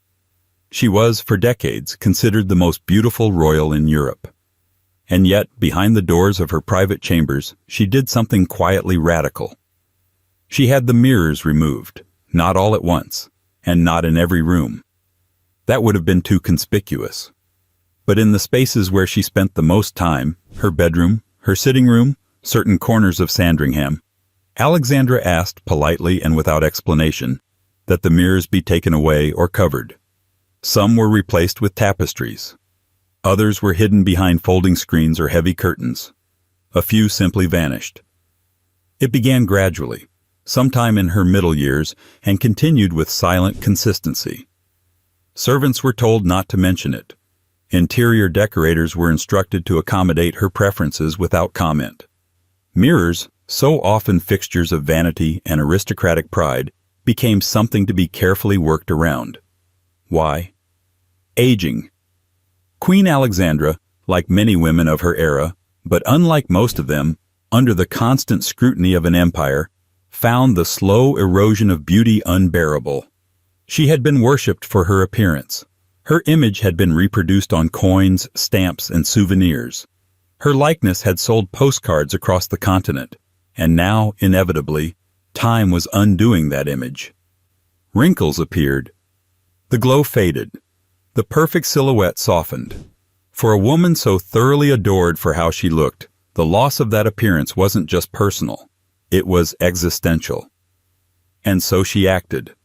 She was, for decades, considered the most beautiful royal in Europe. And yet, behind the doors of her private chambers, she did something quietly radical. She had the mirrors removed, not all at once, and not in every room. That would have been too conspicuous. But in the spaces where she spent the most time, her bedroom, her sitting room, certain corners of Sandringham, Alexandra asked, politely and without explanation, that the mirrors be taken away or covered. Some were replaced with tapestries. Others were hidden behind folding screens or heavy curtains. A few simply vanished. It began gradually, sometime in her middle years, and continued with silent consistency. Servants were told not to mention it. Interior decorators were instructed to accommodate her preferences without comment. Mirrors, so often fixtures of vanity and aristocratic pride, became something to be carefully worked around. Why? Aging. Queen Alexandra, like many women of her era, but unlike most of them, under the constant scrutiny of an empire, found the slow erosion of beauty unbearable. She had been worshipped for her appearance. Her image had been reproduced on coins, stamps, and souvenirs. Her likeness had sold postcards across the continent, and now, inevitably, time was undoing that image. Wrinkles appeared. The glow faded. The perfect silhouette softened. For a woman so thoroughly adored for how she looked, the loss of that appearance wasn't just personal. It was existential. And so she acted.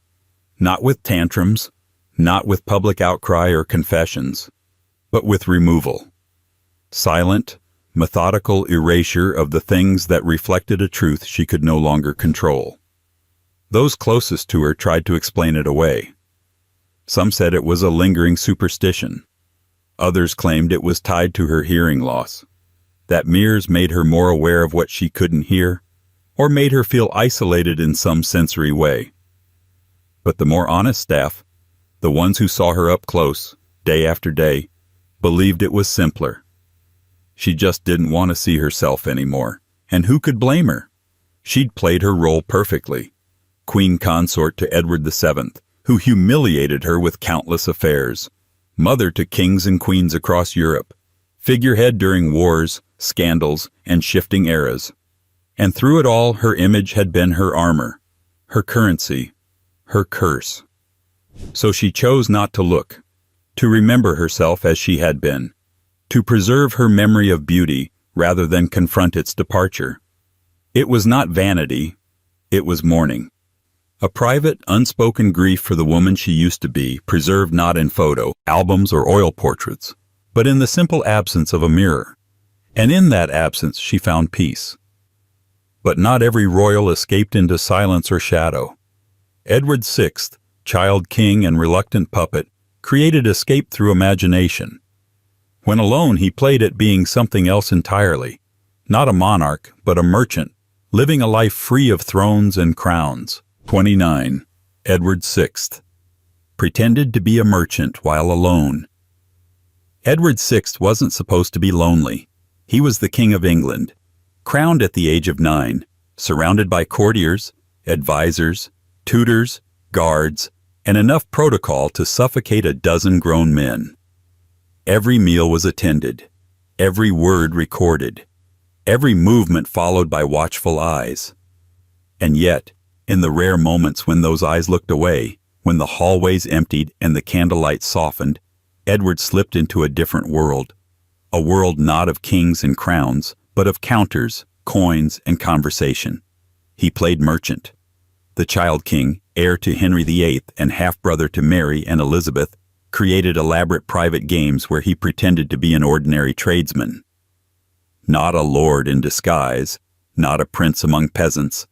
Not with tantrums, not with public outcry or confessions, but with removal. Silent, methodical erasure of the things that reflected a truth she could no longer control. Those closest to her tried to explain it away. Some said it was a lingering superstition. Others claimed it was tied to her hearing loss, that mirrors made her more aware of what she couldn't hear, or made her feel isolated in some sensory way. But the more honest staff, the ones who saw her up close, day after day, believed it was simpler. She just didn't want to see herself anymore, and who could blame her? She'd played her role perfectly. Queen consort to Edward VII, who humiliated her with countless affairs. Mother to kings and queens across Europe. Figurehead during wars, scandals, and shifting eras. And through it all, her image had been her armor, her currency, her curse. So she chose not to look, to remember herself as she had been, to preserve her memory of beauty rather than confront its departure. It was not vanity, it was mourning. A private, unspoken grief for the woman she used to be, preserved not in photo, albums, or oil portraits, but in the simple absence of a mirror. And in that absence she found peace. But not every royal escaped into silence or shadow. Edward VI, child king and reluctant puppet, created escape through imagination. When alone, he played at being something else entirely, not a monarch, but a merchant, living a life free of thrones and crowns. 29. Edward VI. Pretended to be a merchant while alone. Edward VI wasn't supposed to be lonely. He was the King of England, crowned at the age of 9, surrounded by courtiers, advisors, tutors, guards, and enough protocol to suffocate a dozen grown men. Every meal was attended, every word recorded, every movement followed by watchful eyes. And yet, in the rare moments when those eyes looked away, when the hallways emptied and the candlelight softened, Edward slipped into a different world. A world not of kings and crowns, but of counters, coins, and conversation. He played merchant. The child king, heir to Henry VIII and half-brother to Mary and Elizabeth, created elaborate private games where he pretended to be an ordinary tradesman. Not a lord in disguise, not a prince among peasants,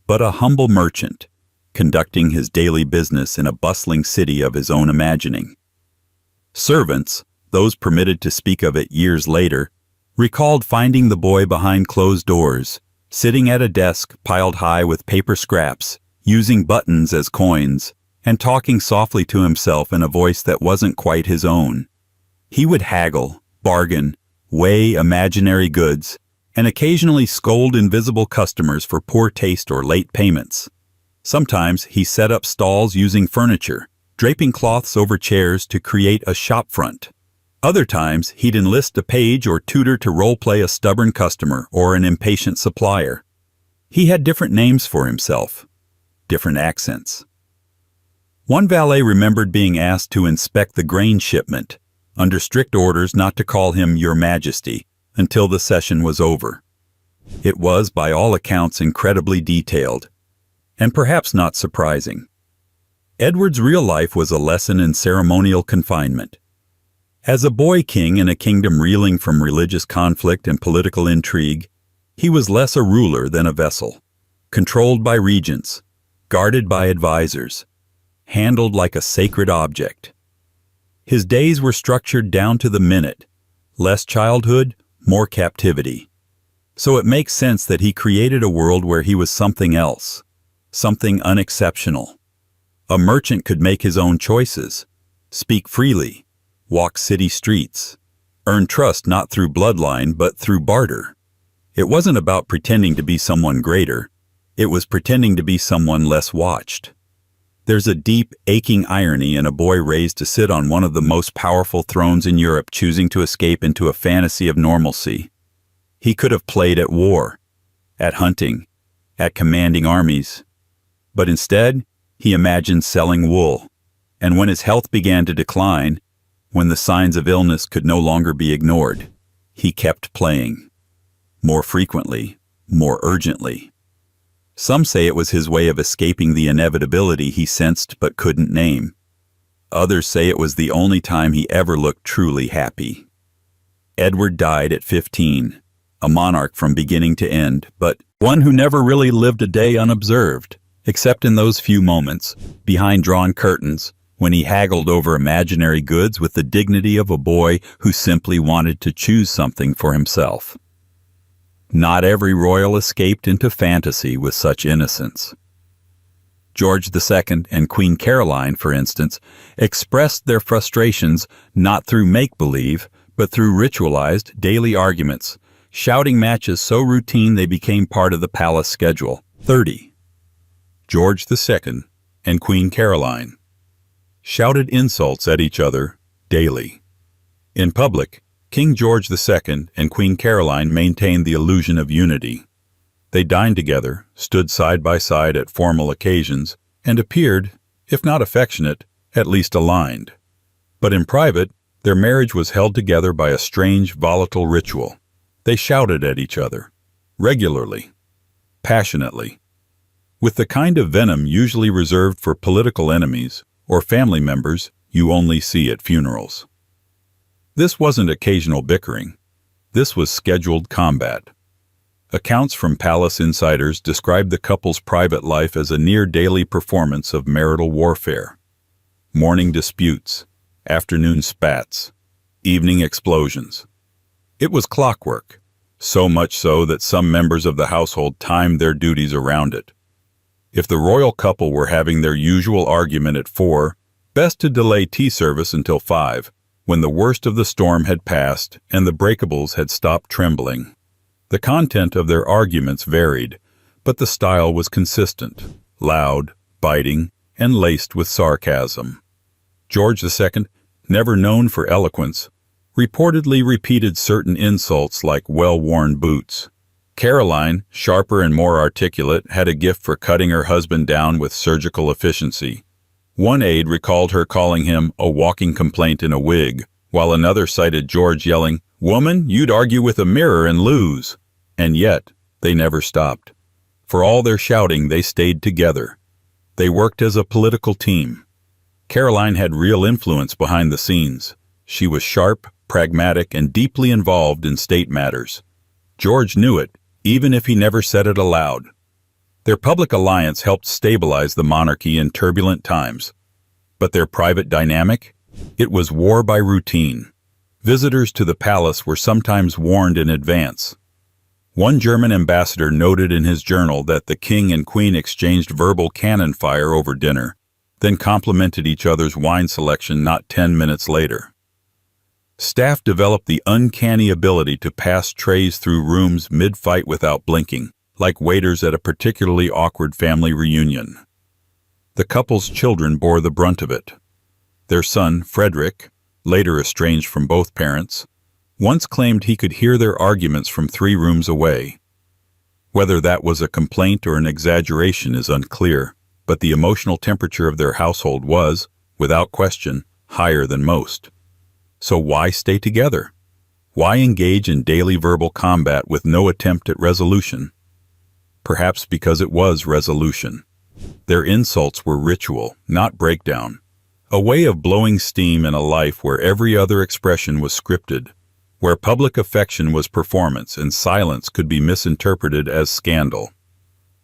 but a humble merchant, conducting his daily business in a bustling city of his own imagining. Servants, those permitted to speak of it years later, recalled finding the boy behind closed doors, sitting at a desk piled high with paper scraps, using buttons as coins, and talking softly to himself in a voice that wasn't quite his own. He would haggle, bargain, weigh imaginary goods, and occasionally scold invisible customers for poor taste or late payments. Sometimes he set up stalls using furniture, draping cloths over chairs to create a shop front. Other times he'd enlist a page or tutor to role-play a stubborn customer or an impatient supplier. He had different names for himself, different accents. One valet remembered being asked to inspect the grain shipment, under strict orders not to call him Your Majesty, until the session was over. It was, by all accounts, incredibly detailed, and perhaps not surprising. Edward's real life was a lesson in ceremonial confinement. As a boy king in a kingdom reeling from religious conflict and political intrigue, he was less a ruler than a vessel, controlled by regents, guarded by advisors, handled like a sacred object. His days were structured down to the minute, less childhood, more captivity. So it makes sense that he created a world where he was something else, something unexceptional. A merchant could make his own choices, speak freely, walk city streets, earn trust not through bloodline but through barter. It wasn't about pretending to be someone greater, it was pretending to be someone less watched. There's a deep, aching irony in a boy raised to sit on one of the most powerful thrones in Europe choosing to escape into a fantasy of normalcy. He could have played at war, at hunting, at commanding armies. But instead, he imagined selling wool. And when his health began to decline, when the signs of illness could no longer be ignored, he kept playing. More frequently, more urgently. Some say it was his way of escaping the inevitability he sensed but couldn't name. Others say it was the only time he ever looked truly happy. Edward died at 15, a monarch from beginning to end, but one who never really lived a day unobserved, except in those few moments, behind drawn curtains, when he haggled over imaginary goods with the dignity of a boy who simply wanted to choose something for himself. Not every royal escaped into fantasy with such innocence. George II and Queen Caroline, for instance, expressed their frustrations not through make-believe, but through ritualized daily arguments, shouting matches so routine they became part of the palace schedule. 30. George II and Queen Caroline shouted insults at each other daily. In public, King George II and Queen Caroline maintained the illusion of unity. They dined together, stood side by side at formal occasions, and appeared, if not affectionate, at least aligned. But in private, their marriage was held together by a strange, volatile ritual. They shouted at each other, regularly, passionately, with the kind of venom usually reserved for political enemies or family members you only see at funerals. This wasn't occasional bickering. This was scheduled combat. Accounts from palace insiders described the couple's private life as a near-daily performance of marital warfare. Morning disputes, afternoon spats, evening explosions. It was clockwork, so much so that some members of the household timed their duties around it. If the royal couple were having their usual argument at 4, best to delay tea service until 5, when the worst of the storm had passed and the breakables had stopped trembling. The content of their arguments varied, but the style was consistent, loud, biting, and laced with sarcasm. George II, never known for eloquence, reportedly repeated certain insults like well-worn boots. Caroline, sharper and more articulate, had a gift for cutting her husband down with surgical efficiency. One aide recalled her calling him a walking complaint in a wig, while another cited George yelling, "Woman, you'd argue with a mirror and lose." And yet, they never stopped. For all their shouting, they stayed together. They worked as a political team. Caroline had real influence behind the scenes. She was sharp, pragmatic, and deeply involved in state matters. George knew it, even if he never said it aloud. Their public alliance helped stabilize the monarchy in turbulent times. But their private dynamic? It was war by routine. Visitors to the palace were sometimes warned in advance. One German ambassador noted in his journal that the king and queen exchanged verbal cannon fire over dinner, then complimented each other's wine selection not 10 minutes later. Staff developed the uncanny ability to pass trays through rooms mid-fight without blinking, like waiters at a particularly awkward family reunion. The couple's children bore the brunt of it. Their son, Frederick, later estranged from both parents, once claimed he could hear their arguments from 3 rooms away. Whether that was a complaint or an exaggeration is unclear, but the emotional temperature of their household was, without question, higher than most. So why stay together? Why engage in daily verbal combat with no attempt at resolution? Perhaps because it was resolution. Their insults were ritual, not breakdown. A way of blowing steam in a life where every other expression was scripted, where public affection was performance and silence could be misinterpreted as scandal.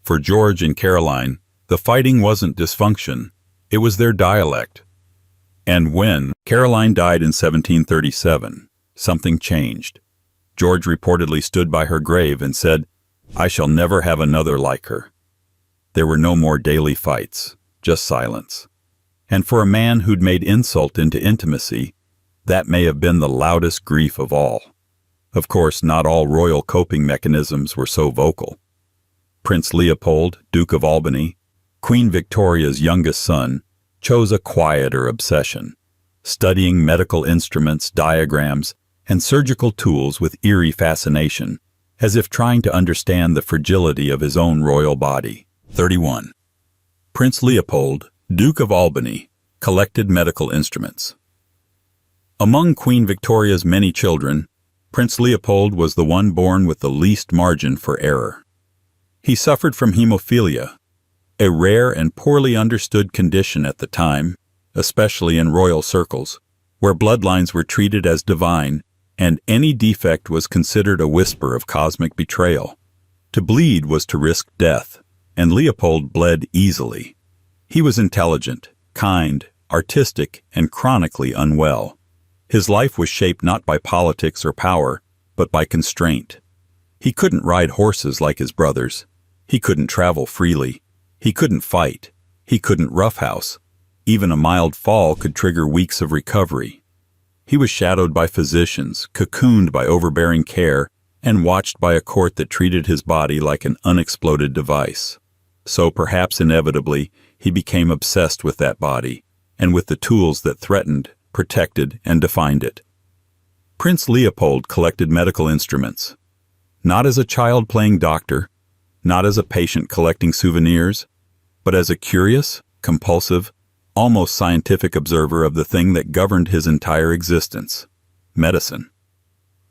For George and Caroline, the fighting wasn't dysfunction, it was their dialect. And when Caroline died in 1737, something changed. George reportedly stood by her grave and said, "I shall never have another like her." There were no more daily fights, just silence. And for a man who'd made insult into intimacy, that may have been the loudest grief of all. Of course, not all royal coping mechanisms were so vocal. Prince Leopold, Duke of Albany, Queen Victoria's youngest son, chose a quieter obsession, studying medical instruments, diagrams, and surgical tools with eerie fascination, as if trying to understand the fragility of his own royal body. 31. Prince Leopold, Duke of Albany, collected medical instruments. Among Queen Victoria's many children, Prince Leopold was the one born with the least margin for error. He suffered from hemophilia, a rare and poorly understood condition at the time, especially in royal circles, where bloodlines were treated as divine and any defect was considered a whisper of cosmic betrayal. To bleed was to risk death, and Leopold bled easily. He was intelligent, kind, artistic, and chronically unwell. His life was shaped not by politics or power, but by constraint. He couldn't ride horses like his brothers. He couldn't travel freely. He couldn't fight. He couldn't roughhouse. Even a mild fall could trigger weeks of recovery. He was shadowed by physicians, cocooned by overbearing care, and watched by a court that treated his body like an unexploded device. So perhaps inevitably, he became obsessed with that body, and with the tools that threatened, protected, and defined it. Prince Leopold collected medical instruments. Not as a child playing doctor, not as a patient collecting souvenirs, but as a curious, compulsive, almost scientific observer of the thing that governed his entire existence: medicine.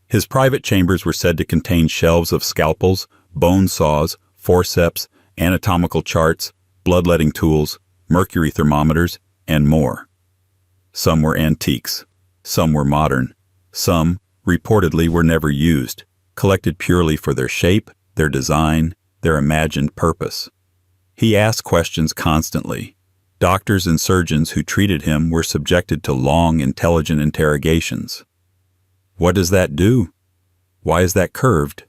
His private chambers were said to contain shelves of scalpels, bone saws, forceps, anatomical charts, bloodletting tools, mercury thermometers, and more. Some were antiques, some were modern, some, reportedly, were never used, collected purely for their shape, their design, their imagined purpose. He asked questions constantly. Doctors and surgeons who treated him were subjected to long, intelligent interrogations. What does that do? Why is that curved?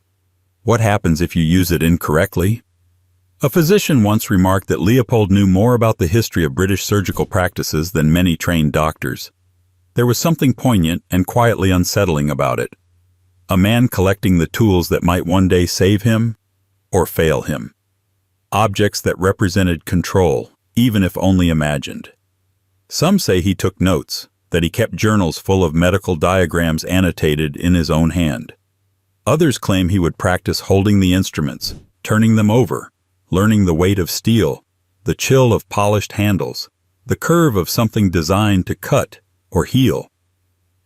What happens if you use it incorrectly? A physician once remarked that Leopold knew more about the history of British surgical practices than many trained doctors. There was something poignant and quietly unsettling about it. A man collecting the tools that might one day save him or fail him. Objects that represented control, even if only imagined. Some say he took notes, that he kept journals full of medical diagrams annotated in his own hand. Others claim he would practice holding the instruments, turning them over, learning the weight of steel, the chill of polished handles, the curve of something designed to cut or heal.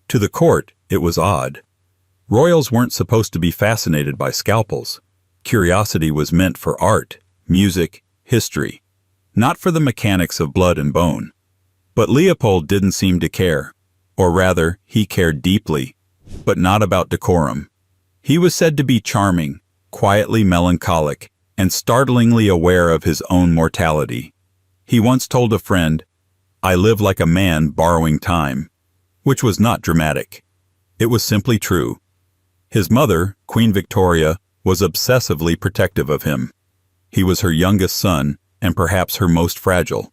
To the court, it was odd. Royals weren't supposed to be fascinated by scalpels. Curiosity was meant for art, music, history, not for the mechanics of blood and bone. But Leopold didn't seem to care, or rather, he cared deeply, but not about decorum. He was said to be charming, quietly melancholic, and startlingly aware of his own mortality. He once told a friend, "I live like a man borrowing time," which was not dramatic. It was simply true. His mother, Queen Victoria, was obsessively protective of him. He was her youngest son, and perhaps her most fragile.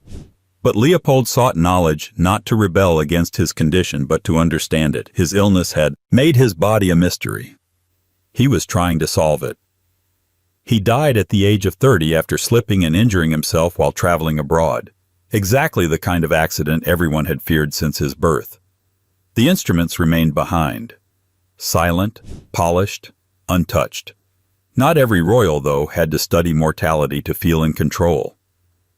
But Leopold sought knowledge not to rebel against his condition but to understand it. His illness had made his body a mystery. He was trying to solve it. He died at the age of 30 after slipping and injuring himself while traveling abroad. Exactly the kind of accident everyone had feared since his birth. The instruments remained behind. Silent, polished, untouched. Not every royal, though, had to study mortality to feel in control.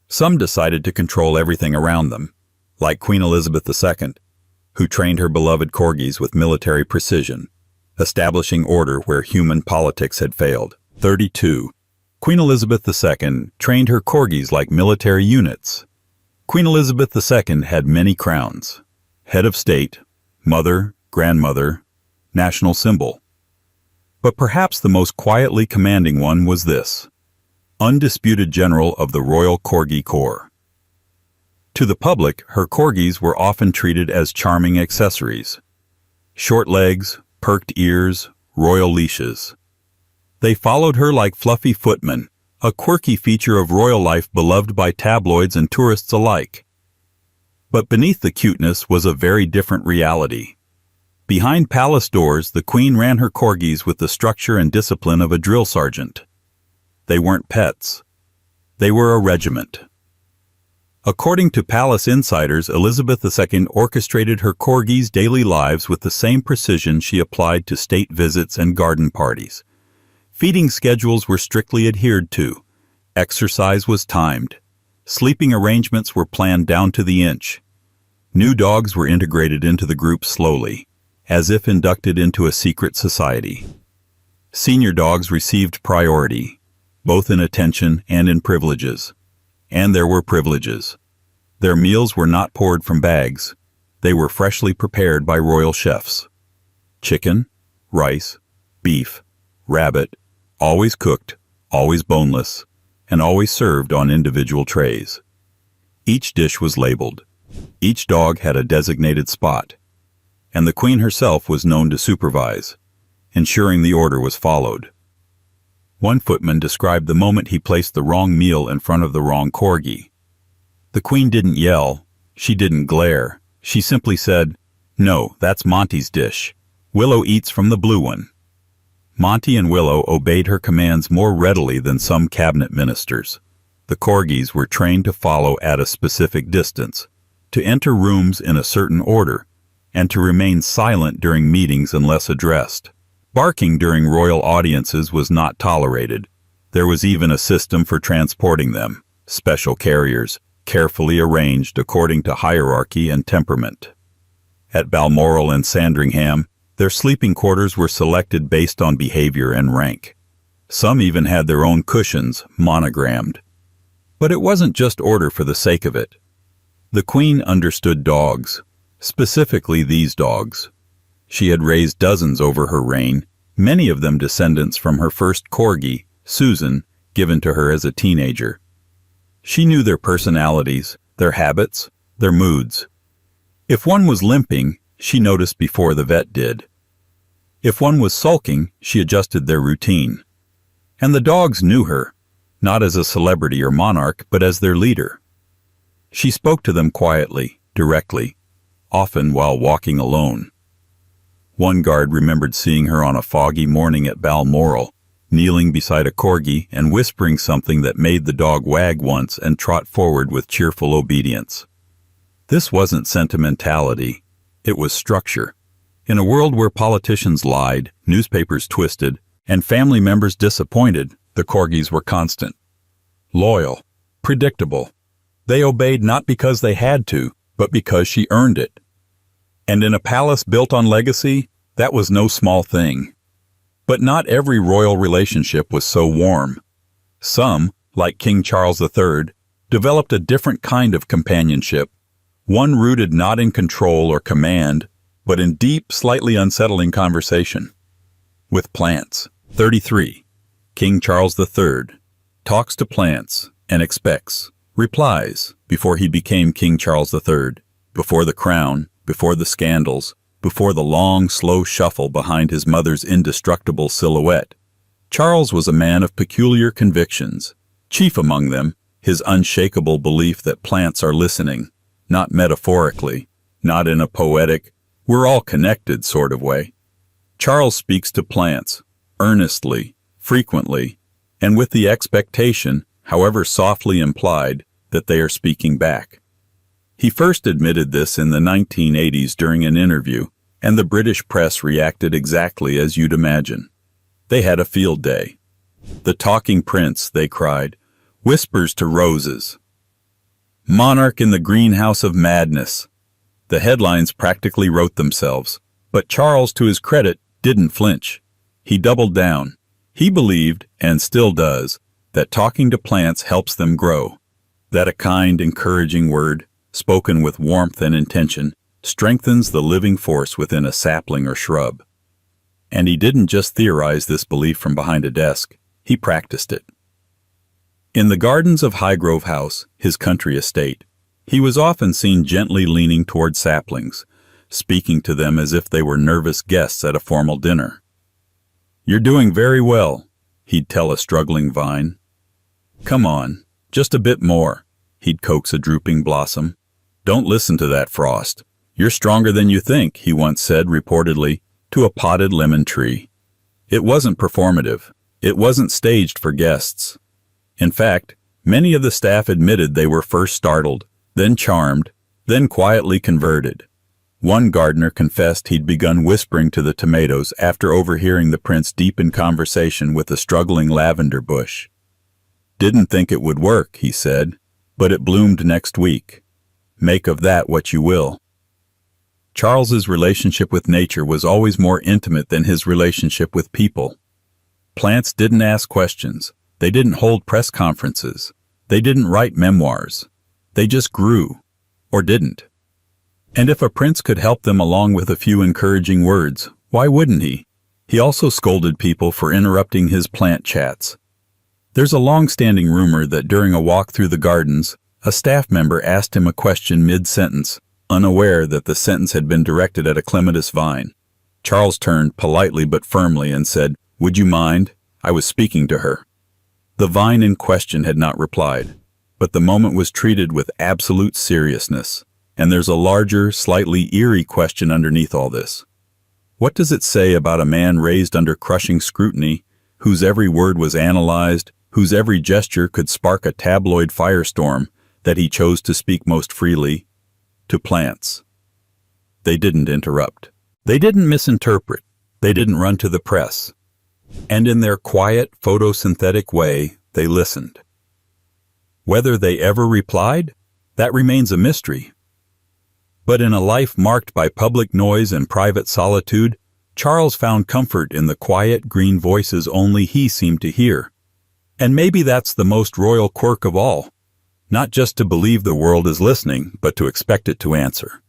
Some decided to control everything around them, like Queen Elizabeth II, who trained her beloved corgis with military precision, establishing order where human politics had failed. 32. Queen Elizabeth II trained her corgis like military units. Queen Elizabeth II had many crowns: head of state, mother, grandmother, national symbol. But perhaps the most quietly commanding one was this: undisputed general of the Royal Corgi Corps. To the public, her corgis were often treated as charming accessories. Short legs, perked ears, royal leashes. They followed her like fluffy footmen, a quirky feature of royal life beloved by tabloids and tourists alike. But beneath the cuteness was a very different reality. Behind palace doors, the Queen ran her corgis with the structure and discipline of a drill sergeant. They weren't pets. They were a regiment. According to palace insiders, Elizabeth II orchestrated her corgis' daily lives with the same precision she applied to state visits and garden parties. Feeding schedules were strictly adhered to. Exercise was timed. Sleeping arrangements were planned down to the inch. New dogs were integrated into the group slowly, as if inducted into a secret society. Senior dogs received priority, both in attention and in privileges. And there were privileges. Their meals were not poured from bags. They were freshly prepared by royal chefs. Chicken, rice, beef, rabbit, always cooked, always boneless, and always served on individual trays. Each dish was labeled. Each dog had a designated spot. And the Queen herself was known to supervise, ensuring the order was followed. One footman described the moment he placed the wrong meal in front of the wrong corgi. The Queen didn't yell, she didn't glare, she simply said, "No, that's Monty's dish. Willow eats from the blue one." Monty and Willow obeyed her commands more readily than some cabinet ministers. The corgis were trained to follow at a specific distance, to enter rooms in a certain order, and to remain silent during meetings unless addressed. Barking during royal audiences was not tolerated. There was even a system for transporting them, special carriers, carefully arranged according to hierarchy and temperament. At Balmoral and Sandringham, their sleeping quarters were selected based on behavior and rank. Some even had their own cushions, monogrammed. But it wasn't just order for the sake of it. The Queen understood dogs, specifically these dogs. She had raised dozens over her reign, many of them descendants from her first corgi, Susan, given to her as a teenager. She knew their personalities, their habits, their moods. If one was limping, she noticed before the vet did. If one was sulking, she adjusted their routine. And the dogs knew her, not as a celebrity or monarch, but as their leader. She spoke to them quietly, directly, often while walking alone. One guard remembered seeing her on a foggy morning at Balmoral, kneeling beside a corgi and whispering something that made the dog wag once and trot forward with cheerful obedience. This wasn't sentimentality, it was structure. In a world where politicians lied, newspapers twisted, and family members disappointed, the corgis were constant. Loyal, predictable. They obeyed not because they had to, but because she earned it. And in a palace built on legacy, that was no small thing. But not every royal relationship was so warm. Some, like King Charles III, developed a different kind of companionship, one rooted not in control or command, but in deep, slightly unsettling conversation. With plants. 33. King Charles III talks to plants and expects, replies, before he became King Charles III, before the crown, before the scandals, before the long, slow shuffle behind his mother's indestructible silhouette. Charles was a man of peculiar convictions, chief among them his unshakable belief that plants are listening, not metaphorically, not in a poetic, we're all connected sort of way. Charles speaks to plants, earnestly, frequently, and with the expectation, however softly implied, that they are speaking back. He first admitted this in the 1980s during an interview, and the British press reacted exactly as you'd imagine. They had a field day. The talking prince, they cried, whispers to roses. Monarch in the greenhouse of madness. The headlines practically wrote themselves, but Charles, to his credit, didn't flinch. He doubled down. He believed, and still does, that talking to plants helps them grow, that a kind, encouraging word, spoken with warmth and intention, strengthens the living force within a sapling or shrub. And he didn't just theorize this belief from behind a desk, he practiced it. In the gardens of Highgrove House, his country estate, he was often seen gently leaning toward saplings, speaking to them as if they were nervous guests at a formal dinner. "You're doing very well," he'd tell a struggling vine. "Come on, just a bit more," he'd coax a drooping blossom. "Don't listen to that frost. You're stronger than you think," he once said reportedly to a potted lemon tree. It wasn't performative. It wasn't staged for guests. In fact, many of the staff admitted they were first startled, then charmed, then quietly converted. One gardener confessed he'd begun whispering to the tomatoes after overhearing the prince deep in conversation with a struggling lavender bush. "Didn't think it would work," he said, "but it bloomed next week. Make of that what you will." Charles's relationship with nature was always more intimate than his relationship with people. Plants didn't ask questions. They didn't hold press conferences. They didn't write memoirs. They just grew, or didn't. And if a prince could help them along with a few encouraging words, why wouldn't he? He also scolded people for interrupting his plant chats. There's a long-standing rumor that during a walk through the gardens, a staff member asked him a question mid-sentence, unaware that the sentence had been directed at a clematis vine. Charles turned politely but firmly and said, "Would you mind? I was speaking to her." The vine in question had not replied, but the moment was treated with absolute seriousness. And there's a larger, slightly eerie question underneath all this. What does it say about a man raised under crushing scrutiny, whose every word was analyzed, whose every gesture could spark a tabloid firestorm that he chose to speak most freely, to plants. They didn't interrupt. They didn't misinterpret. They didn't run to the press. And in their quiet, photosynthetic way, they listened. Whether they ever replied, that remains a mystery. But in a life marked by public noise and private solitude, Charles found comfort in the quiet, green voices only he seemed to hear. And maybe that's the most royal quirk of all. Not just to believe the world is listening, but to expect it to answer.